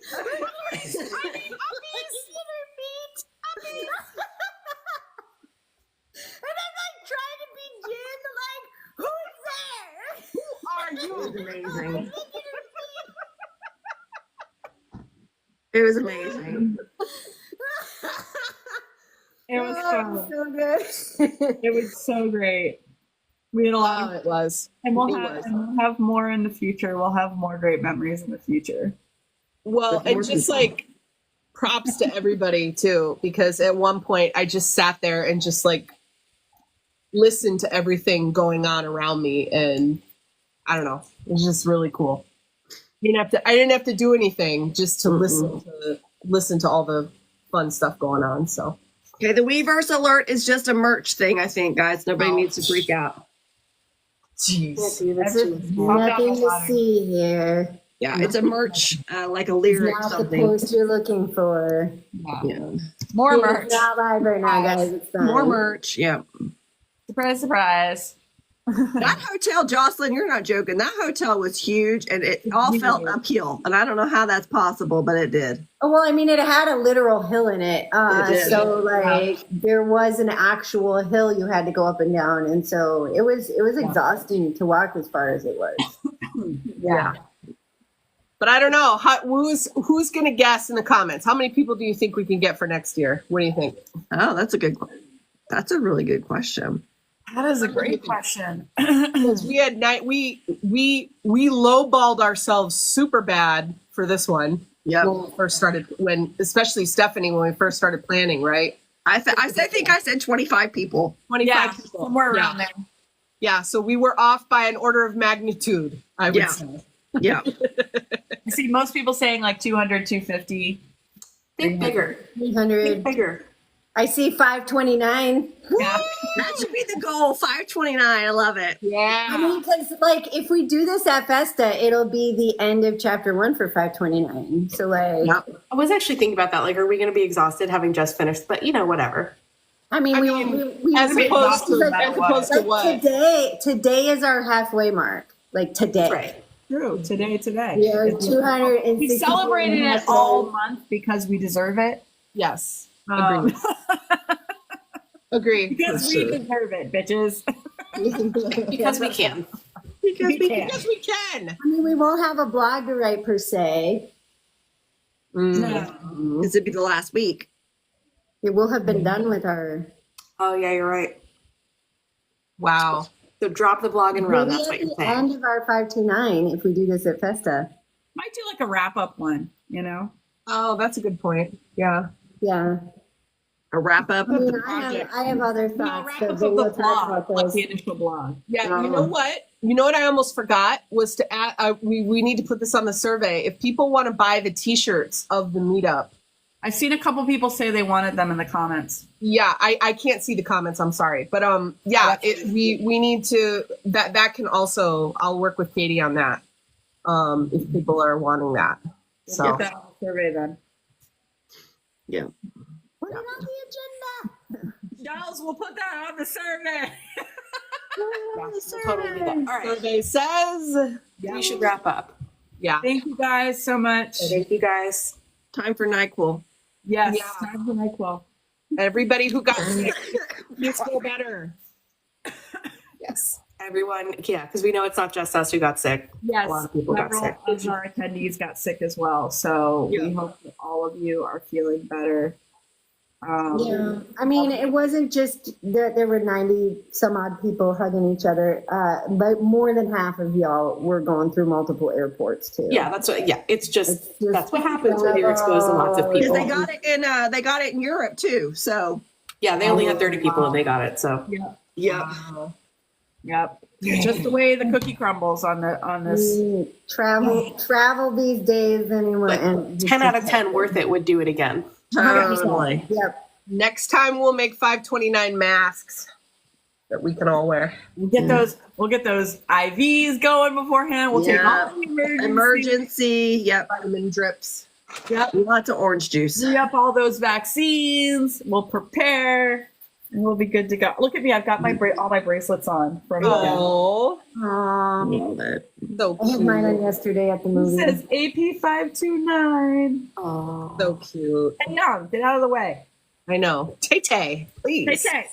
It was amazing. It was fun. so good. It was so great. We had a lot of, It was. and It was. we'll have more in the future. We'll have more great memories in the future. Well, and just like props to everybody too, because at one point I just sat there and just like listened to everything going on around me, and I don't know, it was just really cool. I didn't have to do anything just to listen to all the fun stuff going on. So Okay, the Weverse alert is just a merch thing, I think, guys. Nobody needs to freak out. jeez. Nothing to see here. Yeah, it's a merch, like a It's lyric not the something. post you're looking for. Yeah. More It's merch. not live right now, guys. It's fine. More merch. Yeah. Surprise, surprise. That hotel, Jocelyn, you're not joking. That hotel was huge, and it all felt uphill. And I don't know how that's possible, but it did. Oh, well, I mean, it had a literal hill in it. It did. So like there was an actual hill you had to go up and down. And so it was exhausting to walk as far as it was. Yeah. But I don't know. Who's going to guess in the comments? How many people do you think we can get for next year? What do you think? Oh, that's a really good question. That is a great question. Because we had we lowballed ourselves super bad for this one. Yep. When we first started, especially Stephanie, when we first started planning, right? I think I said 25 people. 25 people. Somewhere around there. Yeah, so we were off by an order of magnitude, I would say. Yeah. I see most people saying like 200, 250. Think bigger. 300. Think bigger. I see 529. Yeah. That should be the goal. 529. I love it. Yeah. I mean, because like if we do this at Festa, it'll be the end of chapter 1 for 529. So like, Yep. I was actually thinking about that. Like, are we going to be exhausted having just finished? But whatever. I mean, as opposed to what? Today is our halfway mark. Like today. Right. True. Today. We are 200. We celebrated it all month because we deserve it. Yes. Um, Agree. because we deserve it, bitches. Because we can. Because we can. I mean, we won't have a blog to write per se. No. This would be the last week. It will have been done with our. Oh, yeah, you're right. Wow. So drop the blog and run. Maybe That's at what you're the saying. end of our 529 if we do this at Festa. Might do like a wrap up one, Oh, that's a good point. Yeah. Yeah. A wrap up I of mean, the project. I have other No, thoughts, wrap but up we'll of the talk blog, about like those. the initial blog. Yeah. You know what? You know what I almost forgot was to add, we need to put this on the survey. If people want to buy the t-shirts of the meetup. I've seen a couple people say they wanted them in the comments. Yeah, I can't see the comments. I'm sorry. But yeah, we need to, that can also, I'll work with Katie on that. If people are wanting that. So Get that on the survey then. Yeah. Put it on the agenda. Giles, we'll put that on the survey. We'll totally do that. All right. survey says, We should wrap up. yeah. Thank you guys so much. Thank you guys. Time for NyQuil. Yes, Yeah. time for NyQuil. Everybody who got sick, please feel better. Yes. Everyone, yeah, because we know it's not just us who got sick. Yes, A lot of people got several sick. of our attendees got sick as well. So we hope that all of you are feeling better. Yeah, I mean, it wasn't just that there were 90 some odd people hugging each other, but more than half of y'all were going through multiple airports too. Yeah, that's what. Yeah, it's just It's just that's what happens when you're exposed to lots of Because people. they got it in Europe too. So Yeah, they only had 30 people and they got it. So yeah. Yep. Just the way the cookie crumbles on this. Travel these days anyway. But And 10 out of 10 worth it would do it again. Totally. Yep. Next time we'll make 529 masks that we can all wear. We'll get those IVs going beforehand. We'll take all the Emergency. Yep. Vitamin drips. Yep. Lots of orange juice. Free up all those vaccines. We'll prepare, and we'll be good to go. Look at me! I've got all my bracelets on from. Oh, Love it. so I had mine on cute. yesterday at the It movie. says AP 529. Oh, So cute. Hey, no, get out of the way. I know. Tay, please. Hey,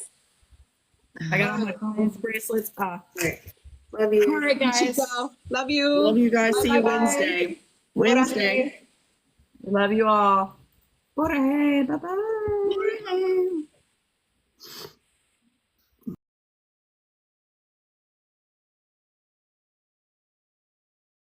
I got all my clients' bracelets. love All you. right, guys. Love you. Love you guys. See you Bye-bye. Wednesday. Wednesday. Love you all. Bye bye.